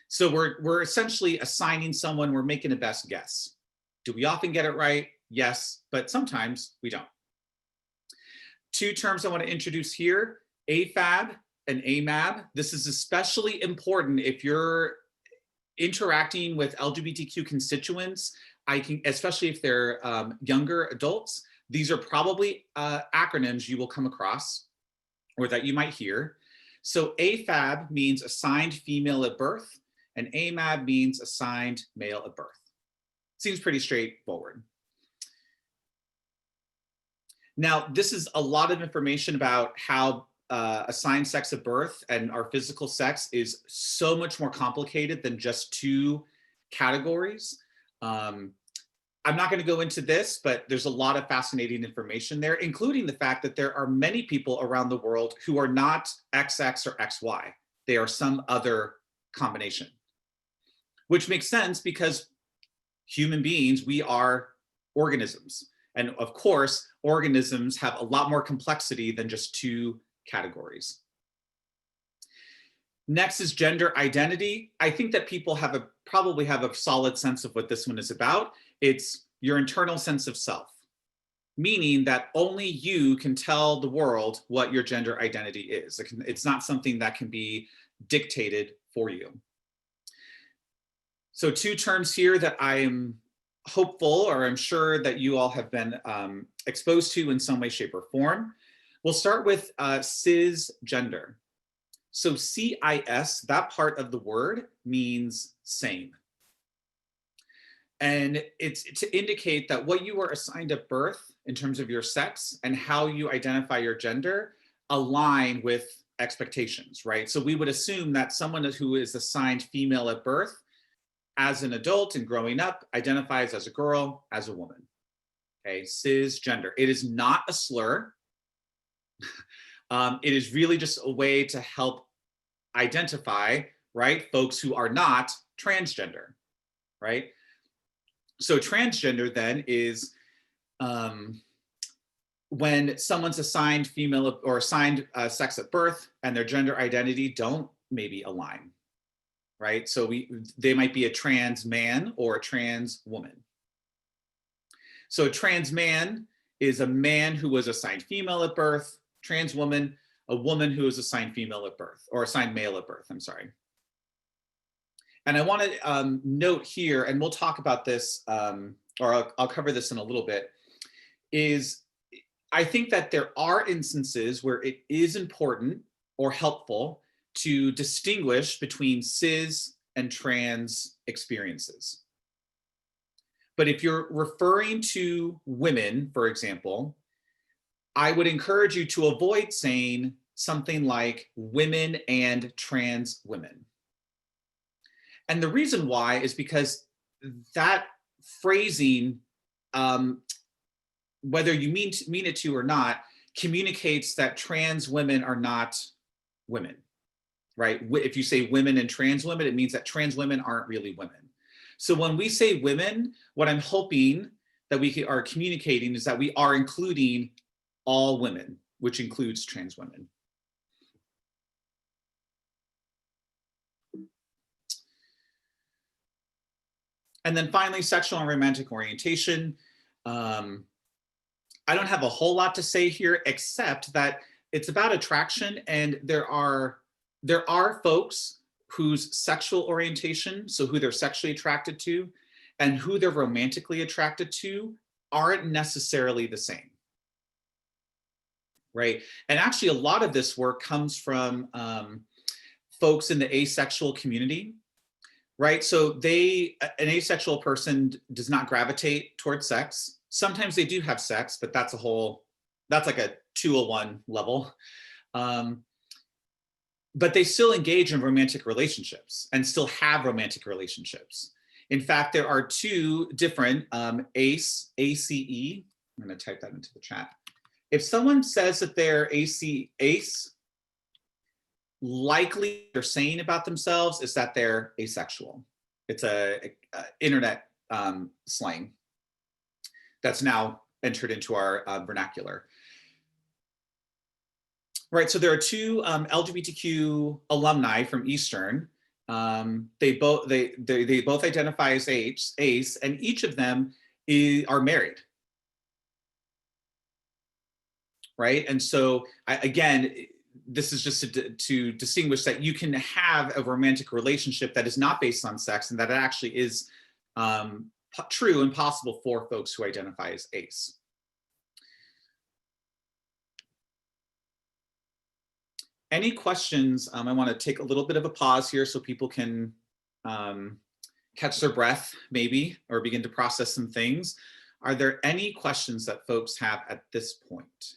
So we're essentially assigning someone, we're making a best guess. Do we often get it right? Yes, but sometimes we don't. 2 terms I want to introduce here: AFAB and AMAB. This is especially important if you're interacting with LGBTQ constituents, especially if they're younger adults. These are probably acronyms you will come across or that you might hear. So AFAB means assigned female at birth, and AMAB means assigned male at birth. Seems pretty straightforward. Now, this is a lot of information about how assigned sex at birth and our physical sex is so much more complicated than just 2 categories. I'm not going to go into this, but there's a lot of fascinating information there, including the fact that there are many people around the world who are not XX or XY. They are some other combination, which makes sense because human beings, we are organisms. And of course, organisms have a lot more complexity than just 2 categories. Next is gender identity. I think that people probably have a solid sense of what this one is about. It's your internal sense of self, meaning that only you can tell the world what your gender identity is. It's not something that can be dictated for you. So 2 terms here that I am hopeful, or I'm sure that you all have been exposed to in some way, shape, or form. We'll start with cisgender. So CIS, that part of the word means same. And it's to indicate that what you were assigned at birth in terms of your sex and how you identify your gender align with expectations, right? So we would assume that someone who is assigned female at birth, as an adult and growing up, identifies as a girl, as a woman. Okay, cisgender. It is not a slur. It is really just a way to help identify right? Folks who are not transgender, right? So transgender then is when someone's assigned female or assigned sex at birth and their gender identity don't maybe align, right? So they might be a trans man or a trans woman. So a trans man is a man who was assigned female at birth, trans woman, a woman who was assigned female at birth, or assigned male at birth, I'm sorry. And I want to note here, and we'll talk about this, or I'll cover this in a little bit, is I think that there are instances where it is important or helpful to distinguish between cis and trans experiences. But if you're referring to women, for example, I would encourage you to avoid saying something like women and trans women. And the reason why is because that phrasing, whether you mean it to or not, communicates that trans women are not women, right? If you say women and trans women, it means that trans women aren't really women. So when we say women, what I'm hoping that we are communicating is that we are including all women, which includes trans women. And then finally, sexual and romantic orientation. I don't have a whole lot to say here, except that it's about attraction, and there are folks whose sexual orientation, so who they're sexually attracted to, and who they're romantically attracted to aren't necessarily the same, right? And actually, a lot of this work comes from folks in the asexual community, right? So an asexual person does not gravitate towards sex. Sometimes they do have sex, but that's like a 201 level. But they still engage in romantic relationships and still have romantic relationships. In fact, there are two different ACE, ACE. I'm going to type that into the chat. If someone says that they're ACE, likely they're saying about themselves is that they're asexual. It's a internet slang that's now entered into our vernacular. Right, so there are two LGBTQ alumni from Eastern. They both identify as ACE, and each of them are married. Right, and so again, this is just to distinguish that you can have a romantic relationship that is not based on sex, and that it actually is true and possible for folks who identify as ACE. Any questions? I want to take a little bit of a pause here so people can catch their breath maybe, or begin to process some things. Are there any questions that folks have at this point?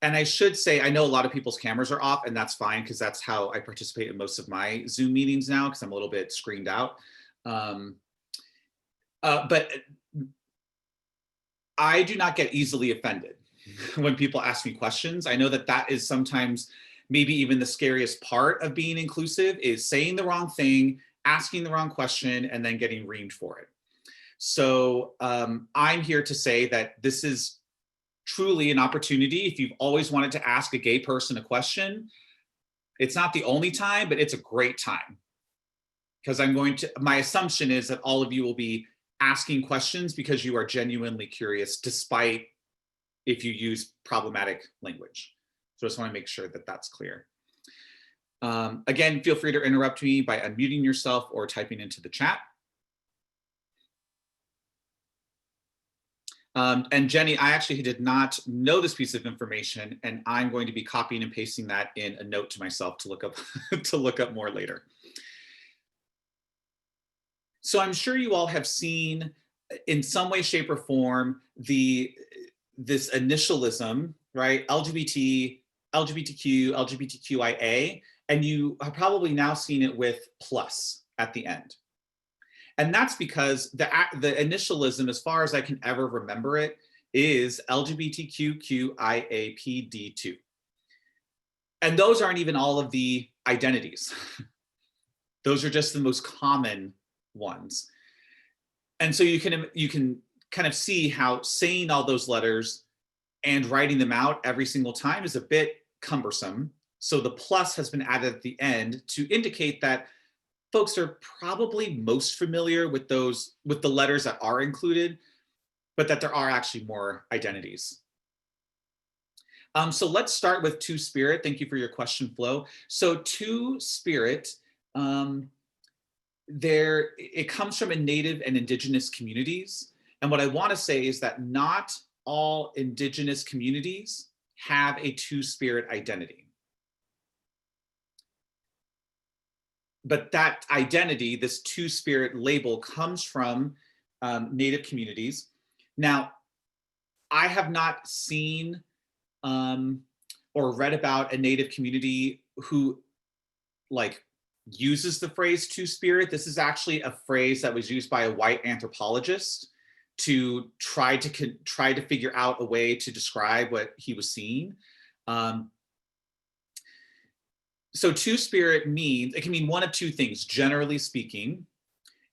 And I should say, I know a lot of people's cameras are off, and that's fine, because that's how I participate in most of my Zoom meetings now, because I'm a little bit screened out. But I do not get easily offended when people ask me questions. I know that that is sometimes maybe even the scariest part of being inclusive, is saying the wrong thing, asking the wrong question, and then getting reamed for it. So I'm here to say that this is truly an opportunity. If you've always wanted to ask a gay person a question, it's not the only time, but it's a great time. Because my assumption is that all of you will be asking questions because you are genuinely curious, despite if you use problematic language. So I just want to make sure that that's clear. Again, feel free to interrupt me by unmuting yourself or typing into the chat. And Jenny, I actually did not know this piece of information, and I'm going to be copying and pasting that in a note to myself to look up to look up more later. So I'm sure you all have seen in some way, shape, or form this initialism, right? LGBT, LGBTQ, LGBTQIA, and you have probably now seen it with plus at the end. And that's because the initialism, as far as I can ever remember it, is LGBTQIAPD2. And those aren't even all of the identities. Those are just the most common ones. And so you can kind of see how saying all those letters and writing them out every single time is a bit cumbersome. So the plus has been added at the end to indicate that folks are probably most familiar with the letters that are included, but that there are actually more identities. So let's start with Two-Spirit. Thank you for your question, Flo. So Two-Spirit, it comes from Native and Indigenous communities. And what I want to say is that not all Indigenous communities have a Two-Spirit identity. But that identity, this Two-Spirit label, comes from Native communities. Now, I have not seen or read about a Native community who uses the phrase Two-Spirit. This is actually a phrase that was used by a white anthropologist to try to figure out a way to describe what he was seeing. So Two-Spirit means, it can mean one of two things, generally speaking.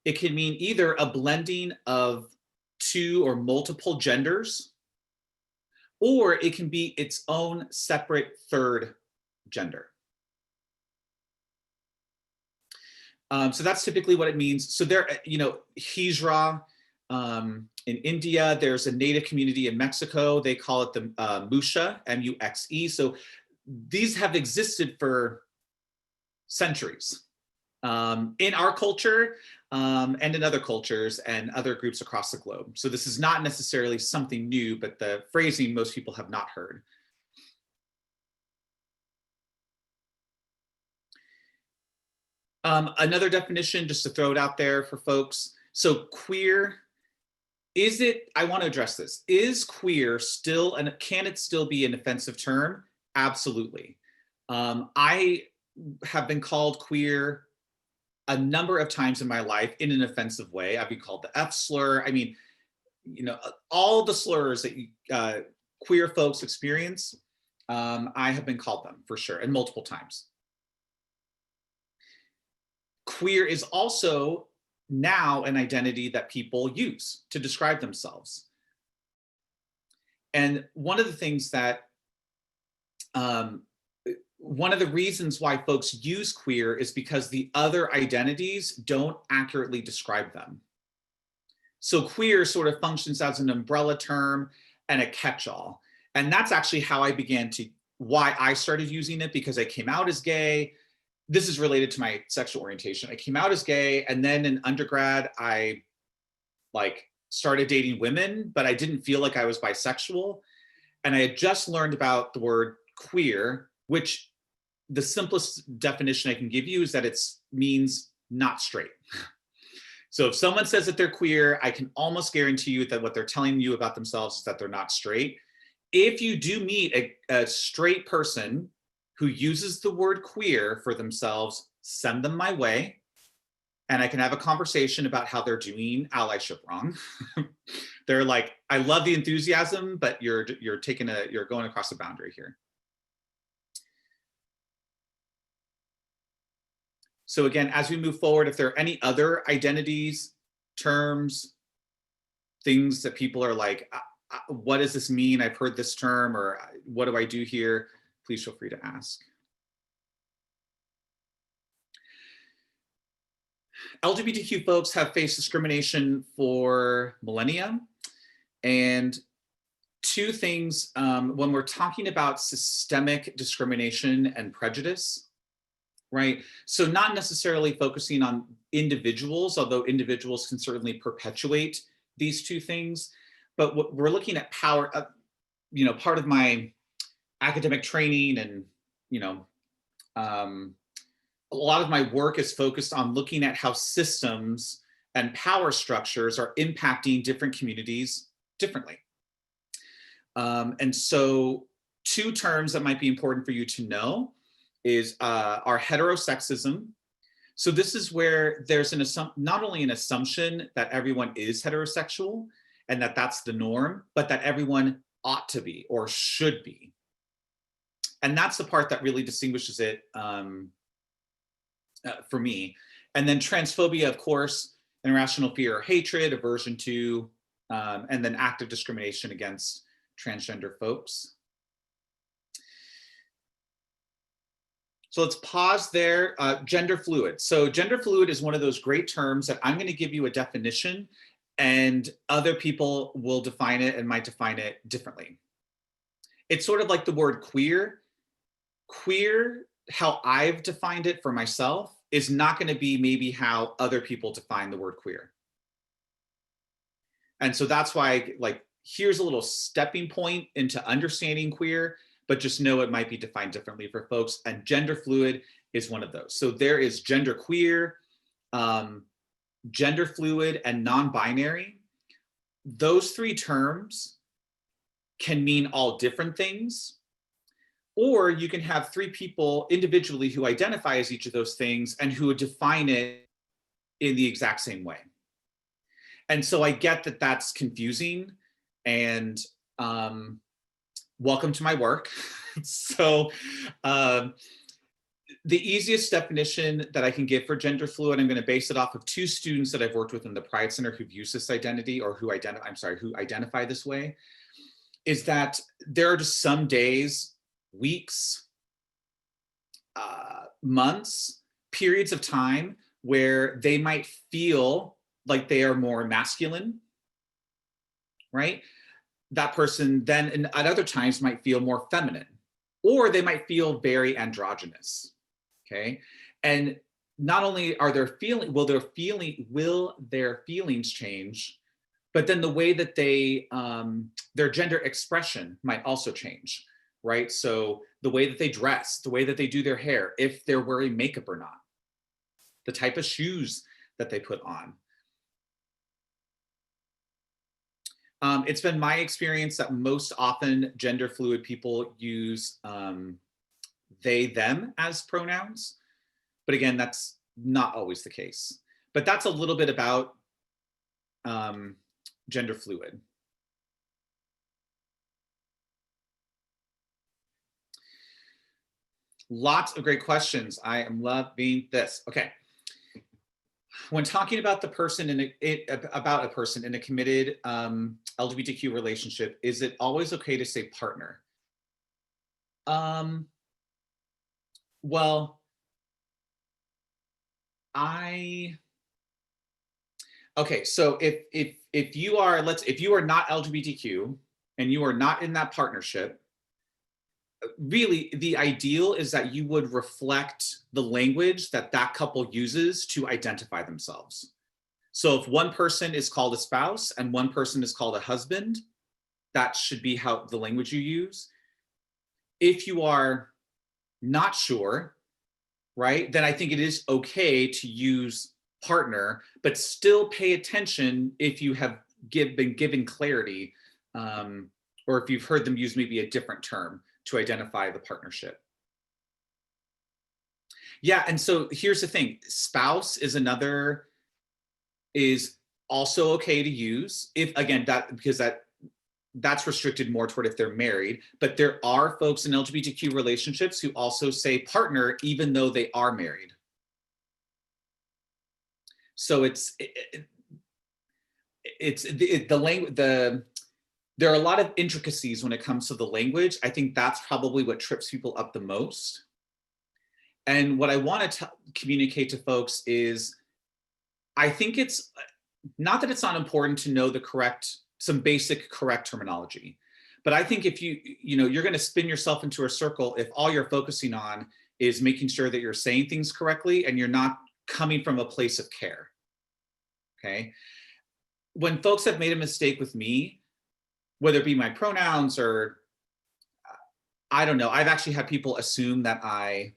It can mean either a blending of two or multiple genders, or it can be its own separate third gender. So that's typically what it means. So there, Hijra in India, there's a Native community in Mexico. They call it the Muxe, M-U-X-E. So these have existed for centuries in our culture and in other cultures and other groups across the globe. So this is not necessarily something new, but the phrasing most people have not heard. Another definition, just to throw it out there for folks. So queer, I want to address this. Is queer still, and can it still be an offensive term? Absolutely. I have been called queer a number of times in my life in an offensive way. I've been called the F slur. I mean, all the slurs that queer folks experience, I have been called them for sure, and multiple times. Queer is also now an identity that people use to describe themselves. And one of the things that one of the reasons why folks use queer is because the other identities don't accurately describe them. So queer sort of functions as an umbrella term and a catch-all. And that's actually how I why I started using it, because I came out as gay. This is related to my sexual orientation. I came out as gay, and then in undergrad, I started dating women, but I didn't feel like I was bisexual. And I had just learned about the word queer, which the simplest definition I can give you is that it means not straight. So if someone says that they're queer, I can almost guarantee you that what they're telling you about themselves is that they're not straight. If you do meet a straight person who uses the word queer for themselves, send them my way, and I can have a conversation about how they're doing allyship wrong. They're like, I love the enthusiasm, but you're going across a boundary here. So again, as we move forward, if there are any other identities, terms, things that people are like, what does this mean? I've heard this term, or what do I do here? Please feel free to ask. LGBTQ folks have faced discrimination for millennia. And two things, when we're talking about systemic discrimination and prejudice, right? So not necessarily focusing on individuals, although individuals can certainly perpetuate these two things, but what we're looking at power, part of my academic training and, a lot of my work is focused on looking at how systems and power structures are impacting different communities differently. And so two terms that might be important for you to know is our heterosexism. So this is where there's not only an assumption that everyone is heterosexual and that that's the norm, but that everyone ought to be or should be. And that's the part that really distinguishes it for me. And then transphobia, of course, an irrational fear or hatred, aversion to, and then active discrimination against transgender folks. So let's pause there. Gender fluid. So gender fluid is one of those great terms that I'm going to give you a definition, and other people will define it and might define it differently. It's sort of like the word queer. Queer, how I've defined it for myself, is not going to be maybe how other people define the word queer. And so that's why, like, here's a little stepping point into understanding queer, but just know it might be defined differently for folks. And gender fluid is one of those. So there is gender queer, gender fluid, and non-binary. Those three terms can mean all different things, or you can have three people individually who identify as each of those things and who would define it in the exact same way. And so I get that that's confusing, and welcome to my work. So the easiest definition that I can give for gender fluid, I'm going to base it off of two students that I've worked with in the Pride Center who've used this identity, or who identify this way, is that there are just some days, weeks, months, periods of time where they might feel like they are more masculine, right? That person then, and at other times, might feel more feminine, or they might feel very androgynous, okay? And not only are their will their feelings change, but then the way that they, their gender expression might also change, right? So the way that they dress, the way that they do their hair, if they're wearing makeup or not, the type of shoes that they put on. It's been my experience that most often gender fluid people use they, them as pronouns. But again, that's not always the case. But that's a little bit about gender fluid. Lots of great questions. I am loving this. Okay. When talking about the person about a person in a committed LGBTQ relationship, is it always okay to say partner? Well, okay, so if you are, if you are not LGBTQ and you are not in that partnership, really the ideal is that you would reflect the language that that couple uses to identify themselves. So if one person is called a spouse and one person is called a husband, that should be how the language you use. If you are not sure, right, then I think it is okay to use partner, but still pay attention if you have been given clarity, or if you've heard them use maybe a different term to identify the partnership. Yeah, and so here's the thing, spouse is also okay to use, if, again, because that's restricted more toward if they're married, but there are folks in LGBTQ relationships who also say partner even though they are married. So there are a lot of intricacies when it comes to the language. I think that's probably what trips people up the most. And what I want to communicate to folks is, I think it's not that it's not important to know some basic correct terminology, but I think if you're going to spin yourself into a circle if all you're focusing on is making sure that you're saying things correctly and you're not coming from a place of care. Okay. When folks have made a mistake with me, whether it be my pronouns or I don't know, I've actually had people assume that I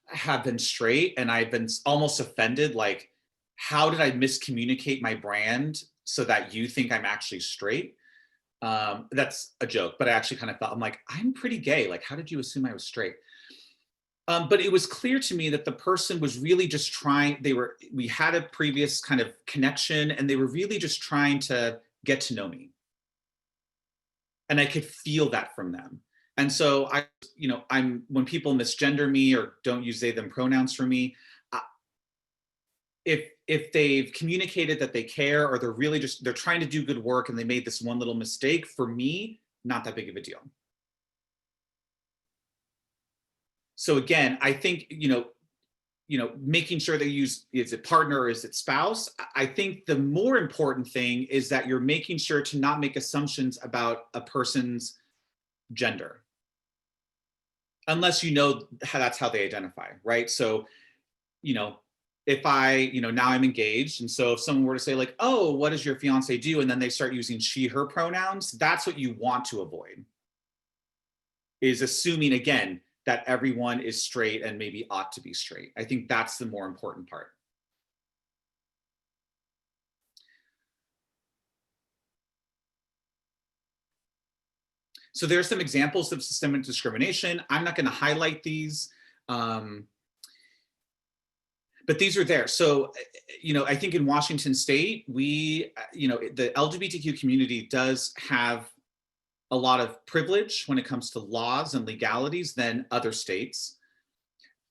have been straight, and I've been almost offended, like, how did I miscommunicate my brand so that you think I'm actually straight? That's a joke, but I actually kind of felt, I'm like, I'm pretty gay. Like, how did you assume I was straight? But it was clear to me that the person was really just trying, we had a previous kind of connection, and they were really just trying to get to know me. And I could feel that from them. And so when people misgender me or don't use they, them pronouns for me, if they've communicated that they care, or they're trying to do good work and they made this one little mistake, for me, not that big of a deal. So again, I think, making sure they use, is it partner or is it spouse? I think the more important thing is that you're making sure to not make assumptions about a person's gender, unless that's how they identify, right? So, if now I'm engaged, and so if someone were to say like, oh, what does your fiance do? And then they start using she, her pronouns, that's what you want to avoid, is assuming, again, that everyone is straight and maybe ought to be straight. I think that's the more important part. So there's some examples of systemic discrimination. I'm not going to highlight these, but these are there. So, I think in Washington State, the LGBTQ community does have a lot of privilege when it comes to laws and legalities than other states.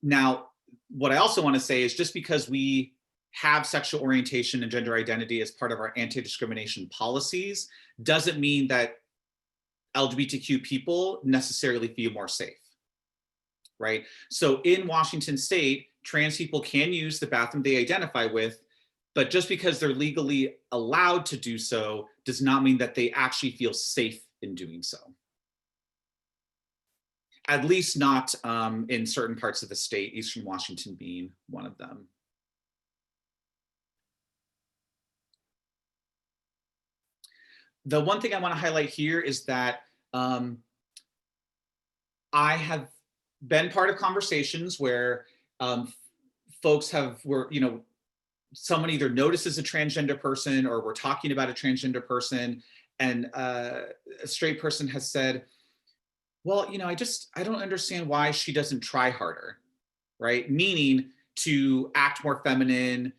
Now, what I also want to say is, just because we have sexual orientation and gender identity as part of our anti-discrimination policies doesn't mean that LGBTQ people necessarily feel more safe, right? So in Washington State, trans people can use the bathroom they identify with, but just because they're legally allowed to do so does not mean that they actually feel safe in doing so. At least not in certain parts of the state, Eastern Washington being one of them. The one thing I want to highlight here is that I have been part of conversations where folks someone either notices a transgender person, or we're talking about a transgender person, and a straight person has said, well, I don't understand why she doesn't try harder, right? Meaning to act more feminine,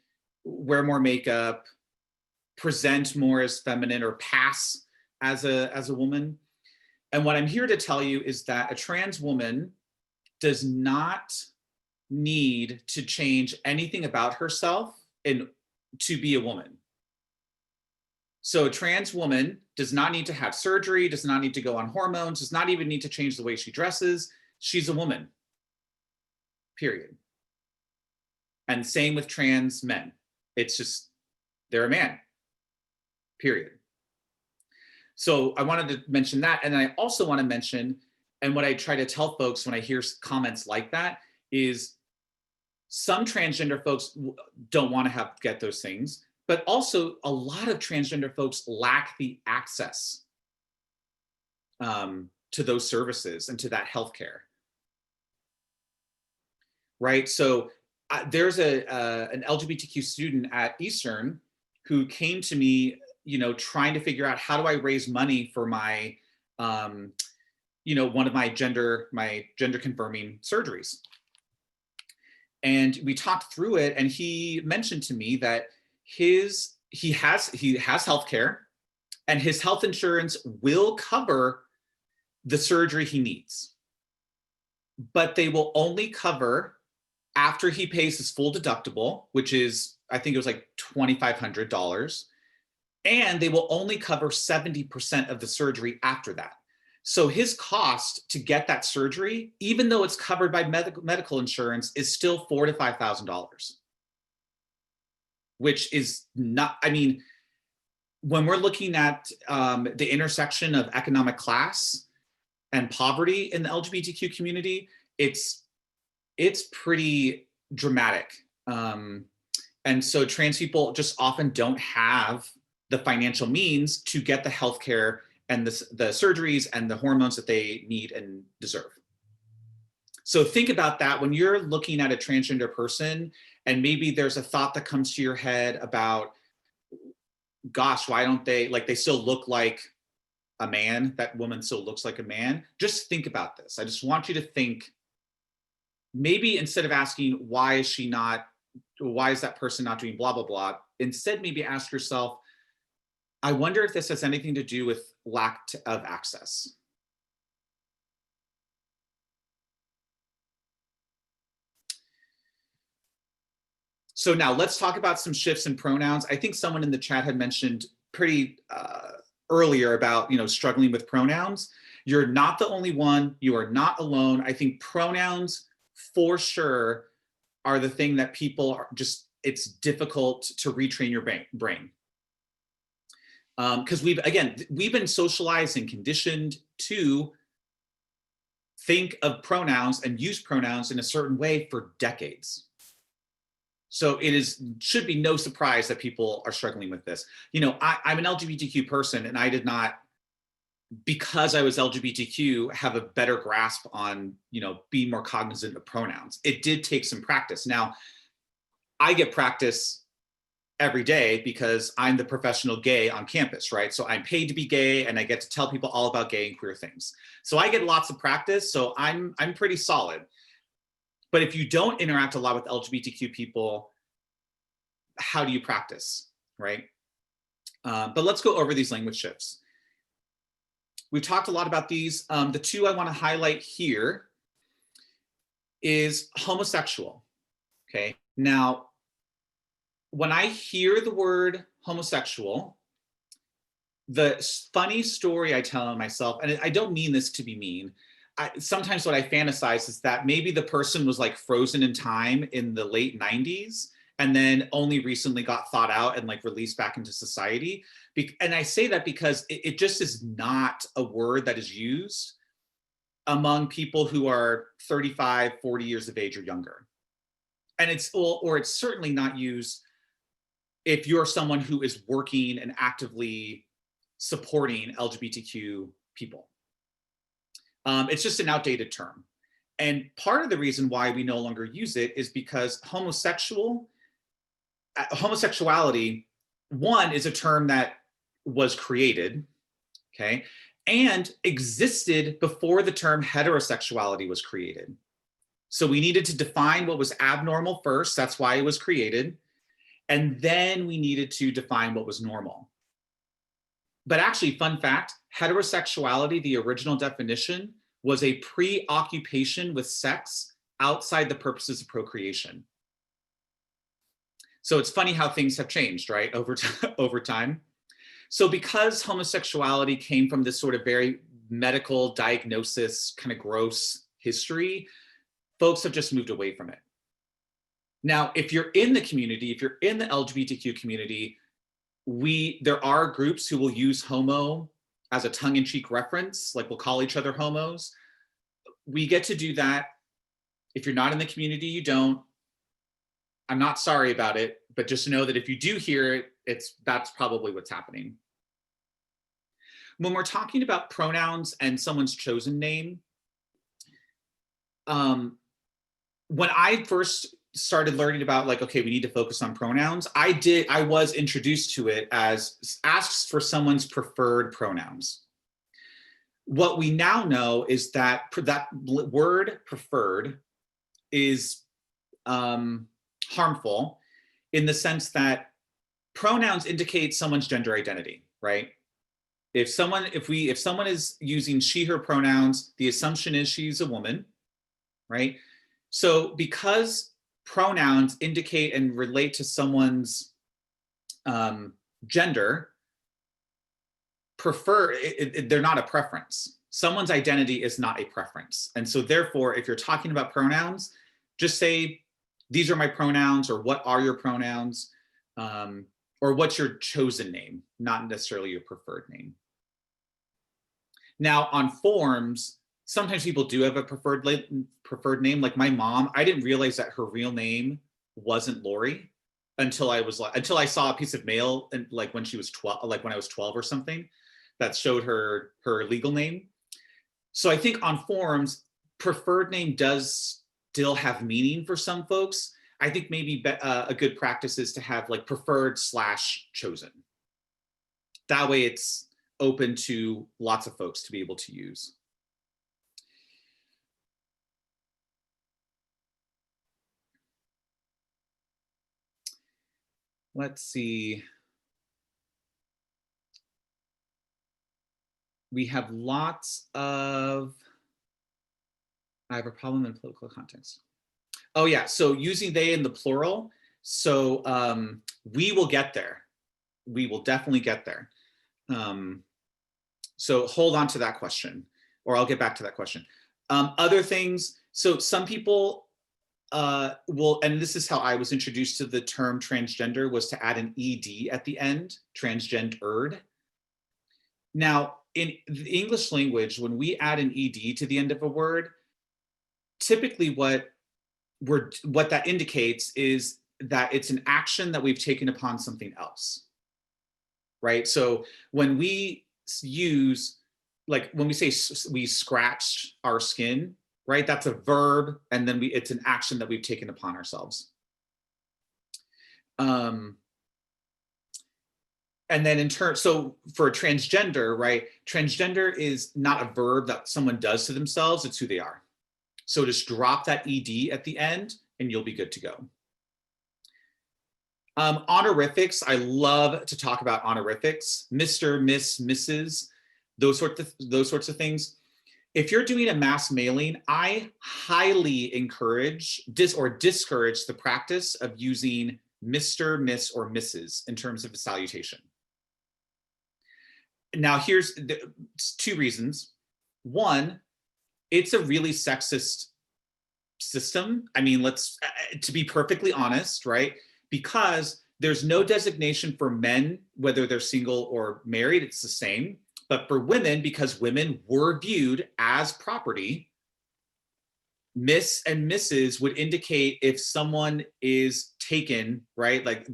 wear more makeup, present more as feminine, or pass as a woman. And what I'm here to tell you is that a trans woman does not need to change anything about herself to be a woman. So a trans woman does not need to have surgery, does not need to go on hormones, does not even need to change the way she dresses. She's a woman, period. And same with trans men. It's just, they're a man, period. So I wanted to mention that. And I also want to mention, and what I try to tell folks when I hear comments like that, is some transgender folks don't want to get those things, but also a lot of transgender folks lack the access to those services and to that healthcare, right? So there's an LGBTQ student at Eastern who came to me, trying to figure out, how do I raise money for my, one of my gender confirming surgeries. And we talked through it, and he mentioned to me that he has healthcare, and his health insurance will cover the surgery he needs, but they will only cover after he pays his full deductible, which is, I think it was like $2,500, and they will only cover 70% of the surgery after that. So his cost to get that surgery, even though it's covered by medical insurance, is still $4,000 to $5,000, which is not, when we're looking at the intersection of economic class and poverty in the LGBTQ community, it's pretty dramatic. And so trans people just often don't have the financial means to get the healthcare and the surgeries and the hormones that they need and deserve. So think about that when you're looking at a transgender person, and maybe there's a thought that comes to your head about, gosh, why don't they still look like a man? That woman still looks like a man. Just think about this. I just want you to think, maybe instead of asking, why is that person not doing blah, blah, blah, instead maybe ask yourself, I wonder if this has anything to do with lack of access. So now let's talk about some shifts in pronouns. I think someone in the chat had mentioned pretty earlier about, struggling with pronouns. You're not the only one. You are not alone. I think pronouns for sure are the thing that people are just, it's difficult to retrain your brain. Because we've been socialized and conditioned to think of pronouns and use pronouns in a certain way for decades. So should be no surprise that people are struggling with this. I'm an LGBTQ person, and I did not, because I was LGBTQ, have a better grasp on, being more cognizant of pronouns. It did take some practice. Now, I get practice every day because I'm the professional gay on campus, right? So I'm paid to be gay, and I get to tell people all about gay and queer things. So I get lots of practice, so I'm pretty solid. But if you don't interact a lot with LGBTQ people, how do you practice, right? But let's go over these language shifts. We've talked a lot about these. The two I want to highlight here is homosexual, okay? Now, when I hear the word homosexual, the funny story I tell myself, and I don't mean this to be mean, sometimes what I fantasize is that maybe the person was like frozen in time in the late 90s and then only recently got thought out and like released back into society. And I say that because it just is not a word that is used among people who are 35, 40 years of age or younger. And it's certainly not used if you're someone who is working and actively supporting LGBTQ people. It's just an outdated term. And part of the reason why we no longer use it is because homosexuality, one, is a term that was created, okay, and existed before the term heterosexuality was created. So we needed to define what was abnormal first, that's why it was created, and then we needed to define what was normal. But actually, fun fact, heterosexuality, the original definition, was a preoccupation with sex outside the purposes of procreation. So it's funny how things have changed, right, over time. So because homosexuality came from this sort of very medical diagnosis, kind of gross history, folks have just moved away from it. Now, if you're in the community, if you're in the LGBTQ community, there are groups who will use homo as a tongue-in-cheek reference, like we'll call each other homos. We get to do that. If you're not in the community, you don't. I'm not sorry about it, but just know that if you do hear it, that's probably what's happening. When we're talking about pronouns and someone's chosen name, when I first started learning about like, okay, we need to focus on pronouns, I was introduced to it as asks for someone's preferred pronouns. What we now know is that that word preferred is harmful in the sense that pronouns indicate someone's gender identity, right? If someone is using she, her pronouns, the assumption is she's a woman, right? So because pronouns indicate and relate to someone's gender, they're not a preference. Someone's identity is not a preference. And so therefore, if you're talking about pronouns, just say, these are my pronouns, or what are your pronouns, or what's your chosen name, not necessarily your preferred name. Now on forms, sometimes people do have a preferred name. Like my mom, I didn't realize that her real name wasn't Lori until I saw a piece of mail, and like when she was 12, like when I was 12 or something, that showed her legal name. So I think on forms, preferred name does still have meaning for some folks. I think maybe a good practice is to have like preferred / chosen. That way it's open to lots of folks to be able to use. Let's see. We have lots of, I have a problem in political context. Oh yeah, so using they in the plural. So we will get there. We will definitely get there. So hold on to that question, or I'll get back to that question. Other things, so some people will, and this is how I was introduced to the term transgender, was to add an ED at the end, transgendered. Now, in the English language, when we add an ED to the end of a word, typically what that indicates is that it's an action that we've taken upon something else, right? So when we use, like when we say we scratched our skin, right? That's a verb, and then it's an action that we've taken upon ourselves. And then in turn, so for transgender, right? Transgender is not a verb that someone does to themselves, it's who they are. So just drop that ED at the end and you'll be good to go. Honorifics, I love to talk about honorifics, Mr., Miss, Mrs., those sorts of things. If you're doing a mass mailing, I highly encourage or discourage the practice of using Mr., Miss, or Mrs. in terms of a salutation. Now, here's two reasons. One, it's a really sexist system. I mean, to be perfectly honest, right? Because there's no designation for men, whether they're single or married, it's the same. But for women, because women were viewed as property, Miss and Mrs. would indicate if someone is taken, right? Like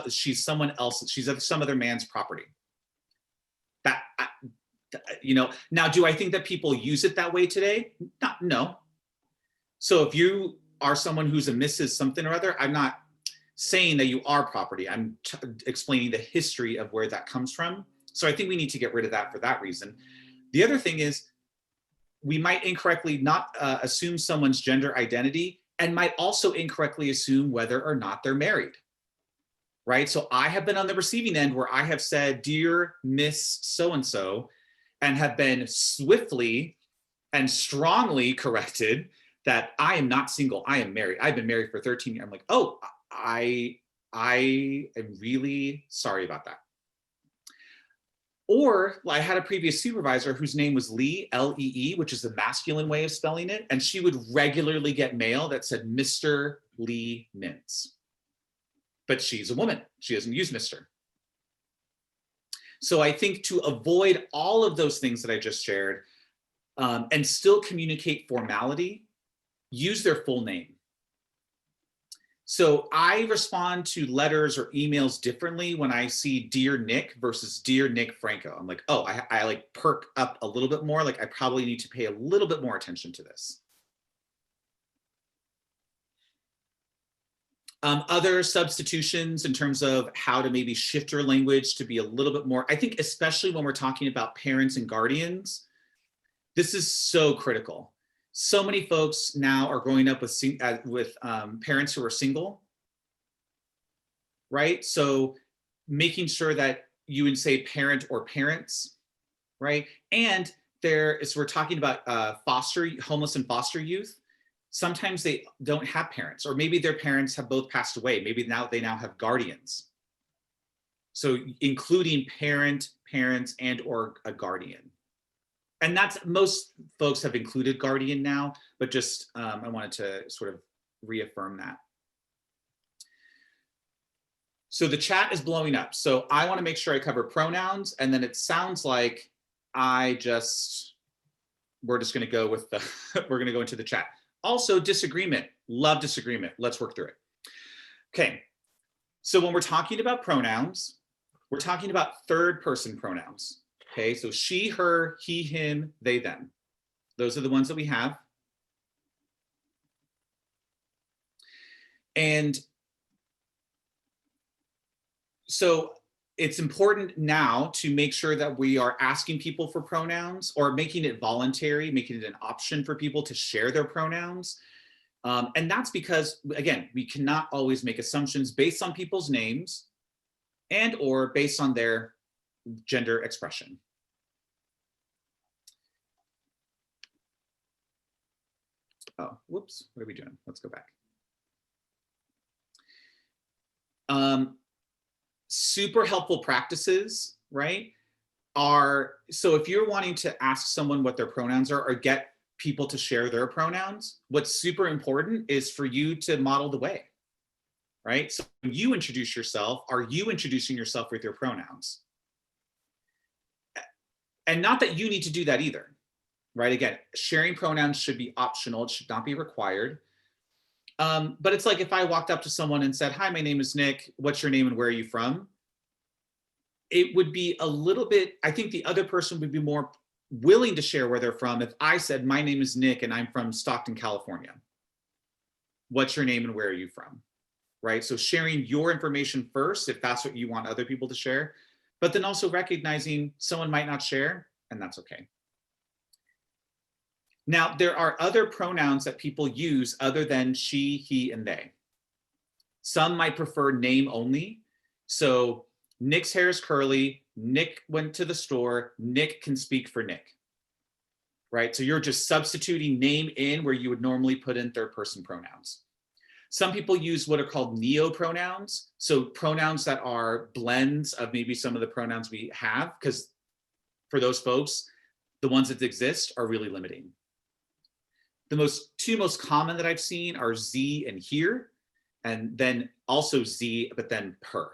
she's someone else, she's some other man's property. Now, do I think that people use it that way today? No. So if you are someone who's a Mrs. something or other, I'm not saying that you are property. I'm explaining the history of where that comes from. So I think we need to get rid of that for that reason. The other thing is we might incorrectly not assume someone's gender identity, and might also incorrectly assume whether or not they're married. Right? So I have been on the receiving end where I have said, "Dear Miss So-and-so," and have been swiftly and strongly corrected that I am not single, I am married. I've been married for 13 years. I'm like, oh, I am really sorry about that. Or I had a previous supervisor whose name was Lee, L-E-E, which is the masculine way of spelling it. And she would regularly get mail that said Mr. Lee Mintz. But she's a woman. She doesn't use Mr. So I think to avoid all of those things that I just shared and still communicate formality, use their full name. So I respond to letters or emails differently when I see Dear Nick versus Dear Nick Franco. I'm like, oh, I like perk up a little bit more. Like I probably need to pay a little bit more attention to this. Other substitutions in terms of how to maybe shift your language to be a little bit more, I think especially when we're talking about parents and guardians, this is so critical. So many folks now are growing up with parents who are single, right? So making sure that you would say parent or parents, right? And as we're talking about homeless and foster youth, sometimes they don't have parents, or maybe their parents have both passed away. Maybe they now have guardians. So including parent, parents, and or a guardian. And most folks have included guardian now, but just I wanted to sort of reaffirm that. So the chat is blowing up. So I want to make sure I cover pronouns, and then it sounds like we're just going to go with we're going to go into the chat. Also, disagreement. Love disagreement. Let's work through it. Okay. So when we're talking about pronouns, we're talking about third person pronouns. Okay. So she, her, he, him, they, them. Those are the ones that we have. And so it's important now to make sure that we are asking people for pronouns, or making it voluntary, making it an option for people to share their pronouns. And that's because, again, we cannot always make assumptions based on people's names and or based on their gender expression. Oh, whoops, what are we doing? Let's go back. Super helpful practices, right? So if you're wanting to ask someone what their pronouns are or get people to share their pronouns, what's super important is for you to model the way, right? So when you introduce yourself, are you introducing yourself with your pronouns? And not that you need to do that either, right? Again, sharing pronouns should be optional. It should not be required. But it's like if I walked up to someone and said, hi, my name is Nick. What's your name and where are you from? It would be a little bit, I think the other person would be more willing to share where they're from if I said, my name is Nick and I'm from Stockton, California. What's your name and where are you from? Right? So sharing your information first, if that's what you want other people to share, but then also recognizing someone might not share, and that's okay. Now, there are other pronouns that people use other than she, he, and they. Some might prefer name only. So Nick's hair is curly, Nick went to the store, Nick can speak for Nick, right? So you're just substituting name in where you would normally put in third person pronouns. Some people use what are called neo-pronouns. So pronouns that are blends of maybe some of the pronouns we have, because for those folks, the ones that exist are really limiting. The two most common that I've seen are Z and here, and then also Z, but then per.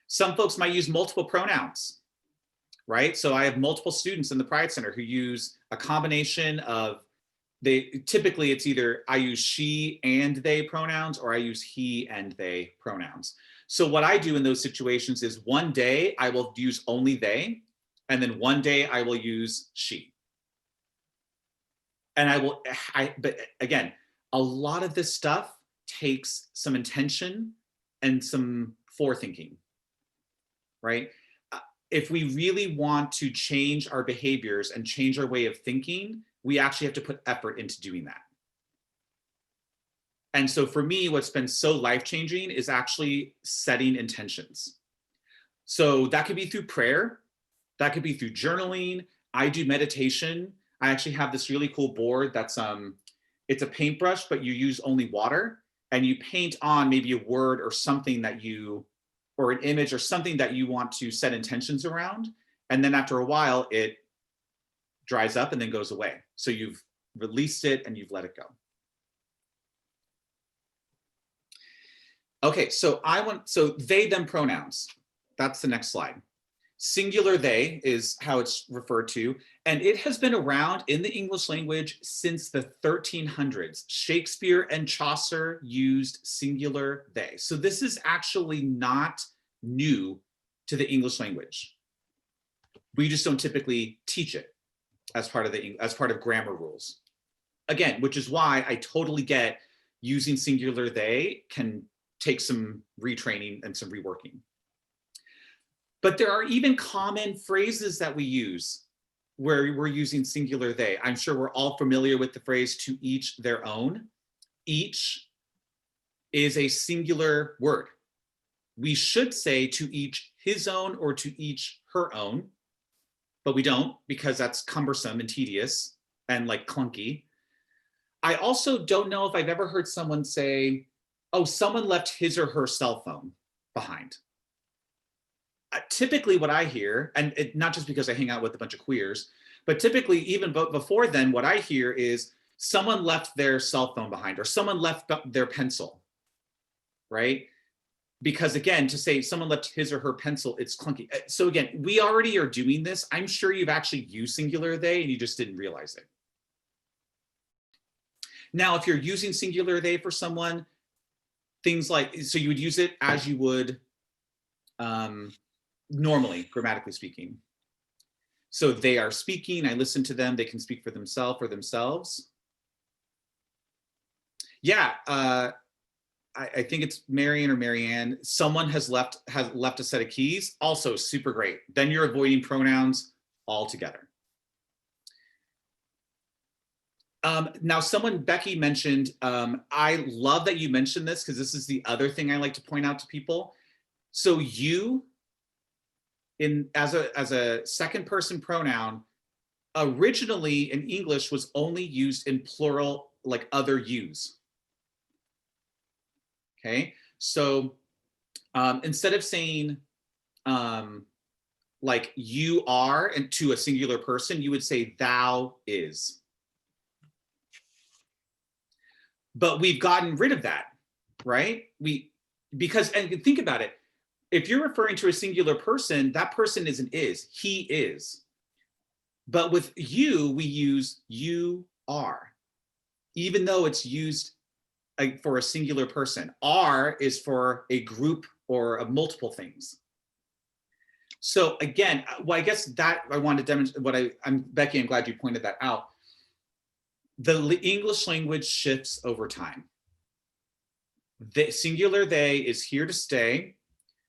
Some folks might use multiple pronouns, right? So I have multiple students in the Pride Center who use a combination of, typically it's either I use she and they pronouns or I use he and they pronouns. So what I do in those situations is one day I will use only they, and then one day I will use she. And but again, a lot of this stuff takes some intention and some forethinking, right? If we really want to change our behaviors and change our way of thinking, we actually have to put effort into doing that. And so for me, what's been so life-changing is actually setting intentions. So that could be through prayer, that could be through journaling. I do meditation. I actually have this really cool board that's, it's a paintbrush, but you use only water and you paint on maybe a word or something that you, or an image or something that you want to set intentions around. And then after a while, it dries up and then goes away. So you've released it and you've let it go. Okay, so they, them pronouns. That's the next slide. Singular they is how it's referred to, and it has been around in the English language since the 1300s. Shakespeare and Chaucer used singular they. So this is actually not new to the English language. We just don't typically teach it as part of grammar rules. Again, which is why I totally get using singular they can take some retraining and some reworking. But there are even common phrases that we use where we're using singular they. I'm sure we're all familiar with the phrase to each their own. Each is a singular word. We should say to each his own or to each her own, but we don't because that's cumbersome and tedious and like clunky. I also don't know if I've ever heard someone say, oh, someone left his or her cell phone behind. Typically what I hear, and not just because I hang out with a bunch of queers, but typically even before then, what I hear is someone left their cell phone behind or someone left their pencil, right? Because again, to say someone left his or her pencil, it's clunky. So again, we already are doing this. I'm sure you've actually used singular they and you just didn't realize it. Now, if you're using singular they for someone, things like, so you would use it as you would normally, grammatically speaking. So they are speaking, I listen to them, they can speak for themselves or themselves. Yeah, I think it's Marion or Marianne. Someone has left a set of keys, also super great. Then you're avoiding pronouns altogether. Now, Becky mentioned, I love that you mentioned this because this is the other thing I like to point out to people. So you, as a second person pronoun, originally in English was only used in plural, like other yous. Okay, so instead of saying like you are and to a singular person, you would say thou is. But we've gotten rid of that, right? Because and think about it, if you're referring to a singular person, that person is an is, he is. But with you, we use you are, even though it's used for a singular person. Are is for a group or of multiple things. So again, well, I guess that I want to demonstrate I'm Becky, I'm glad you pointed that out. The English language shifts over time. The singular they is here to stay.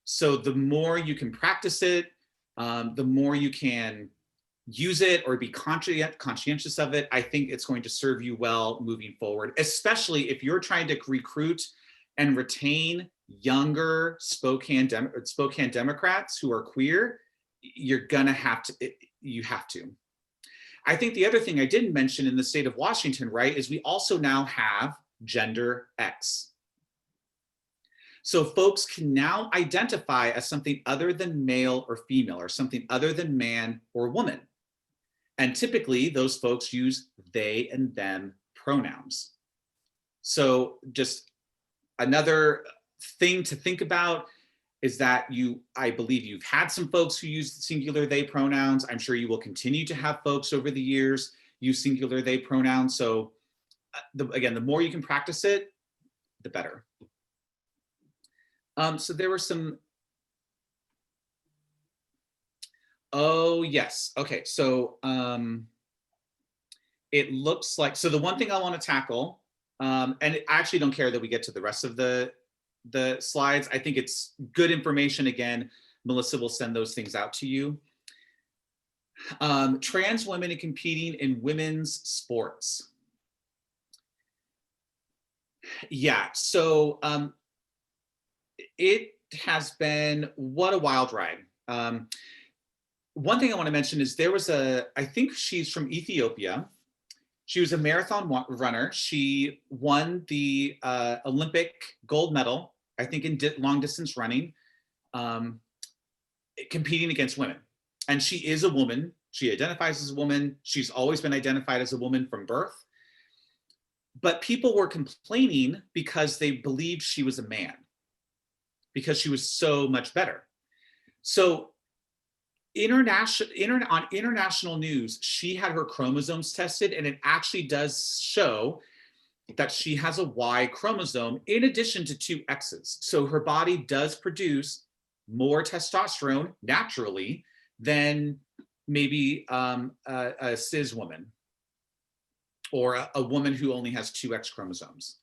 So the more you can practice it, the more you can use it or be conscientious of it, I think it's going to serve you well moving forward, especially if you're trying to recruit and retain younger Spokane Democrats who are queer. You're gonna have to, you have to. I think the other thing I didn't mention in the state of Washington, right, is we also now have gender X. So folks can now identify as something other than male or female, or something other than man or woman. And typically those folks use they and them pronouns. So just another thing to think about is that I believe you've had some folks who use singular they pronouns. I'm sure you will continue to have folks over the years use singular they pronouns. So again, the more you can practice it, the better. So there were some, oh yes, okay, so it looks like, so the one thing I want to tackle, and I actually don't care that we get to the rest of the slides. I think it's good information. Again, Melissa will send those things out to you. Trans women and competing in women's sports. Yeah, so it has been, what a wild ride. One thing I want to mention is there was I think she's from Ethiopia. She was a marathon runner. She won the Olympic gold medal, I think in long distance running, competing against women. And she is a woman. She identifies as a woman. She's always been identified as a woman from birth. But people were complaining because they believed she was a man, because she was so much better. So on international news, she had her chromosomes tested, and it actually does show that she has a Y chromosome in addition to 2 X's. So her body does produce more testosterone naturally than maybe a cis woman or a woman who only has 2 X chromosomes.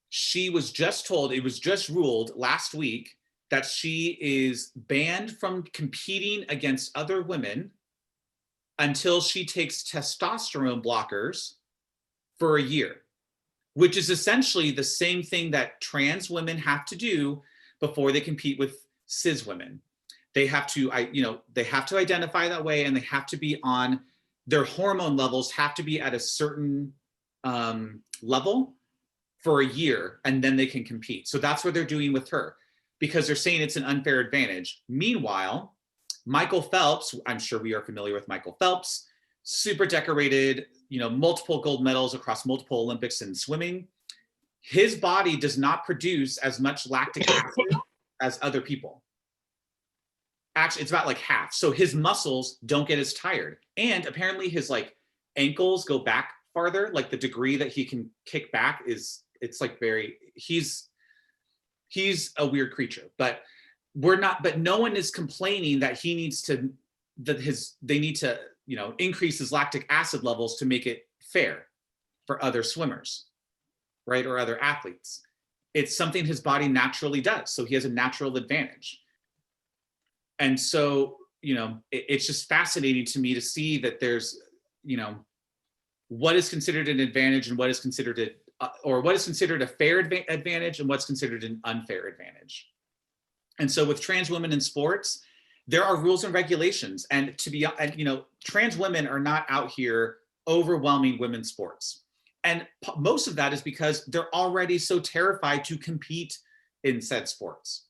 She was just told, it was just ruled last week, that she is banned from competing against other women until she takes testosterone blockers for a year, which is essentially the same thing that trans women have to do before they compete with cis women. They have to, they have to identify that way, and they have to be on, their hormone levels have to be at a certain level for a year, and then they can compete. So that's what they're doing with her, because they're saying it's an unfair advantage. Meanwhile, Michael Phelps, I'm sure we are familiar with Michael Phelps, super decorated, multiple gold medals across multiple Olympics in swimming. His body does not produce as much lactic acid as other people. Actually, it's about like half. So his muscles don't get as tired. And apparently his ankles go back farther, like the degree that he can kick back it's like very, he's a weird creature, but no one is complaining that he needs to, they need to, increase his lactic acid levels to make it fair for other swimmers, right? Or other athletes. It's something his body naturally does. So he has a natural advantage. And so, it's just fascinating to me to see that there's, what is considered an advantage and what is considered a fair advantage and what's considered an unfair advantage. And so with trans women in sports, there are rules and regulations, and trans women are not out here overwhelming women's sports. And most of that is because they're already so terrified to compete in said sports,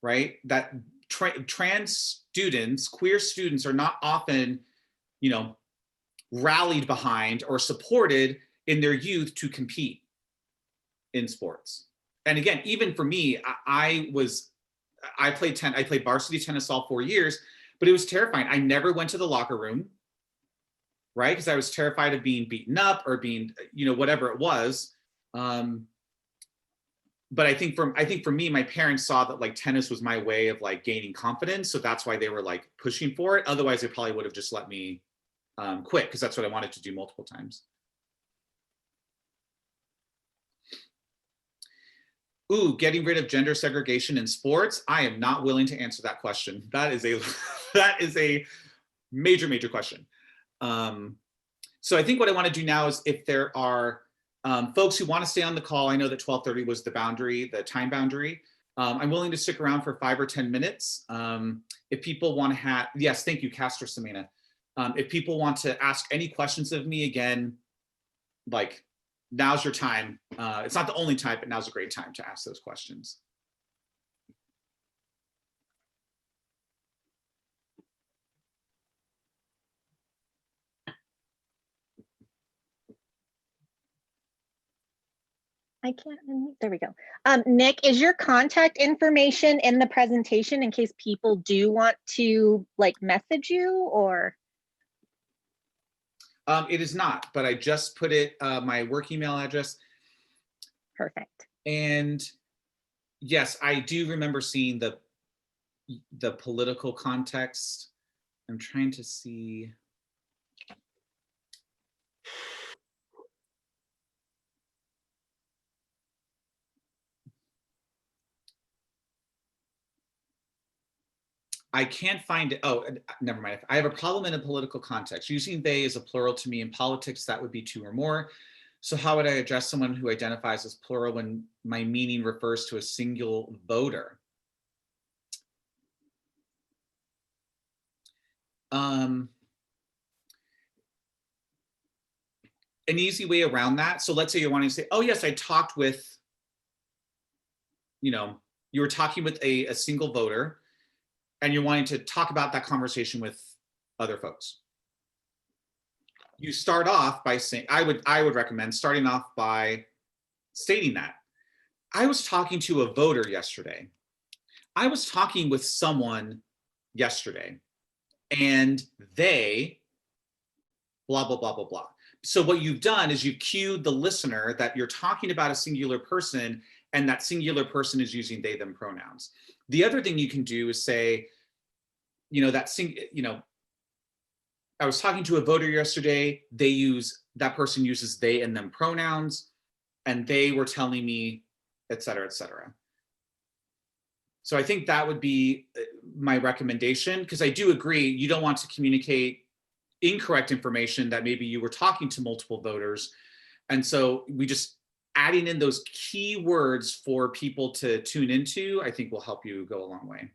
right? That trans students, queer students are not often, you know, rallied behind or supported in their youth to compete in sports. And again, even for me, I played varsity tennis all 4 years, but it was terrifying. I never went to the locker room, right? Because I was terrified of being beaten up or being, you know, whatever it was. But I think for me, my parents saw that like tennis was my way of like gaining confidence. So that's why they were like pushing for it. Otherwise, they probably would have just let me quit, because that's what I wanted to do multiple times. Ooh, getting rid of gender segregation in sports. I am not willing to answer that question. That is a major question. So I think what I want to do now is, if there are folks who want to stay on the call, I know that 12:30 was the boundary, the time boundary. I'm willing to stick around for 5 or 10 minutes. If people want to have, yes, thank you, Castor Samina. If people want to ask any questions of me, again, like, now's your time. It's not the only time, but now's a great time to ask those questions. I can't, there we go. Nick, is your contact information in the presentation in case people do want to like message you, or? It is not, but I just put it, my work email address. Perfect. And yes, I do remember seeing the political context. I'm trying to see. I can't find it. Oh, never mind. I have a problem in a political context. Using they as a plural to me in politics, that would be 2 or more. So how would I address someone who identifies as plural when my meaning refers to a single voter? An easy way around that. So let's say you're wanting to say, oh yes, I talked with, you know, you were talking with a single voter, and you're wanting to talk about that conversation with other folks. You start off by saying, I would recommend starting off by stating that I was talking to a voter yesterday. I was talking with someone yesterday, and they blah, blah, blah, blah, blah. So what you've done is you've cued the listener that you're talking about a singular person, and that singular person is using they, them pronouns. The other thing you can do is say, you know, I was talking to a voter yesterday, that person uses they and them pronouns, and they were telling me, et cetera, et cetera. So I think that would be my recommendation, because I do agree, you don't want to communicate incorrect information that maybe you were talking to multiple voters. And so we just adding in those key words for people to tune into, I think will help you go a long way.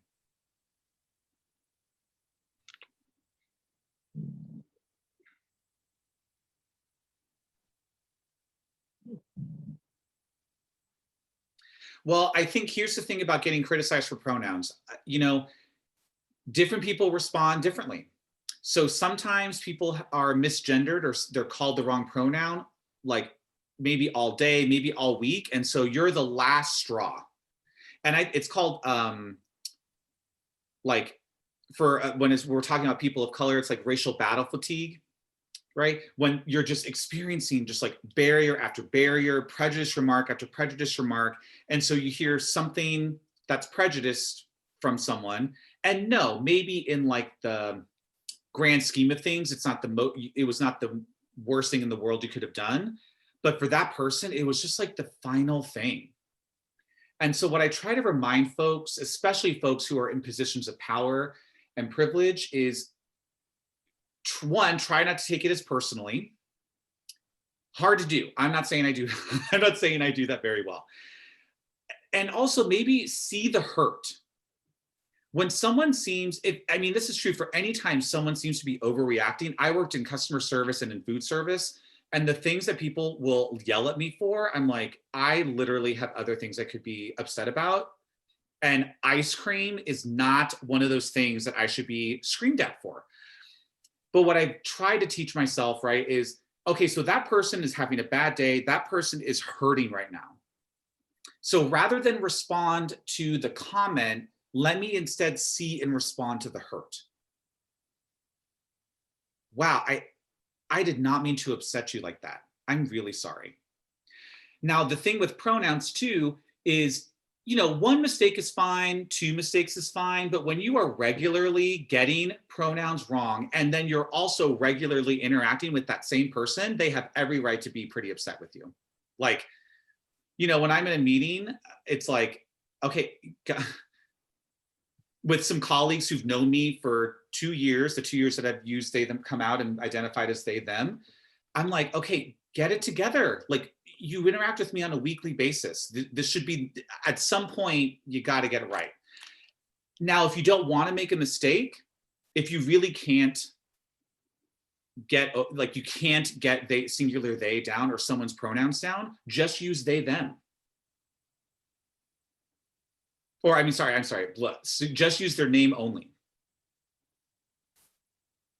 Well, I think here's the thing about getting criticized for pronouns. You know, different people respond differently. So sometimes people are misgendered, or they're called the wrong pronoun, like maybe all day, maybe all week. And so you're the last straw. And it's called, like, when we're talking about people of color, it's like racial battle fatigue, right? When you're just experiencing just like barrier after barrier, prejudice remark after prejudice remark. And so you hear something that's prejudiced from someone, and no, maybe in like the grand scheme of things, it was not the worst thing in the world you could have done. But for that person, it was just like the final thing. And so what I try to remind folks, especially folks who are in positions of power and privilege, is one, try not to take it as personally. Hard to do. I'm not saying I do. I'm not saying I do that very well. And also maybe see the hurt. when someone seems, I mean, this is true for any time someone seems to be overreacting. I worked in customer service and in food service, and the things that people will yell at me for, I'm like, I literally have other things I could be upset about. And ice cream is not one of those things that I should be screamed at for. But what I've tried to teach myself, right, is, okay, so that person is having a bad day. That person is hurting right now. So rather than respond to the comment, let me instead see and respond to the hurt. Wow, I did not mean to upset you like that. I'm really sorry. Now, the thing with pronouns too is, you know, one mistake is fine, two mistakes is fine, but when you are regularly getting pronouns wrong, and then you're also regularly interacting with that same person, they have every right to be pretty upset with you. Like, you know, when I'm in a meeting, it's like, okay, with some colleagues who've known me for 2 years, the 2 years that I've used they, them, come out and identified as they, them, I'm like, okay, get it together. Like, you interact with me on a weekly basis. This should be, at some point, you got to get it right. Now, if you don't want to make a mistake, if you really can't get, like, you can't get they, singular they down or someone's pronouns down, just use they, them. Or, I'm sorry, so just use their name only.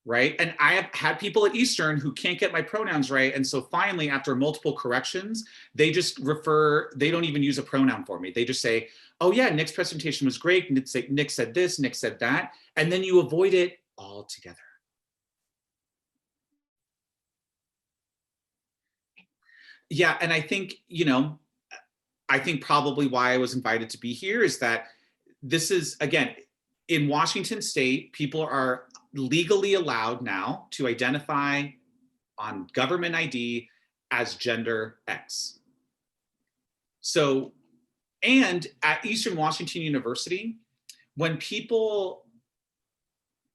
Right? And I have had people at Eastern who can't get my pronouns right. And so finally, after multiple corrections, they just refer, they don't even use a pronoun for me. They just say, oh yeah, Nick's presentation was great. Nick said this, Nick said that. And then you avoid it altogether. Yeah, and I think, you know, I think probably why I was invited to be here is that this is, again, in Washington State, people are legally allowed now to identify on government ID as gender X. So, and at Eastern Washington University, when people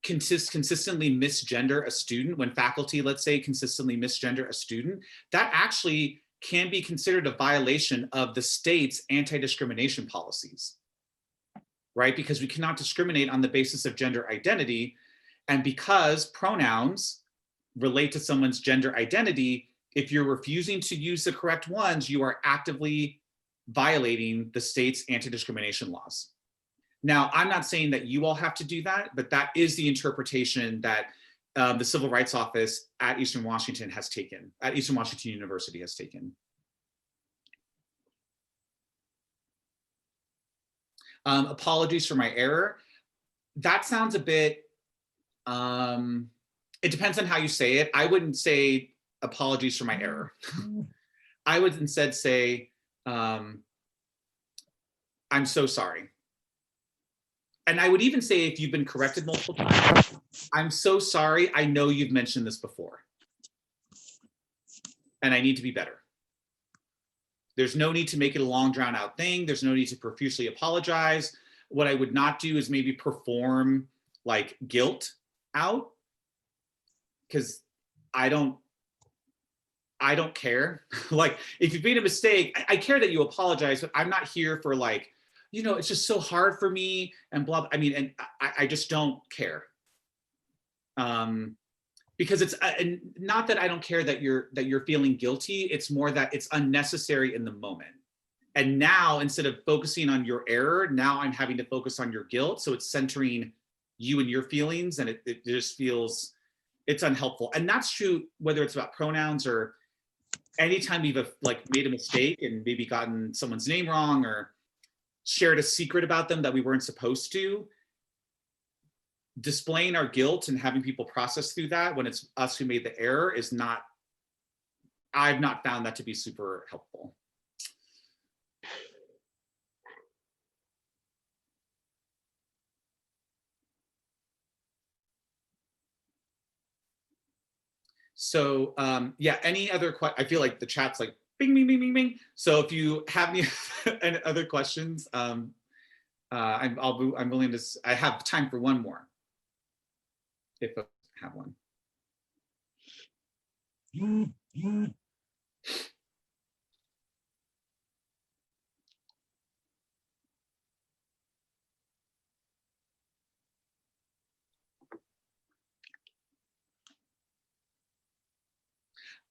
consistently misgender a student, when faculty, let's say, consistently misgender a student, that actually can be considered a violation of the state's anti-discrimination policies, right? Because we cannot discriminate on the basis of gender identity. And because pronouns relate to someone's gender identity, if you're refusing to use the correct ones, you are actively violating the state's anti-discrimination laws. Now, I'm not saying that you all have to do that, but that is the interpretation that the Civil Rights Office at Eastern Washington has taken, at Eastern Washington University has taken. Apologies for my error. That sounds a bit, it depends on how you say it. I wouldn't say apologies for my error. I would instead say, I'm so sorry. And I would even say, if you've been corrected multiple times, I'm so sorry. I know you've mentioned this before. And I need to be better. There's no need to make it a long drawn out thing. There's no need to profusely apologize. What I would not do is maybe perform like guilt out, because I don't care. Like, if you've made a mistake, I care that you apologize, but I'm not here for like, you know, it's just so hard for me and blah, blah. I mean, and I just don't care. Because it's not that I don't care that you're feeling guilty. It's more that it's unnecessary in the moment. And now, instead of focusing on your error, now I'm having to focus on your guilt. So it's centering you and your feelings, and it just feels, it's unhelpful. And that's true whether it's about pronouns or anytime you've like made a mistake and maybe gotten someone's name wrong or shared a secret about them that we weren't supposed to. Displaying our guilt and having people process through that when it's us who made the error is not, I've not found that to be super helpful. So yeah, any other I feel like the chat's like bing, bing, bing, bing, bing. So if you have any other questions, I'm willing to, I have time for one more. If I have one.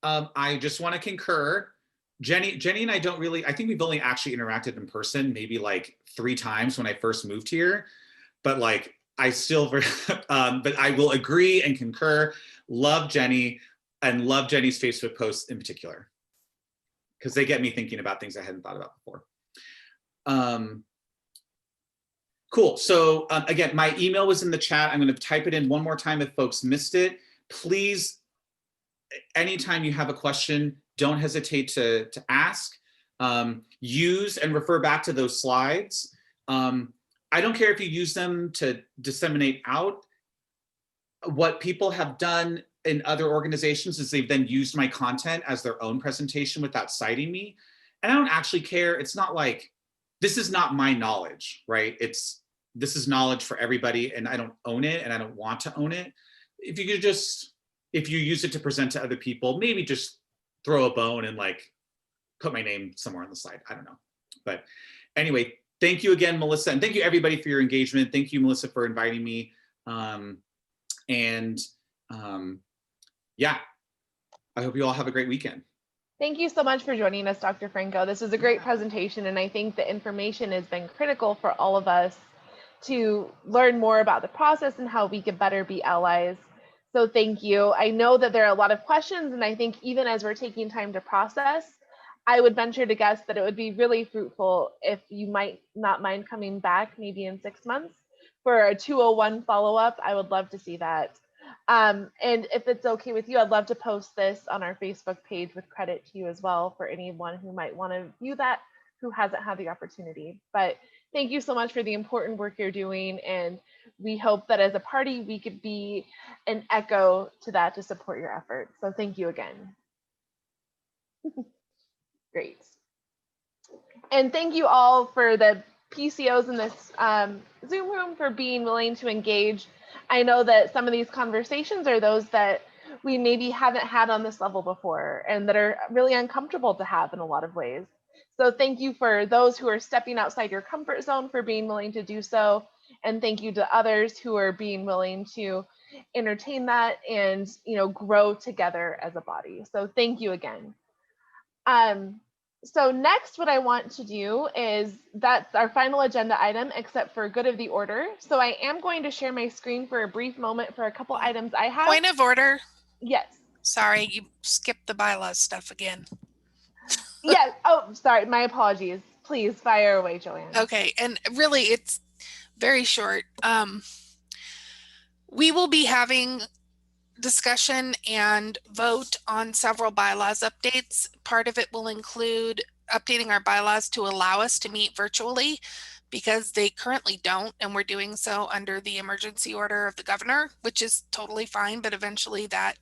I just want to concur. Jenny and I don't really, I think we've only actually interacted in person maybe like 3 times when I first moved here, but like I still, but I will agree and concur. Love Jenny and love Jenny's Facebook posts in particular, because they get me thinking about things I hadn't thought about before. Cool. So again, my email was in the chat. I'm going to type it in one more time if folks missed it. Please, anytime you have a question, don't hesitate to ask. Use and refer back to those slides. I don't care if you use them to disseminate out. What people have done in other organizations is they've then used my content as their own presentation without citing me. And I don't actually care. It's not like, this is not my knowledge, right? This is knowledge for everybody, and I don't own it and I don't want to own it. If you could just, if you use it to present to other people, maybe just throw a bone and like put my name somewhere on the slide. I don't know. But anyway, thank you again, Melissa. And thank you everybody for your engagement. Thank you, Melissa, for inviting me. Yeah, I hope you all have a great weekend. Thank you so much for joining us, Dr. Franco. This was a great presentation, and I think the information has been critical for all of us to learn more about the process and how we can better be allies. So thank you. I know that there are a lot of questions, and I think even as we're taking time to process, I would venture to guess that it would be really fruitful if you might not mind coming back maybe in 6 months for a 201 follow-up. I would love to see that. And if it's okay with you, I'd love to post this on our Facebook page with credit to you as well for anyone who might want to view that who hasn't had the opportunity. But thank you so much for the important work you're doing, and we hope that as a party we could be an echo to that to support your efforts. So thank you again. Great. And thank you all for the PCOs in this Zoom room for being willing to engage. I know that some of these conversations are those that we maybe haven't had on this level before and that are really uncomfortable to have in a lot of ways. So thank you for those who are stepping outside your comfort zone for being willing to do so. And thank you to others who are being willing to entertain that and, grow together as a body. So thank you again. So next, what I want to do is, that's our final agenda item, except for good of the order. So I am going to share my screen for a brief moment for a couple items I have. Point of order. Yes. Sorry, you skipped the bylaws stuff again. Yes. Oh, sorry. My apologies. Please fire away, Joanne. Okay. And really, it's very short. We will be having discussion and vote on several bylaws updates. Part of it will include updating our bylaws to allow us to meet virtually, because they currently don't, and we're doing so under the emergency order of the governor, which is totally fine, but eventually that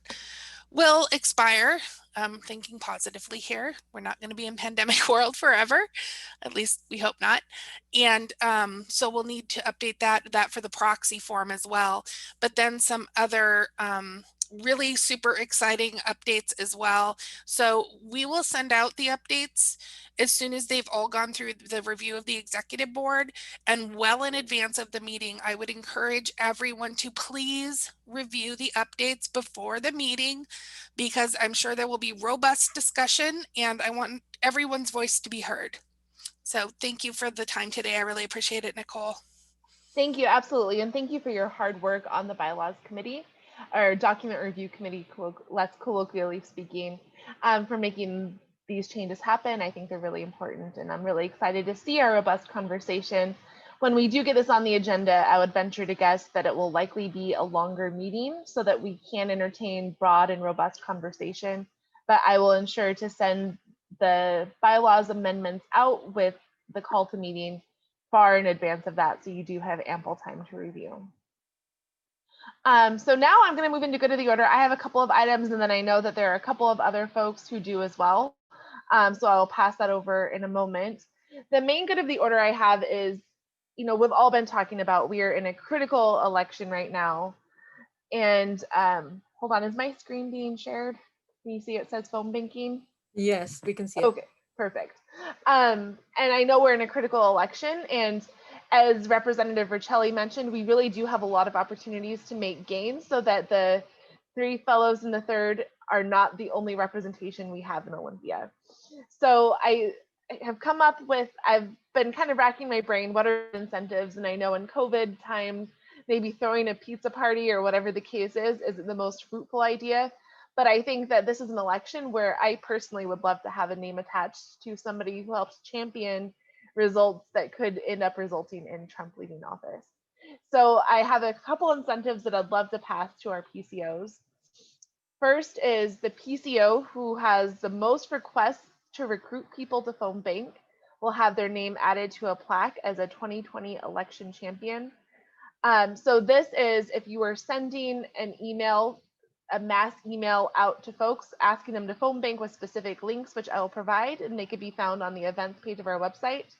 will expire. I'm thinking positively here. We're not going to be in pandemic world forever. At least we hope not. And so we'll need to update that for the proxy form as well. But then some other really super exciting updates as well. So we will send out the updates as soon as they've all gone through the review of the executive board, and well in advance of the meeting. I would encourage everyone to please review the updates before the meeting, because I'm sure there will be robust discussion and I want everyone's voice to be heard. So thank you for the time today. I really appreciate it, Nicole. Thank you, absolutely. And thank you for your hard work on the bylaws committee, or document review committee, less colloquially speaking, for making these changes happen. I think they're really important, and I'm really excited to see our robust conversation. When we do get this on the agenda, I would venture to guess that it will likely be a longer meeting so that we can entertain broad and robust conversation. But I will ensure to send the bylaws amendments out with the call to meeting far in advance of that, so you do have ample time to review. So now I'm going to move into good of the order. I have a couple of items, and then I know that there are a couple of other folks who do as well. So I'll pass that over in a moment. The main good of the order I have is, we've all been talking about, we are in a critical election right now. And hold on, is my screen being shared? Can you see it says phone banking? Yes, we can see it. Okay, perfect. And I know we're in a critical election, and as Representative Riccelli mentioned, we really do have a lot of opportunities to make gains so that the 3 fellows in the 3rd are not the only representation we have in Olympia. So I have come up with, I've been kind of racking my brain, what are incentives? And I know in COVID times, maybe throwing a pizza party or whatever the case isn't the most fruitful idea. But I think that this is an election where I personally would love to have a name attached to somebody who helps champion results that could end up resulting in Trump leaving office. So I have a couple incentives that I'd love to pass to our PCOs. First is the PCO who has the most requests to recruit people to phone bank will have their name added to a plaque as a 2020 election champion. So this is if you are sending an email, a mass email out to folks asking them to phone bank with specific links, which I will provide, and they could be found on the events page of our website.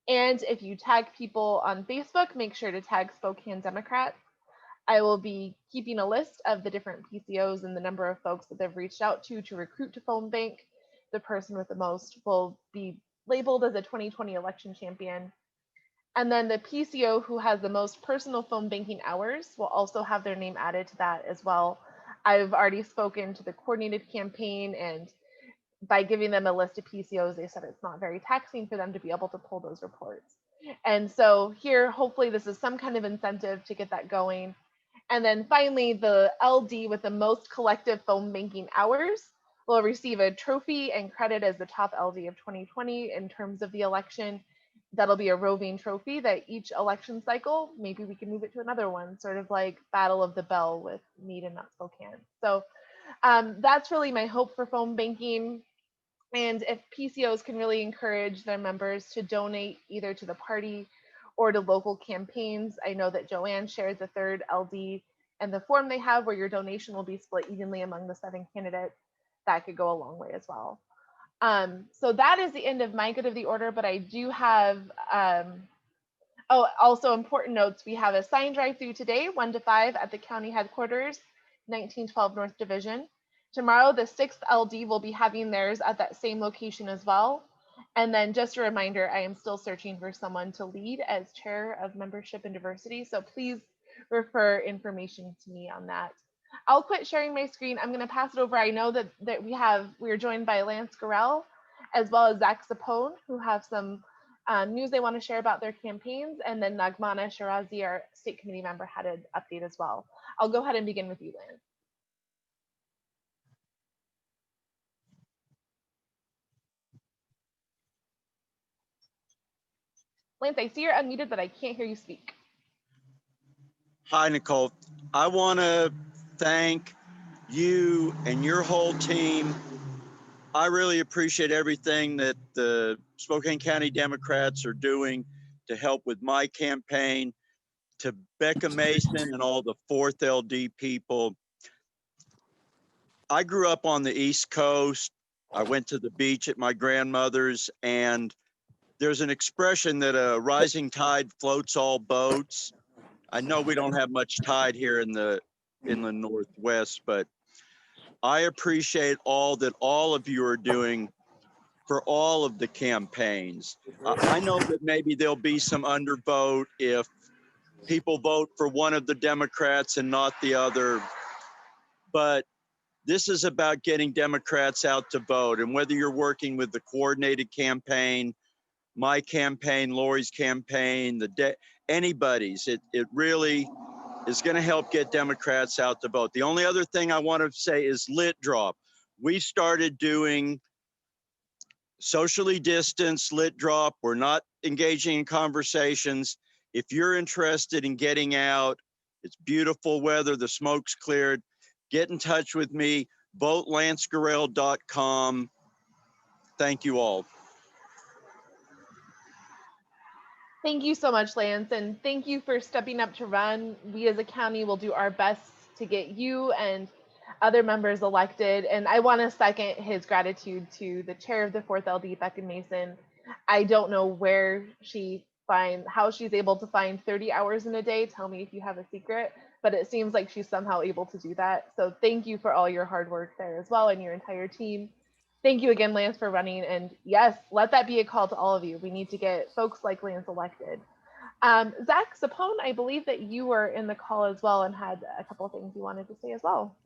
And if you tag people on Facebook, make sure to tag Spokane Democrats. I will be keeping a list of the different PCOs and the number of folks that they've reached out to recruit to phone bank. The person with the most will be labeled as a 2020 election champion. And then the PCO who has the most personal phone banking hours will also have their name added to that as well. I've already spoken to the coordinated campaign, and by giving them a list of PCOs, they said it's not very taxing for them to be able to pull those reports. And so here, hopefully this is some kind of incentive to get that going. And then finally, the LD with the most collective phone banking hours will receive a trophy and credit as the top LD of 2020 in terms of the election. That'll be a roving trophy that each election cycle, maybe we can move it to another one, sort of like Battle of the Bell with Meade and not Spokane. So that's really my hope for phone banking. And if PCOs can really encourage their members to donate either to the party or to local campaigns. I know that Joanne shared the third LD and the form they have where your donation will be split evenly among the 7 candidates. That could go a long way as well. So that is the end of my good of the order, but I do have, also important notes. We have a sign drive-through today, 1 to 5 at the county headquarters, 1912 North Division. Tomorrow, the 6th LD will be having theirs at that same location as well. And then just a reminder, I am still searching for someone to lead as chair of membership and diversity. So please refer information to me on that. I'll quit sharing my screen. I'm going to pass it over. I know that we're joined by Lance Gorell as well as Zach Sapone, who have some news they want to share about their campaigns. And then Nagmana Shirazi, our state committee member, had an update as well. I'll go ahead and begin with you, Lance. Lance, I see you're unmuted, but I can't hear you speak. Hi, Nicole. I want to thank you and your whole team. I really appreciate everything that the Spokane County Democrats are doing to help with my campaign, to Becca Mason and all the 4th LD people. I grew up on the East Coast. I went to the beach at my grandmother's, and there's an expression that a rising tide floats all boats. I know we don't have much tide here in the inland Northwest, but I appreciate all that all of you are doing for all of the campaigns. I know that maybe there'll be some undervote if people vote for one of the Democrats and not the other, but this is about getting Democrats out to vote. And whether you're working with the coordinated campaign, my campaign, Lori's campaign, anybody's, it really is going to help get Democrats out to vote. The only other thing I want to say is lit drop. We started doing socially distanced lit drop. We're not engaging in conversations. If you're interested in getting out, it's beautiful weather, the smoke's cleared, get in touch with me, votelancegorell.com. Thank you all. Thank you so much, Lance, and thank you for stepping up to run. We as a county will do our best to get you and other members elected. And I want to second his gratitude to the chair of the 4th LD, Becca Mason. I don't know how she's able to find 30 hours in a day. Tell me if you have a secret, but it seems like she's somehow able to do that. So thank you for all your hard work there as well and your entire team. Thank you again, Lance, for running. And yes, let that be a call to all of you. We need to get folks like Lance elected. Zach Sapone, I believe that you were in the call as well and had a couple of things you wanted to say as well.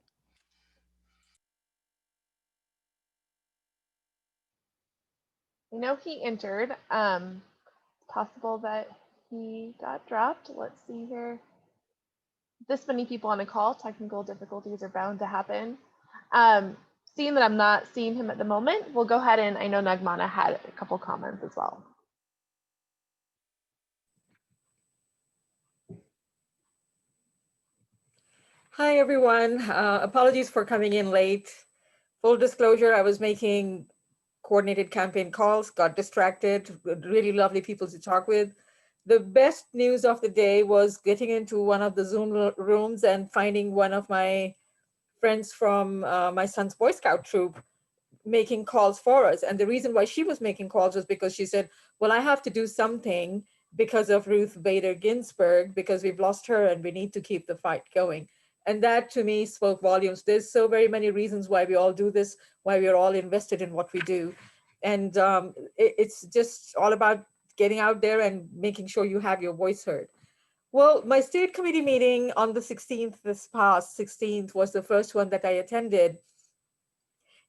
I know he entered. It's possible that he got dropped. Let's see here. This many people on a call, technical difficulties are bound to happen. Seeing that I'm not seeing him at the moment, we'll go ahead and I know Nagmana had a couple comments as well. Hi, everyone. Apologies for coming in late. Full disclosure, I was making coordinated campaign calls, got distracted, really lovely people to talk with. The best news of the day was getting into one of the Zoom rooms and finding one of my friends from my son's Boy Scout troop making calls for us. And the reason why she was making calls was because she said, well, I have to do something because of Ruth Bader Ginsburg, because we've lost her and we need to keep the fight going. And that to me spoke volumes. There's so very many reasons why we all do this, why we're all invested in what we do. And it's just all about getting out there and making sure you have your voice heard. Well, my state committee meeting on the 16th, this past 16th, was the first one that I attended.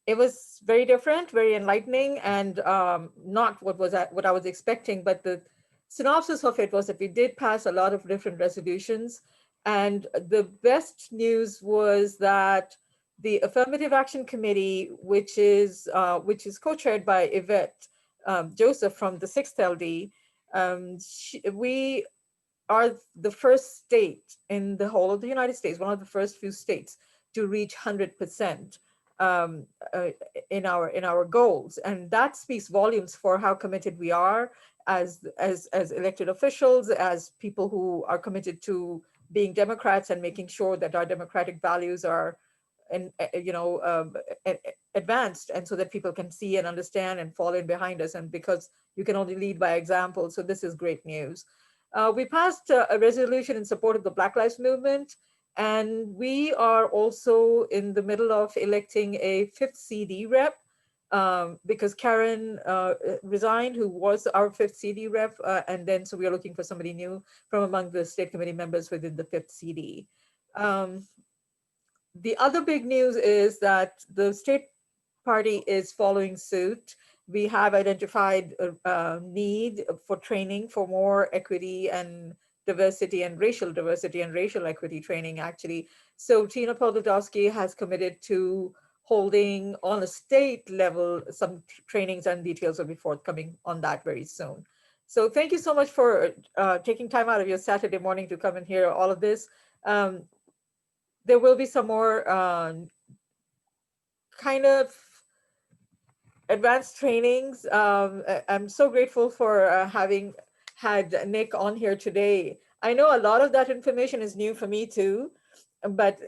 It was very different, very enlightening, and not what I was expecting. But the synopsis of it was that we did pass a lot of different resolutions, and the best news was that the Affirmative Action Committee, which is co-chaired by Yvette Joseph from the 6th LD, we are the first state in the whole of the United States, one of the first few states to reach 100% in our goals, and that speaks volumes for how committed we are as elected officials, as people who are committed to being Democrats and making sure that our democratic values are advanced, and so that people can see and understand and fall in behind us. And because you can only lead by example, so this is great news. We passed a resolution in support of the Black Lives Movement, and we are also in the middle of electing a 5th CD rep because Karen resigned, who was our 5th CD rep, and then so we are looking for somebody new from among the state committee members within the 5th CD. The other big news is that the state party is following suit. We have identified a need for training for more equity and diversity and racial equity training, actually. So Tina Podlodowski has committed to holding on a state level some trainings, and details will be forthcoming on that very soon. So thank you so much for taking time out of your Saturday morning to come and hear all of this. There will be some more kind of advanced trainings. I'm so grateful for having had Nick on here today. I know a lot of that information is new for me too, but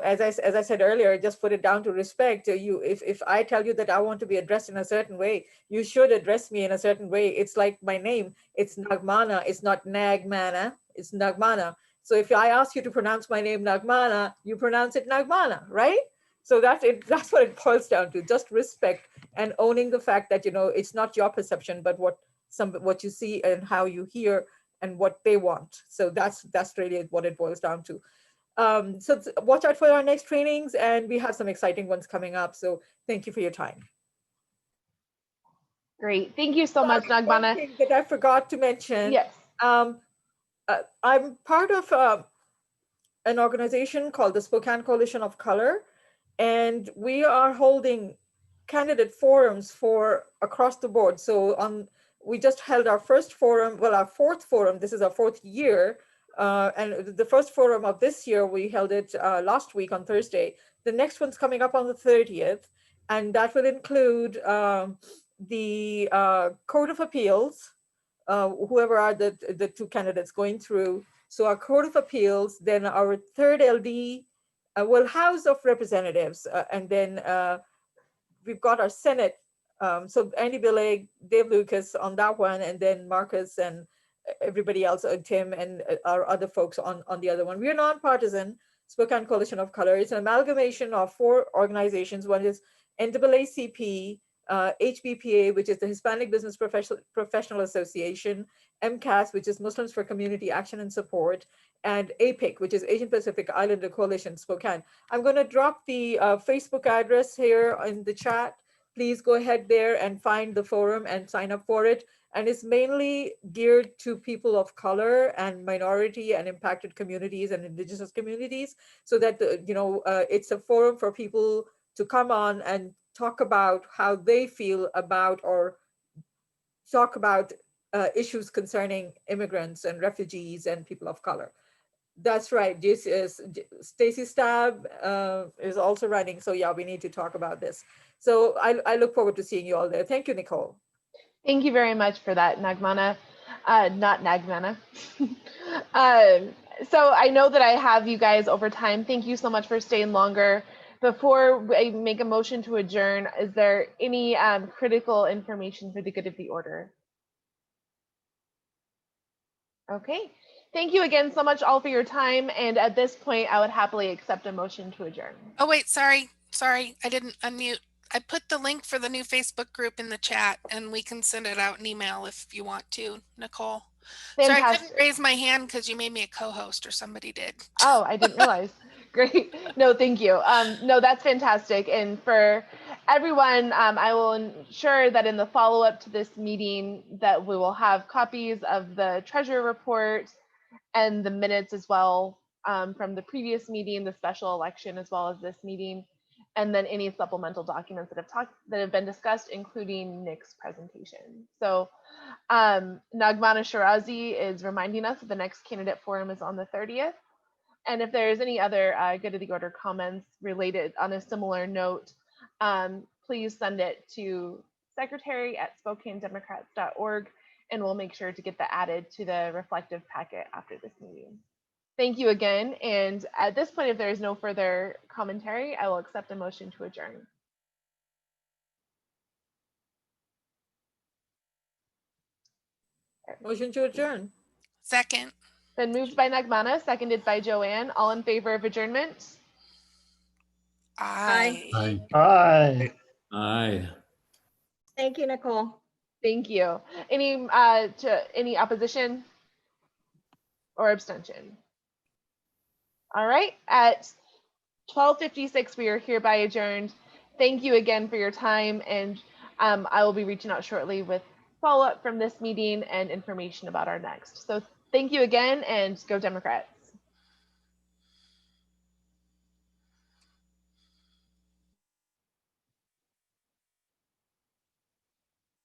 as I said earlier, just put it down to respect. If I tell you that I want to be addressed in a certain way, you should address me in a certain way. It's like my name. It's Nagmana. It's not Nagmana. It's Nagmana. So if I ask you to pronounce my name Nagmana, you pronounce it Nagmana, right? So that's it. That's what it boils down to. Just respect and owning the fact that it's not your perception, but what you see and how you hear and what they want. So that's really what it boils down to. So watch out for our next trainings, and we have some exciting ones coming up. So thank you for your time. Great, thank you so much, Nagmana. One thing that I forgot to mention. Yes. I'm part of an organization called the Spokane Coalition of Color, and we are holding candidate forums for across the board. So we just held our first forum, well, our 4th forum. This is our 4th year. And the first forum of this year, we held it last week on Thursday. The next one's coming up on the 30th. And that will include the Court of Appeals, whoever are the 2 candidates going through. So our Court of Appeals, then our 3rd LD, House of Representatives, and then we've got our Senate. So Andy Billig, Dave Lucas on that one, and then Marcus and everybody else, Tim and our other folks on the other one. We are nonpartisan, Spokane Coalition of Color. It's an amalgamation of 4 organizations. One is NAACP, HBPA, which is the Hispanic Business Professional Association, MCAS, which is Muslims for Community Action and Support, and APIC, which is Asian Pacific Islander Coalition, Spokane. I'm going to drop the Facebook address here in the chat. please go ahead there and find the forum and sign up for it. And it's mainly geared to people of color and minority and impacted communities and indigenous communities, so that it's a forum for people to come on and talk about how they feel about or talk about issues concerning immigrants and refugees and people of color. That's right. Stacy Stab is also running. So yeah, we need to talk about this. So I look forward to seeing you all there. Thank you, Nicole. Thank you very much for that, Nagmana. Not Nagmana. So I know that I have you guys over time. Thank you so much for staying longer. Before I make a motion to adjourn, is there any critical information for the good of the order? Okay. Thank you again so much all for your time. And at this point, I would happily accept a motion to adjourn. Oh, wait, sorry. I didn't unmute. I put the link for the new Facebook group in the chat, and we can send it out in email if you want to, Nicole. Fantastic. Sorry, I couldn't raise my hand because you made me a co-host, or somebody did. Oh, I didn't realize. Great. No, thank you. No, that's fantastic. And for everyone, I will ensure that in the follow-up to this meeting that we will have copies of the treasurer report and the minutes as well from the previous meeting, the special election, as well as this meeting, and then any supplemental documents that have been discussed, including Nick's presentation. So Nagmana Shirazi is reminding us that the next candidate forum is on the 30th. And if there's any other good of the order comments related on a similar note, please send it to secretary@SpokaneDemocrats.org, and we'll make sure to get that added to the reflective packet after this meeting. Thank you again. And at this point, if there is no further commentary, I will accept a motion to adjourn. Motion to adjourn. Second. Been moved by Nagmana, seconded by Joanne. All in favor of adjournment? Aye. Aye. Aye. Aye. Thank you, Nicole. Thank you. Any opposition or abstention? All right, at 12:56, we are hereby adjourned. Thank you again for your time, and I will be reaching out shortly with follow-up from this meeting and information about our next. So thank you again, and go Democrats.